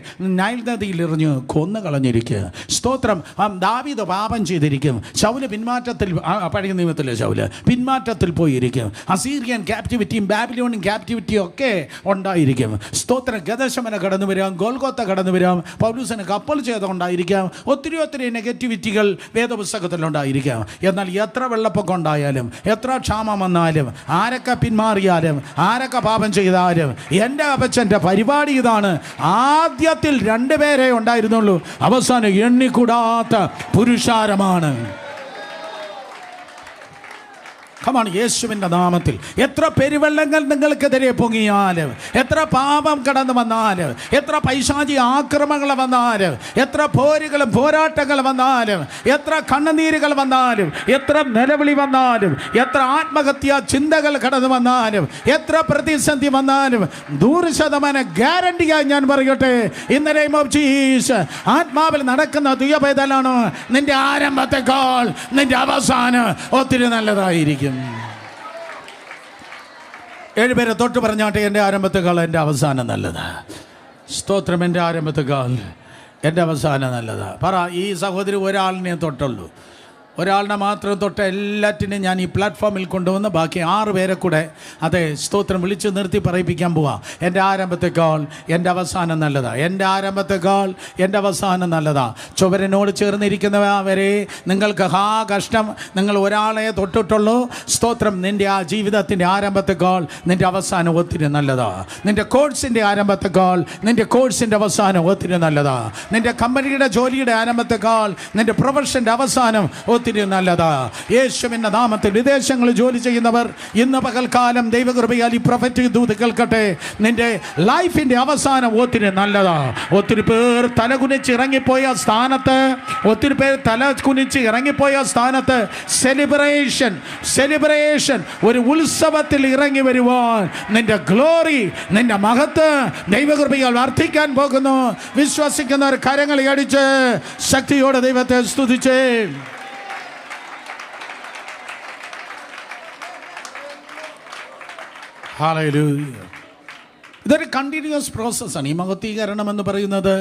നൈൽ നദിയിൽ എറിഞ്ഞ് കൊന്നു കളഞ്ഞിരിക്കുക, സ്തോത്രം, ദാവീദ് പാപം ചെയ്തിരിക്കും, ശൗല് പിന്മാറ്റത്തിൽ, പഴയ നിയമത്തിലെ ശൗല് പിന്മാറ്റത്തിൽ പോയിരിക്കും, അസീറിയൻ ക്യാപ്റ്റിവിറ്റിയും ബാബിലോണിയൻ ക്യാപ്റ്റിവിറ്റിയും ഒക്കെ ഉണ്ടായിരിക്കും, സ്തോത്രം, ഗദശമന കടന്നു വരാം, ഗോൽഗോത്ത കടന്നു വരാം, പൗലൂസിന് കപ്പൽ ചെയ്ത ഉണ്ടായിരിക്കാം, ഒത്തിരി നെഗറ്റിവിറ്റികൾ വേദപുസ്തകത്തിലുണ്ടായിരിക്കാം. എന്നാൽ എത്ര വെള്ളപ്പൊക്കം ഉണ്ടായാലും, എത്ര ക്ഷാമം വന്നാലും, ആരൊക്കെ പിന്മാറിയാലും, ആരൊക്കെ പാപം ചെയ്താലും, എൻ്റെ അപ്പച്ചൻ്റെ പരിപാടി ഇതാണ്. ആദ്യത്തിൽ 2 പേരെ ഉണ്ടായിരുന്നുള്ളൂ, അവസാനം എണ്ണിക്കൂടാത്ത പുരുഷാരമാണ്. കമാണ് യേശുവിൻ്റെ നാമത്തിൽ. എത്ര പെരുവെള്ളങ്ങൾ നിങ്ങൾക്കെതിരെ പൊങ്ങിയാലും, എത്ര പാപം കടന്നു വന്നാലും, എത്ര പൈശാചി ആക്രമണങ്ങൾ വന്നാലും, എത്ര പോരുകളും പോരാട്ടങ്ങൾ വന്നാലും, എത്ര കണ്ണുനീരുകൾ വന്നാലും, എത്ര നിലവിളി വന്നാലും, എത്ര ആത്മഹത്യാ ചിന്തകൾ കടന്നു വന്നാലും, എത്ര പ്രതിസന്ധി വന്നാലും 100% ഗ്യാരണ്ടിയായി ഞാൻ പറയട്ടെ, in the name of Jesus, ആത്മാവിൽ നടക്കുന്ന ദൈവവേദനാണ് നിന്റെ ആരംഭത്തെക്കാൾ നിന്റെ അവസാനം ഒത്തിരി നല്ലതായിരിക്കും. 7 പേരെ തൊട്ട് പറഞ്ഞാട്ടെ, എൻ്റെ ആരംഭത്തെക്കാൾ എൻ്റെ അവസാനം നല്ലതാ. സ്തോത്രം, എൻ്റെ ആരംഭത്തെക്കാൾ എൻ്റെ അവസാനം നല്ലതാ. പറ, ഈ സഹോദരി ഒരാളിനെ തൊട്ടുള്ളൂ, ഒരാളിനെ മാത്രം തൊട്ട് എല്ലാറ്റിനും ഞാൻ ഈ പ്ലാറ്റ്ഫോമിൽ കൊണ്ടുവന്ന് ബാക്കി 6 പേരെ കൂടെ, അതെ, സ്തോത്രം, വിളിച്ച് നിർത്തി പറയിപ്പിക്കാൻ പോവാം. എൻ്റെ ആരംഭത്തെക്കാൾ എൻ്റെ അവസാനം നല്ലതാ, എൻ്റെ ആരംഭത്തെക്കാൾ എൻ്റെ അവസാനം നല്ലതാ. ചുവരനോട് ചേർന്നിരിക്കുന്നവരെ നിങ്ങൾക്ക് കഷ്ടം, നിങ്ങൾ ഒരാളെ തൊട്ടിട്ടുള്ളൂ. സ്തോത്രം, നിൻ്റെ ആ ജീവിതത്തിൻ്റെ ആരംഭത്തെക്കാൾ നിൻ്റെ അവസാനം ഒത്തിരി നല്ലതാ. നിൻ്റെ കോഴ്സിൻ്റെ ആരംഭത്തെക്കാൾ നിൻ്റെ കോഴ്സിൻ്റെ അവസാനം ഒത്തിരി നല്ലതാ. നിൻ്റെ കമ്പനിയുടെ ജോലിയുടെ ആരംഭത്തെക്കാൾ നിൻ്റെ പ്രൊഫഷൻ്റെ അവസാനം ഒത്തിരി നല്ലതാ. യേശുവിൻ്റെ നാമത്തിൽ വിദേശങ്ങളിൽ ജോലി ചെയ്യുന്നവർ ഇന്ന് പകൽക്കാലം ദൈവകൃപയാൽ ഈ പ്രൊഫറ്റിക് ദൂത് കേൾക്കട്ടെ. നിന്റെ ലൈഫിൻ്റെ അവസാനം ഒത്തിരി നല്ലതാ. ഒത്തിരി പേർ തലകുനിച്ച് ഇറങ്ങിപ്പോയ സ്ഥാനത്ത്, ഒത്തിരി പേർ തലകുനിച്ച് ഇറങ്ങിപ്പോയ സ്ഥാനത്ത് സെലിബ്രേഷൻ, ഒരു ഉത്സവത്തിൽ ഇറങ്ങി വരുവാൻ നിന്റെ ഗ്ലോറി, നിന്റെ മഹത്ത് ദൈവകൃപയാൽ വർദ്ധിക്കാൻ പോകുന്നു. വിശ്വസിക്കുന്നവർ കരങ്ങളെ അടിച്ച് ശക്തിയോടെ ദൈവത്തെ സ്തുതിച്ചേ. ഇതൊരു കണ്ടിന്യൂസ് പ്രോസസ്സാണ്. ഈ മഹത്വീകരണം എന്ന് പറയുന്നത്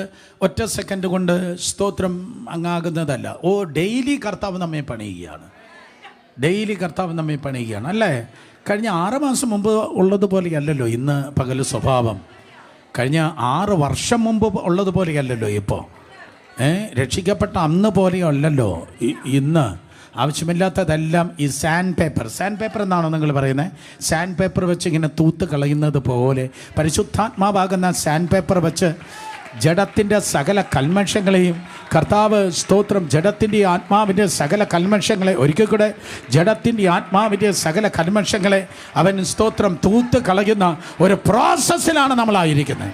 ഒറ്റ സെക്കൻഡ് കൊണ്ട് സ്തോത്രം അങ്ങാകുന്നതല്ല. ഡെയിലി കർത്താവ് നമ്മെ പണിയുകയാണ്, ഡെയിലി കർത്താവ് നമ്മെ പണിയുകയാണ്, അല്ലേ? കഴിഞ്ഞ 6 മാസം മുമ്പ് ഉള്ളതുപോലെയല്ലല്ലോ ഇന്ന് പകൽ സ്വഭാവം. കഴിഞ്ഞ 6 വർഷം മുമ്പ് ഉള്ളതുപോലെയല്ലല്ലോ ഇപ്പോൾ. രക്ഷിക്കപ്പെട്ട അന്ന് പോലെയല്ലല്ലോ ഇന്ന്. ആവശ്യമില്ലാത്തതെല്ലാം ഈ സാൻഡ് പേപ്പർ എന്നാണോ നിങ്ങൾ പറയുന്നത്? സാൻഡ് പേപ്പർ വെച്ച് ഇങ്ങനെ തൂത്ത് കളയുന്നത് പോലെ പരിശുദ്ധാത്മാവാകുന്ന സാൻഡ് പേപ്പർ വെച്ച് ജഡത്തിൻ്റെ സകല കൽമഷങ്ങളെയും കർത്താവ്, സ്തോത്രം, ജഡത്തിൻ്റെ ആത്മാവിൻ്റെ സകല കൽമഷങ്ങളെ, ഒരിക്കൽ കൂടെ, ജഡത്തിൻ്റെ ആത്മാവിൻ്റെ സകല കൽമഷങ്ങളെ അവൻ, സ്തോത്രം, തൂത്ത് കളയുന്ന ഒരു പ്രോസസ്സിലാണ് നമ്മളായിരിക്കുന്നത്.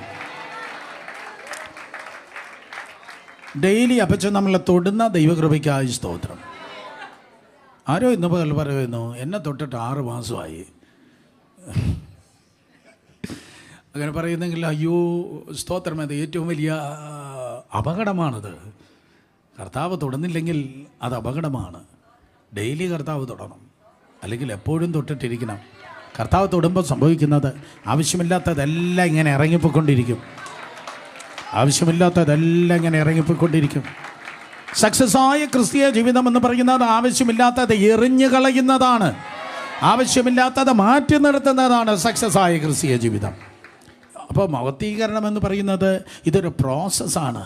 ഡെയിലി അപ്പച്ചൻ നമ്മളെ തൊടുന്ന ദൈവകൃപയ്ക്കായി സ്തോത്രം. ആരോ ഇന്ന് പകൽ പറയുന്നു, എന്നെ തൊട്ടിട്ട് 6 മാസമായി. അങ്ങനെ പറയുന്നെങ്കിൽ അയ്യോ, സ്തോത്രം, അത് ഏറ്റവും വലിയ അപകടമാണത്. കർത്താവ് തൊടുന്നില്ലെങ്കിൽ അത് അപകടമാണ്. ഡെയിലി കർത്താവ് തൊടണം, അല്ലെങ്കിൽ എപ്പോഴും തൊട്ടിട്ടിരിക്കണം. കർത്താവ് തൊടുമ്പോൾ സംഭവിക്കുന്നത് ആവശ്യമില്ലാത്തതെല്ലാം ഇങ്ങനെ ഇറങ്ങിപ്പോയിക്കൊണ്ടിരിക്കും. സക്സസ്സായ ക്രിസ്തീയ ജീവിതം എന്ന് പറയുന്നത് ആവശ്യമില്ലാത്തത് എറിഞ്ഞു കളയുന്നതാണ്, ആവശ്യമില്ലാത്തത് മാറ്റി നിർത്തുന്നതാണ് സക്സസ്സായ ക്രിസ്തീയ ജീവിതം. അപ്പോൾ മഹത്വീകരണം എന്ന് പറയുന്നത് ഇതൊരു പ്രോസസ്സാണ്.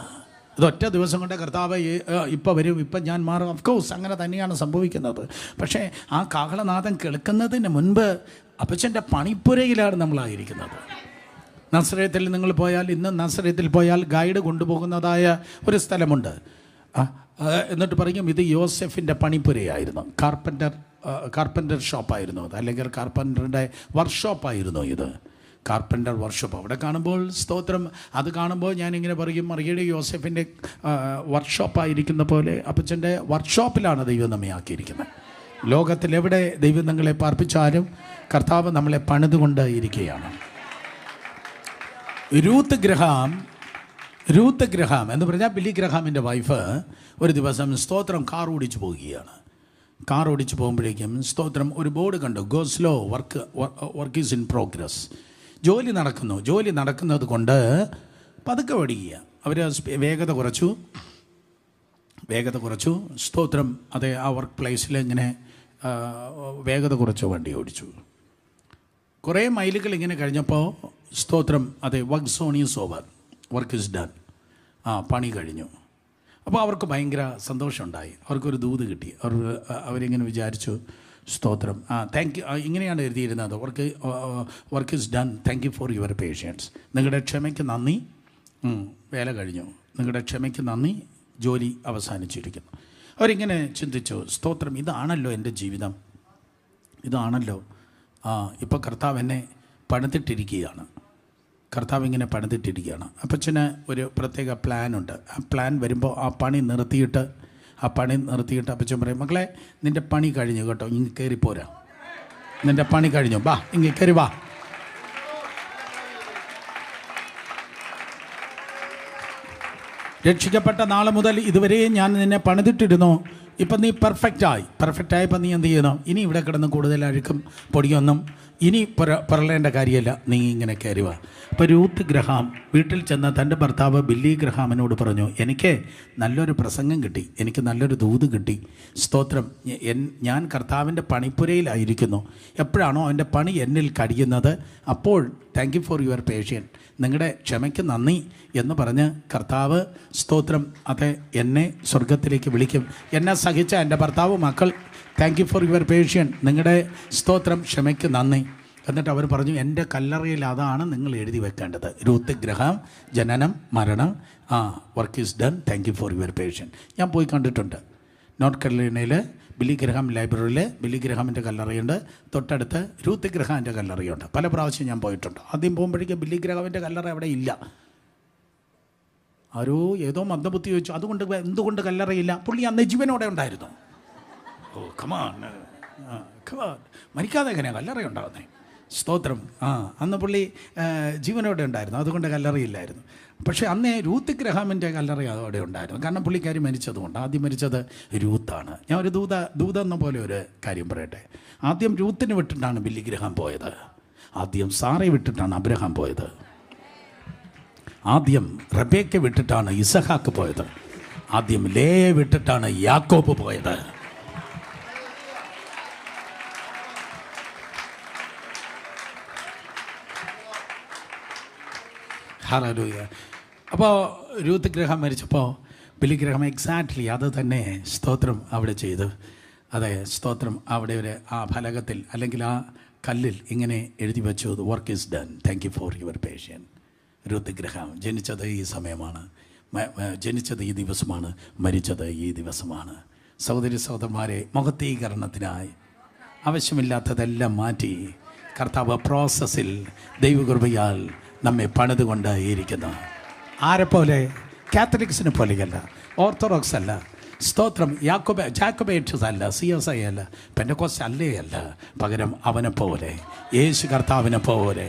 ഇതൊറ്റ ദിവസം കൊണ്ട് കർത്താവ് ഇപ്പം വരും, ഇപ്പം ഞാൻ മാറും. ഓഫ്കോഴ്സ് അങ്ങനെ തന്നെയാണ് സംഭവിക്കുന്നത്. പക്ഷേ ആ കാഹളനാദം കേൾക്കുന്നതിന് മുൻപ് അപ്പച്ചൻ്റെ പണിപ്പുരയിലാണ് നമ്മളായിരിക്കുന്നത്. നസ്രയത്തിൽ നിങ്ങൾ പോയാൽ, ഇന്ന് നസ്രയത്തിൽ പോയാൽ ഗൈഡ് കൊണ്ടുപോകുന്നതായ ഒരു സ്ഥലമുണ്ട്. എന്നിട്ട് പറയും ഇത് യോസെഫിൻ്റെ പണിപ്പുരയായിരുന്നു, കാർപ്പൻ്റർ ഷോപ്പായിരുന്നു അത്, അല്ലെങ്കിൽ കാർപ്പൻ്ററിൻ്റെ വർക്ക്ഷോപ്പായിരുന്നു ഇത്, കാർപ്പൻ്റർ വർക്ക്ഷോപ്പ്. അവിടെ കാണുമ്പോൾ സ്തോത്രം, അത് കാണുമ്പോൾ ഞാനിങ്ങനെ പറയും, മറിയയുടെ യോസെഫിൻ്റെ വർക്ക്ഷോപ്പായിരിക്കുന്ന പോലെ അപ്പച്ചൻ്റെ വർക്ക്ഷോപ്പിലാണ് ദൈവം നമ്മെ ആക്കിയിരിക്കുന്നത്. ലോകത്തിലെവിടെ ദൈവം നിങ്ങളെ പാർപ്പിച്ചാലും കർത്താവ് നമ്മളെ പണിതുകൊണ്ട് ഇരിക്കുകയാണ്. രൂത്ത് ഗ്രഹാം രൂത്ത് ഗ്രഹാം എന്ന് പറഞ്ഞാൽ ബില്ലി ഗ്രഹാമിൻ്റെ വൈഫ് ഒരു ദിവസം സ്തോത്രം കാർ ഓടിച്ചു പോവുകയാണ്. കാർ ഓടിച്ചു പോകുമ്പോഴേക്കും സ്തോത്രം ഒരു ബോർഡ് കണ്ടു, go slow, work is in progress. ജോലി നടക്കുന്നത് കൊണ്ട് പതുക്കെ ഓടിക്കുക. അവർ വേഗത കുറച്ചു. സ്തോത്രം അതെ, ആ വർക്ക് പ്ലേസിൽ ഇങ്ങനെ വേഗത കുറച്ച് വണ്ടി ഓടിച്ചു. കുറേ മൈലുകൾ ഇങ്ങനെ കഴിഞ്ഞപ്പോൾ സ്തോത്രം അതെ, work zone is over, work is done, പണി കഴിഞ്ഞു. അപ്പോൾ അവർക്ക് ഭയങ്കര സന്തോഷമുണ്ടായി. അവർക്കൊരു ദൂത് കിട്ടി. അവരിങ്ങനെ വിചാരിച്ചു, സ്തോത്രം താങ്ക് യു, ഇങ്ങനെയാണ് എഴുതിയിരുന്നത്, work is done, thank you for your patience. നിങ്ങളുടെ ക്ഷമയ്ക്ക് നന്ദി, വേല കഴിഞ്ഞു, നിങ്ങളുടെ ക്ഷമയ്ക്ക് നന്ദി, ജോലി അവസാനിച്ചിരിക്കുന്നു. അവരിങ്ങനെ ചിന്തിച്ചു, സ്തോത്രം ഇതാണല്ലോ എൻ്റെ ജീവിതം, ഇതാണല്ലോ ഇപ്പോൾ കർത്താവ് എന്നെ പണിതിട്ടിരിക്കുകയാണ്. അപ്പച്ചന് ഒരു പ്രത്യേക പ്ലാനുണ്ട്. ആ പ്ലാൻ വരുമ്പോൾ ആ പണി നിർത്തിയിട്ട് അപ്പച്ചൻ പറയും, മക്കളെ നിൻ്റെ പണി കഴിഞ്ഞു കേട്ടോ, ഇങ്ങ് കയറി പോരാ, നിൻ്റെ പണി കഴിഞ്ഞു, വാ ഇങ്ങ് കയറി വാ. രക്ഷിക്കപ്പെട്ട നാൾ മുതൽ ഇതുവരെയും ഞാൻ നിന്നെ പണിതിട്ടിരുന്നു, ഇപ്പം നീ പെർഫെക്റ്റായപ്പോൾ നീ എന്ത് ചെയ്യണം, ഇനി ഇവിടെ കിടന്ന് കൂടുതൽ അഴുക്കും പൊടിയൊന്നും ഇനി പറയേണ്ട കാര്യമല്ല, നീ ഇങ്ങനെ കയറി വാ. അപ്പോൾ രൂത്ത് ഗ്രഹാം വീട്ടിൽ ചെന്ന് തൻ്റെ ഭർത്താവ് ബില്ലി ഗ്രഹാമിനോട് പറഞ്ഞു, എനിക്ക് നല്ലൊരു പ്രസംഗം കിട്ടി, എനിക്ക് നല്ലൊരു ദൂത് കിട്ടി. സ്തോത്രം, ഞാൻ കർത്താവിൻ്റെ പണിപ്പുരയിലായിരിക്കുന്നു. എപ്പോഴാണോ അവൻ്റെ പണി എന്നിൽ കഴിയുന്നത് അപ്പോൾ thank you for your patience, നിങ്ങളുടെ ക്ഷമയ്ക്ക് നന്ദി എന്ന് പറഞ്ഞ് കർത്താവ് സ്തോത്രം അതെ എന്നെ സ്വർഗത്തിലേക്ക് വിളിക്കും. എന്നെ സഹിച്ച എൻ്റെ ഭർത്താവ് മക്കൾ thank you for your patience, നിങ്ങളുടെ സ്തോത്രം ക്ഷമയ്ക്ക് നന്ദി. എന്നിട്ട് അവർ പറഞ്ഞു, എൻ്റെ കല്ലറയിൽ അതാണ് നിങ്ങൾ എഴുതി വെക്കേണ്ടത്, രൂത്ത് ഗ്രഹാം, ജനനം, മരണം, work is done, thank you for your patience. ഞാൻ പോയി കണ്ടിട്ടുണ്ട്. നോർത്ത് കരോലിനയിൽ ബില്ലി ഗ്രഹാം ലൈബ്രറിയിൽ ബില്ലി ഗ്രഹാമിൻ്റെ കല്ലറയുണ്ട്, തൊട്ടടുത്ത് രൂത്ത് ഗ്രഹാമിൻ്റെ കല്ലറയുണ്ട്. പല പ്രാവശ്യം ഞാൻ പോയിട്ടുണ്ട്. ആദ്യം പോകുമ്പോഴേക്കും ബില്ലി ഗ്രഹാമിൻ്റെ കല്ലറ അവിടെ ഇല്ല. ആരോ ഏതോ മന്ദബുദ്ധി ചോദിച്ചു, അതുകൊണ്ട് എന്തുകൊണ്ട് കല്ലറയില്ല? പുള്ളി അന്ന് ജീവനോടെ ഉണ്ടായിരുന്നു. ഓ കമാൻ, മരിക്കാതെ എങ്ങനെയാണ് കല്ലറയുണ്ടാകുന്നത്? സ്തോത്രം, അന്ന് പുള്ളി ജീവനോടെ ഉണ്ടായിരുന്നു, അതുകൊണ്ട് കല്ലറയില്ലായിരുന്നു. പക്ഷേ അന്നേ രൂത്ത് ഗ്രഹാമിൻ്റെ കല്ലറ അവിടെ ഉണ്ടായിരുന്നു, കാരണം പുള്ളിക്കാരി മരിച്ചതുകൊണ്ട്. ആദ്യം മരിച്ചത് രൂത്താണ്. ഞാൻ ഒരു ദൂതെന്ന പോലെ ഒരു കാര്യം പറയട്ടെ. ആദ്യം രൂത്തിനെ വിട്ടിട്ടാണ് ബില്ലി ഗ്രഹാം പോയത്. ആദ്യം സാറെ വിട്ടിട്ടാണ് അബ്രഹാം പോയത്. ആദ്യം റബേക്ക വിട്ടിട്ടാണ് ഇസഹാക്ക് പോയത്. ആദ്യം ലേയെ വിട്ടിട്ടാണ് യാക്കോബ് പോയത്. ഹല്ലേലൂയ. അപ്പോൾ രൂത്ത് ഗ്രഹാം മരിച്ചപ്പോൾ ബില്ലി ഗ്രഹാം എക്സാക്ട്ലി അത് തന്നെ സ്തോത്രം അവിടെ ചെയ്തു. അതെ, സ്തോത്രം അവിടെ ഒരു ആ ഫലകത്തിൽ അല്ലെങ്കിൽ ആ കല്ലിൽ ഇങ്ങനെ എഴുതി വെച്ചു, work is done, thank you for your patience. Ruth Graham ജനിച്ചത് ഈ സമയമാണ്, ജനിച്ചത് ഈ ദിവസമാണ്, മരിച്ചത് ഈ ദിവസമാണ്. സഹോദരി സഹോദരന്മാരെ, മഹത്വീകരണത്തിനായി ആവശ്യമില്ലാത്തതെല്ലാം മാറ്റി കർത്താവ് പ്രോസസ്സിൽ ദൈവകൃപയാൽ നമ്മെ പണിതുകൊണ്ടേയിരിക്കുന്നു. ആരെപ്പോലെ? കാത്തലിക്സിനെ പോലെയല്ല, ഓർത്തഡോക്സ് അല്ല, സ്തോത്രം ജാക്കബേറ്റ്സ് അല്ല, CSI അല്ല, പെന്തക്കോസ്റ്റ് അല്ല, പകരം അവനെ പോലെ, യേശു കർത്താവിനെ പോലെ.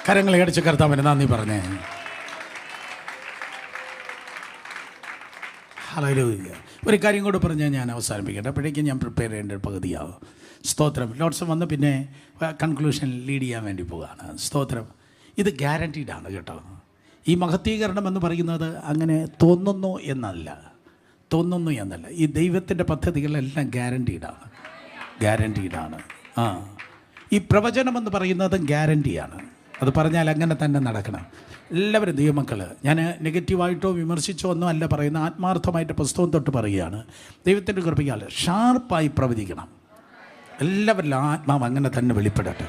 കരങ്ങളെ അടിച്ച് കർത്താവിന് നന്ദി പറഞ്ഞേ. ഹല്ലേലൂയ. ഒരു കാര്യം കൂടെ പറഞ്ഞാൽ ഞാൻ അവസാനിപ്പിക്കട്ടെ, അപ്പോഴേക്കും ഞാൻ പ്രിപ്പയർ ചെയ്യേണ്ട പകുതിയാവും. സ്തോത്രം. ലോട്ട്സ് വന്ന് പിന്നെ കൺക്ലൂഷൻ ലീഡ് ചെയ്യാൻ വേണ്ടി പോവുകയാണ്. സ്തോത്രം. ഇത് ഗ്യാരൻറ്റീഡാണ് കേട്ടോ. ഈ മഹത്വീകരണം എന്ന് പറയുന്നത് അങ്ങനെ തോന്നുന്നു എന്നല്ല. ഈ ദൈവത്തിൻ്റെ പദ്ധതികളെല്ലാം ഗ്യാരൻറ്റീഡാണ്. ഈ പ്രവചനമെന്ന് പറയുന്നത് ഗ്യാരൻറ്റിയാണ്. അത് പറഞ്ഞാൽ അങ്ങനെ തന്നെ നടക്കണം. എല്ലാവരും ദൈവമക്കൾ, ഞാൻ നെഗറ്റീവായിട്ടോ വിമർശിച്ചോ ഒന്നും അല്ല പറയുന്നത്, ആത്മാർത്ഥമായിട്ട് പുസ്തകം തൊട്ട് പറയുകയാണ്. ദൈവത്തിൻ്റെ കൃപയാൽ ഷാർപ്പായി പ്രവചിക്കണം. എല്ലാവരിലും ആത്മാവ് അങ്ങനെ തന്നെ വെളിപ്പെടട്ടെ.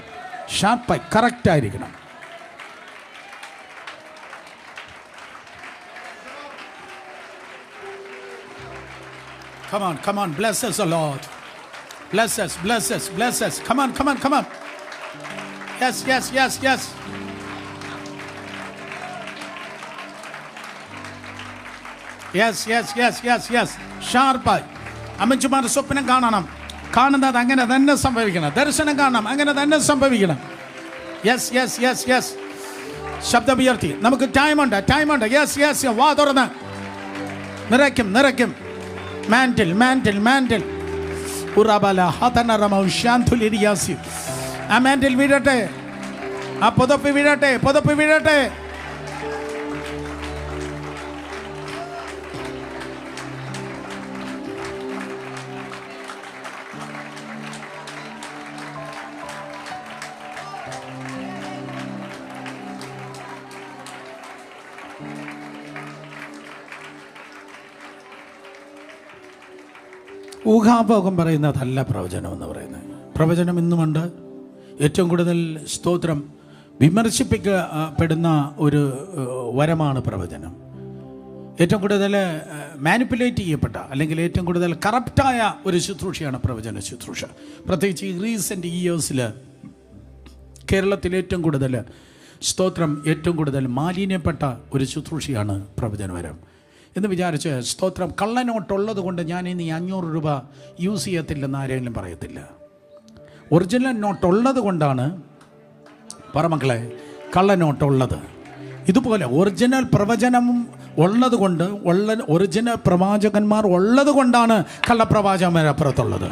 ഷാർപ്പായി കറക്റ്റായിരിക്കണം. Come on, bless us, O Lord. Bless us. Come on. Yes. Yes. ഷാർപ്പായി അമ്മച്ചുമാർ സ്വപ്നം കാണുന്നത് അങ്ങനെ തന്നെ സംഭവിക്കണം. ദർശനം കാണണം, അങ്ങനെ തന്നെ സംഭവിക്കണം. Yes yes yes yes. ശബ്ദമുയർത്തി. നമുക്ക് ടൈമുണ്ട്. Yes yes. വാ തുറന്ന് നിറയ്ക്കും. മാൻറ്റിൽ ഉറബല ഹതനറമ ശാന്തുലിരിയാസി. ആ മാൻറ്റിൽ വീഴട്ടെ, ആ പുതപ്പ് വീഴട്ടെ. ഊഹാഭോഗം പറയുന്നതല്ല പ്രവചനം എന്ന് പറയുന്നത്. പ്രവചനം ഇന്നുമുണ്ട്. ഏറ്റവും കൂടുതൽ സ്തോത്രം വിമർശിപ്പിക്കപ്പെടുന്ന ഒരു വരമാണ് പ്രവചനം. ഏറ്റവും കൂടുതൽ മാനിപ്പുലേറ്റ് ചെയ്യപ്പെട്ട അല്ലെങ്കിൽ ഏറ്റവും കൂടുതൽ കറപ്റ്റായ ഒരു ശുശ്രൂഷയാണ് പ്രവചന ശുശ്രൂഷ. പ്രത്യേകിച്ച് ഈ റീസെൻ്റ് ഇയേഴ്സിൽ കേരളത്തിൽ ഏറ്റവും കൂടുതൽ സ്തോത്രം ഏറ്റവും കൂടുതൽ മാലിന്യപ്പെട്ട ഒരു ശുശ്രൂഷയാണ് പ്രവചനവരം എന്ന് വിചാരിച്ച് സ്തോത്രം കള്ളനോട്ടുള്ളത് കൊണ്ട് ഞാൻ ഇനി 500 രൂപ യൂസ് ചെയ്യത്തില്ലെന്ന് ആരെങ്കിലും പറയത്തില്ല. ഒറിജിനൽ നോട്ടുള്ളത് കൊണ്ടാണ് പറമക്കളെ കള്ളനോട്ടുള്ളത്. ഇതുപോലെ ഒറിജിനൽ പ്രവചനം ഉള്ളത് കൊണ്ട് ഒറിജിനൽ പ്രവാചകന്മാർ ഉള്ളത് കൊണ്ടാണ് കള്ളപ്രവാചകന്മാരപ്പുറത്തുള്ളത്.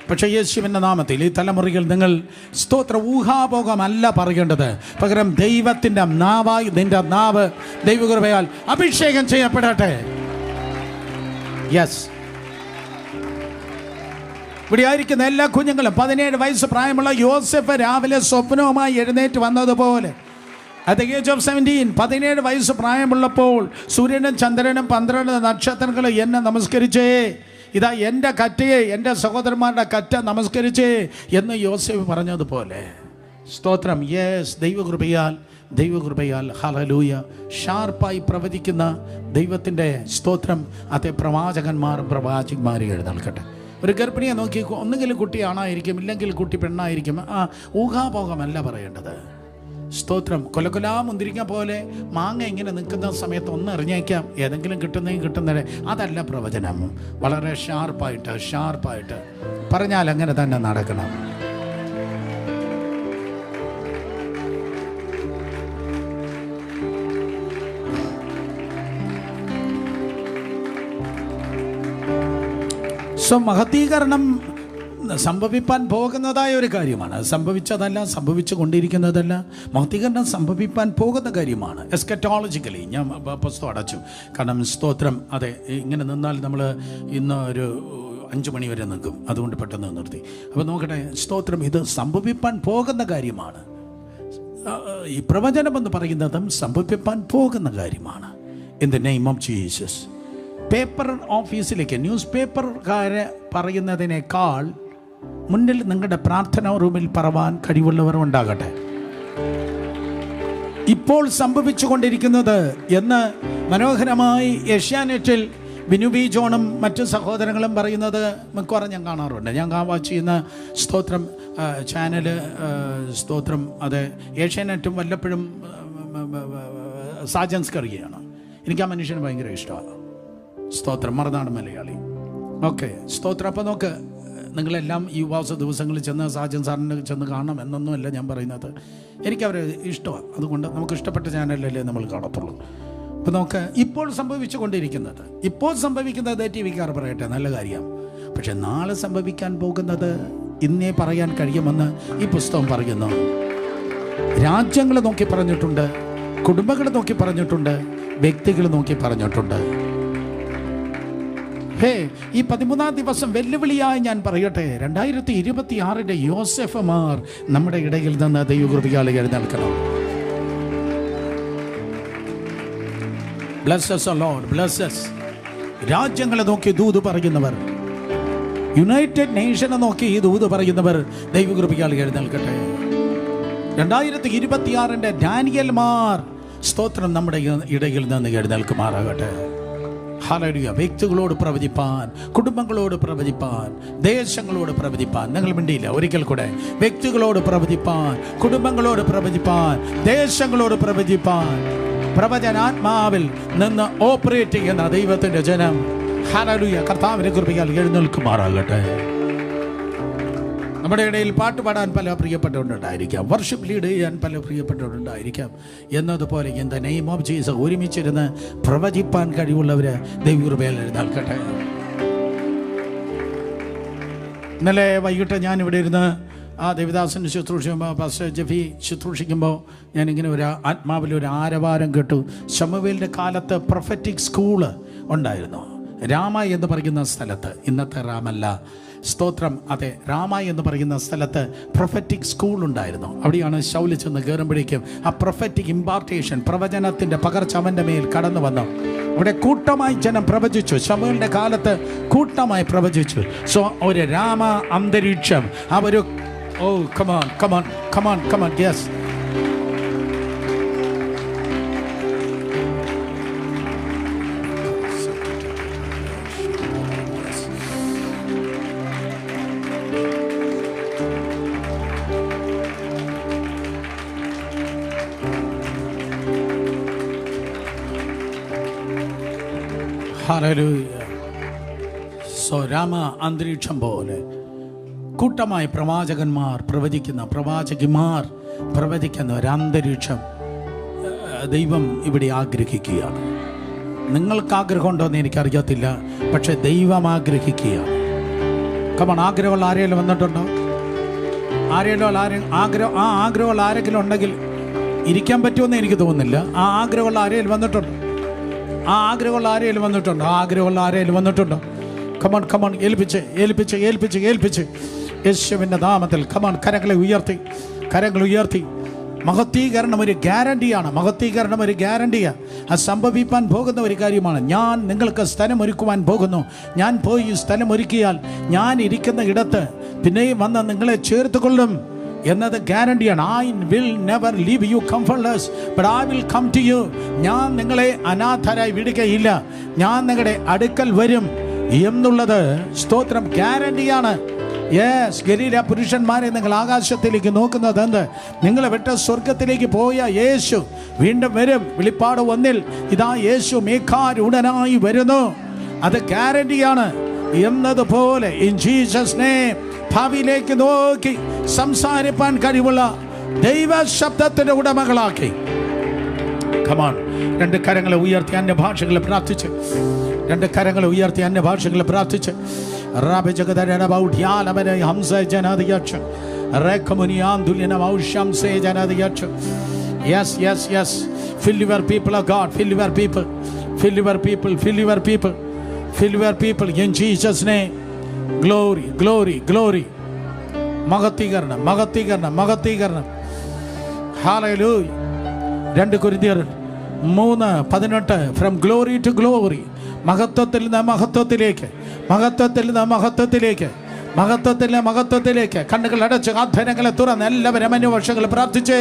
പക്ഷേ യേശുവിൻ്റെ നാമത്തിൽ ഈ തലമുറയിൽ നിങ്ങൾ സ്തോത്ര ഊഹാഭോഗമല്ല പറയേണ്ടത്. പകരം ദൈവത്തിൻ്റെ നാവായി നിന്റെ നാവ് ദൈവകൃപയാൽ അഭിഷേകം ചെയ്യപ്പെടട്ടെ. യെസ്. ഇവിടെ ആയിരിക്കുന്ന എല്ലാ കുഞ്ഞുങ്ങളും 17 വയസ്സ് പ്രായമുള്ള യോസെഫ് രാവിലെ സ്വപ്നവുമായി എഴുന്നേറ്റ് വന്നതുപോലെ at the age of 17 17 വയസ്സ് പ്രായമുള്ളപ്പോൾ സൂര്യനും ചന്ദ്രനും 12 നക്ഷത്രങ്ങൾ എന്നെ നമസ്കരിച്ചേ, ഇതാ എൻ്റെ കറ്റയെ എൻ്റെ സഹോദരന്മാരുടെ കറ്റ നമസ്കരിച്ചേ എന്ന് യോസേഫ് പറഞ്ഞതുപോലെ സ്തോത്രം. യെസ്. ദൈവകൃപയാൽ ഹല്ലേലൂയ ഷാർപ്പായി പ്രവചിക്കുന്ന ദൈവത്തിൻ്റെ സ്തോത്രം അതേ പ്രവാചകന്മാരെ എഴുന്നേൽക്കട്ടെ. ഒരു ഗർഭിണിയെ നോക്കി ഒന്നുകിൽ കുട്ടി ആണായിരിക്കും, ഇല്ലെങ്കിൽ കുട്ടി പെണ്ണായിരിക്കും. ഊഹാഭോഗമല്ല പറയേണ്ടത്. സ്തോത്രം. കൊലകൊലാ മുന്തിരിക്ക പോലെ മാങ്ങ ഇങ്ങനെ നിൽക്കുന്ന സമയത്ത് ഒന്ന് എറിഞ്ഞേക്കാം, ഏതെങ്കിലും കിട്ടുന്നത് അതല്ല പ്രവചനം. വളരെ ഷാർപ്പായിട്ട് പറഞ്ഞാൽ അങ്ങനെ തന്നെ നടക്കണം. മഹത്തീകരണം സംഭവിപ്പാൻ പോകുന്നതായ ഒരു കാര്യമാണ്. സംഭവിച്ചതല്ല, സംഭവിച്ചു കൊണ്ടിരിക്കുന്നതല്ല. മഹത്തീകരണം സംഭവിപ്പാൻ പോകുന്ന കാര്യമാണ്. എസ്കറ്റോളജിക്കലി ഞാൻ പുസ്തകം അടച്ചു. കാരണം സ്തോത്രം അതെ ഇങ്ങനെ നിന്നാൽ നമ്മൾ ഇന്ന് ഒരു 5 മണി വരെ നിൽക്കും. അതുകൊണ്ട് പെട്ടെന്ന് നിർത്തി. അപ്പോൾ നോക്കട്ടെ, സ്തോത്രം ഇത് സംഭവിപ്പാൻ പോകുന്ന കാര്യമാണ്. ഈ പ്രവചനം എന്ന് പറയുന്നതും സംഭവിപ്പാൻ പോകുന്ന കാര്യമാണ്. In the name of Jesus. Paper ഓഫീസിലേക്ക് ന്യൂസ് പേപ്പർക്കാരെ പറയുന്നതിനേക്കാൾ മുന്നിൽ നിങ്ങളുടെ പ്രാർത്ഥനാ റൂമിൽ പറവാൻ കഴിവുള്ളവർ ഉണ്ടാകട്ടെ. ഇപ്പോൾ സംഭവിച്ചു കൊണ്ടിരിക്കുന്നത് എന്ന് മനോഹരമായി ഏഷ്യാനെറ്റിൽ ബിനു ബി ജോണും മറ്റു സഹോദരങ്ങളും പറയുന്നത് മിക്കവാറും ഞാൻ കാണാറുണ്ട്. ഞാൻ വാച്ച് ചെയ്യുന്ന സ്തോത്രം ചാനല് സ്തോത്രം അത് ഏഷ്യാനെറ്റും വല്ലപ്പോഴും സാജൻസ് കറിയാണ്. എനിക്ക് ആ മനുഷ്യന് ഭയങ്കര ഇഷ്ടമാണ്. സ്തോത്രം. മറുനാട് മലയാളി. ഓക്കെ സ്തോത്രം. അപ്പോൾ നോക്ക്, നിങ്ങളെല്ലാം ഈ ഉപവാസ ദിവസങ്ങളിൽ ചെന്ന് സാജൻ സാറിന് ചെന്ന് കാണണം എന്നൊന്നുമല്ല ഞാൻ പറയുന്നത്. എനിക്കവരെ ഇഷ്ടമാണ്. അതുകൊണ്ട് നമുക്ക് ഇഷ്ടപ്പെട്ട ചാനലിലല്ലേ നമ്മൾ കാണത്തുള്ളൂ. അപ്പോൾ നമുക്ക് ഇപ്പോൾ സംഭവിക്കുന്നത് ടി വിക്കാർ പറയട്ടെ, നല്ല കാര്യം. പക്ഷെ നാളെ സംഭവിക്കാൻ പോകുന്നത് ഇന്നേ പറയാൻ കഴിയുമെന്ന് ഈ പുസ്തകം പറയുന്നു. രാജ്യങ്ങളെ നോക്കി പറഞ്ഞിട്ടുണ്ട്, കുടുംബങ്ങളെ നോക്കി പറഞ്ഞിട്ടുണ്ട്, വ്യക്തികളെ നോക്കി പറഞ്ഞിട്ടുണ്ട്. ഈ 13-ാം ദിവസം വെല്ലുവിളിയായി ഞാൻ പറയട്ടെ, 2026 യോസെഫുമാർ നമ്മുടെ ഇടയിൽ നിന്ന് ദൈവകൃപയാൽ എഴുന്നേൽക്കണം. Bless us, O Lord, bless us. രാജ്യങ്ങളെ നോക്കി ദൂത് പറയുന്നവർ, യുണൈറ്റഡ് നേഷനെ നോക്കി ഈ ദൂത് പറയുന്നവർ ദൈവകൃപയാൽ എഴുന്നേൽക്കട്ടെ. 2026 ഡാനിയൽമാർ സ്തോത്രം നമ്മുടെ ഇടയിൽ നിന്ന് എഴുന്നേൽക്കുമാറാകട്ടെ. ഹല്ലേലൂയ. വ്യക്തികളോട് പ്രവചിപ്പാൻ, കുടുംബങ്ങളോട് പ്രവചിപ്പാൻ, ദേശങ്ങളോട് പ്രവചിപ്പാൻ. നിങ്ങൾ മിണ്ടിയില്ല. ഒരിക്കൽ കൂടെ. വ്യക്തികളോട് പ്രവചിപ്പാൻ, കുടുംബങ്ങളോട് പ്രവചിപ്പാൻ, ദേശങ്ങളോട് പ്രവചിപ്പാൻ പ്രവചനാത്മാവിൽ നിന്ന് ഓപ്പറേറ്റ് ചെയ്യുന്ന ദൈവത്തിൻ്റെ ജനം ഹല്ലേലൂയ കർത്താവിന്റെ കൃപയാൽ എഴുന്നേൽക്കുമാറാകട്ടെ. നമ്മുടെ ഇടയിൽ പാട്ട് പാടാൻ പല പ്രിയപ്പെട്ടവരുണ്ടായിരിക്കാം, വർഷിപ്പ് ലീഡ് ചെയ്യാൻ പല പ്രിയപ്പെട്ടവരുണ്ടായിരിക്കാം. എന്നതുപോലെ in the name of Jesus ഒരുമിച്ചിരുന്ന് പ്രവചിപ്പാൻ കഴിവുള്ളവര് ദൈവകൃപയിൽ എഴുന്നേൽക്കട്ടെ. ഇന്നലെ വൈകിട്ട് ഞാനിവിടെ ഇരുന്ന് ദേവദാസൻ ശുശ്രൂഷിക്കുമ്പോൾ, പാസ്റ്റർ ജെഫി ശുശ്രൂഷിക്കുമ്പോൾ ഞാനിങ്ങനെ ഒരു ആത്മാവിലൊരു ആരവാരം കേട്ടു. ശമൂവേലിൻ്റെ കാലത്ത് പ്രൊഫറ്റിക് സ്കൂള് ഉണ്ടായിരുന്നു. രാമ എന്ന് പറയുന്ന സ്ഥലത്ത്, ഇന്നത്തെ റാമല്ല, സ്തോത്രം, അതെ, രാമ എന്ന് പറയുന്ന സ്ഥലത്ത് പ്രൊഫറ്റിക് സ്കൂൾ ഉണ്ടായിരുന്നു. അവിടെയാണ് ശൗല് ചെന്ന് കയറുമ്പോഴേക്കും ആ പ്രൊഫറ്റിക് ഇമ്പാർട്ടേഷൻ, പ്രവചനത്തിൻ്റെ പകർച്ച അവൻ്റെ മേൽ കടന്നു വന്നു. അവിടെ കൂട്ടമായി ജനം പ്രവചിച്ചു. ശമൂവേലിൻ്റെ കാലത്ത് കൂട്ടമായി പ്രവചിച്ചു. സോ ഒരു രാമ അന്തരീക്ഷം, ആ ഒരു come on, yes. Hallelujah. So Rama അന്തരീക്ഷം പോലെ കൂട്ടമായി പ്രവാചകന്മാർ പ്രവചിക്കുന്ന, പ്രവാചകിമാർ പ്രവചിക്കുന്ന ഒരു അന്തരീക്ഷം ദൈവം ഇവിടെ ആഗ്രഹിക്കുകയാണ്. നിങ്ങൾക്ക് ആഗ്രഹമുണ്ടോ എന്ന് എനിക്കറിയത്തില്ല, പക്ഷെ ദൈവം ആഗ്രഹിക്കുകയാണ്. കമൺ, ആഗ്രഹമുള്ള ആരെങ്കിലും വന്നിട്ടുണ്ടോ? ആഗ്രഹമുള്ള ആരെങ്കിലും ഉണ്ടെങ്കിൽ ഇരിക്കാൻ പറ്റുമെന്ന് എനിക്ക് തോന്നുന്നില്ല. ആഗ്രഹമുള്ള ആരെങ്കിലും വന്നിട്ടുണ്ടോ? ആഗ്രഹമുള്ള ആരെങ്കിലും വന്നിട്ടുണ്ടോ? കമൺ, ഏൽപ്പിച്ച് യേശുവിൻ്റെ നാമത്തിൽ കമൺ, കരങ്ങളെ ഉയർത്തി. മഹത്വീകരണം ഒരു ഗ്യാരണ്ടിയാണ്. അത് സംഭവിക്കാൻ പോകുന്ന ഒരു കാര്യമാണ്. ഞാൻ നിങ്ങൾക്ക് സ്ഥലമൊരുക്കുവാൻ പോകുന്നു. ഞാൻ പോയി സ്ഥലമൊരുക്കിയാൽ ഞാൻ ഇരിക്കുന്ന ഇടത്ത് പിന്നെയും വന്ന് നിങ്ങളെ ചേർത്തുകൊള്ളും എന്നത് ഗ്യാരണ്ടിയാണ്. I will never leave you comfortless, but I will come to you. ഞാൻ നിങ്ങളെ അനാഥരായി വിടുകയില്ല, ഞാൻ നിങ്ങളുടെ അടുക്കൽ വരും എന്നുള്ളത് സ്തോത്രം ഗ്യാരണ്ടിയാണ്. യെസ്, ഗലീല പുരുഷന്മാരെ, നിങ്ങൾ ആകാശത്തിലേക്ക് നോക്കുന്നത് എന്ത്? നിങ്ങളെ വിട്ട് സ്വർഗത്തിലേക്ക് പോയ യേശു വീണ്ടും വരും. വെളിപ്പാട് 1 ഇതാ യേശു മേഘാരൂഢനായി വരുന്നു. അത് ഗ്യാരണ്ടിയാണ്. എന്നതുപോലെ ഇൻ ജീസസ് നെയിം ഭാവിയിലേക്ക് നോക്കി സംസാരിപ്പാൻ കഴിവുള്ള ദൈവ ശബ്ദത്തിന്റെ ഉടമകളാക്കി. കമാൺ, രണ്ട് കരങ്ങളെ ഉയർത്തി അന്യഭാഷകളെ പ്രാർത്ഥിച്ച് Yes. Fill your people of God. Fill your people in Jesus name. Glory. മഹത്വീകരണം. Hallelujah. 2 കൊരിന്ത്യർ 3:18 ഫ്രം ഗ്ലോറി ടു ഗ്ലോറി. മഹത്വത്തിൽ നിന്ന് മഹത്വത്തിലേക്ക്. കണ്ണുകൾ അടച്ച്, അധരങ്ങളെ തുറന്ന് എല്ലാവരും അന്യഭാഷകൾ പ്രാർത്ഥിച്ചേ.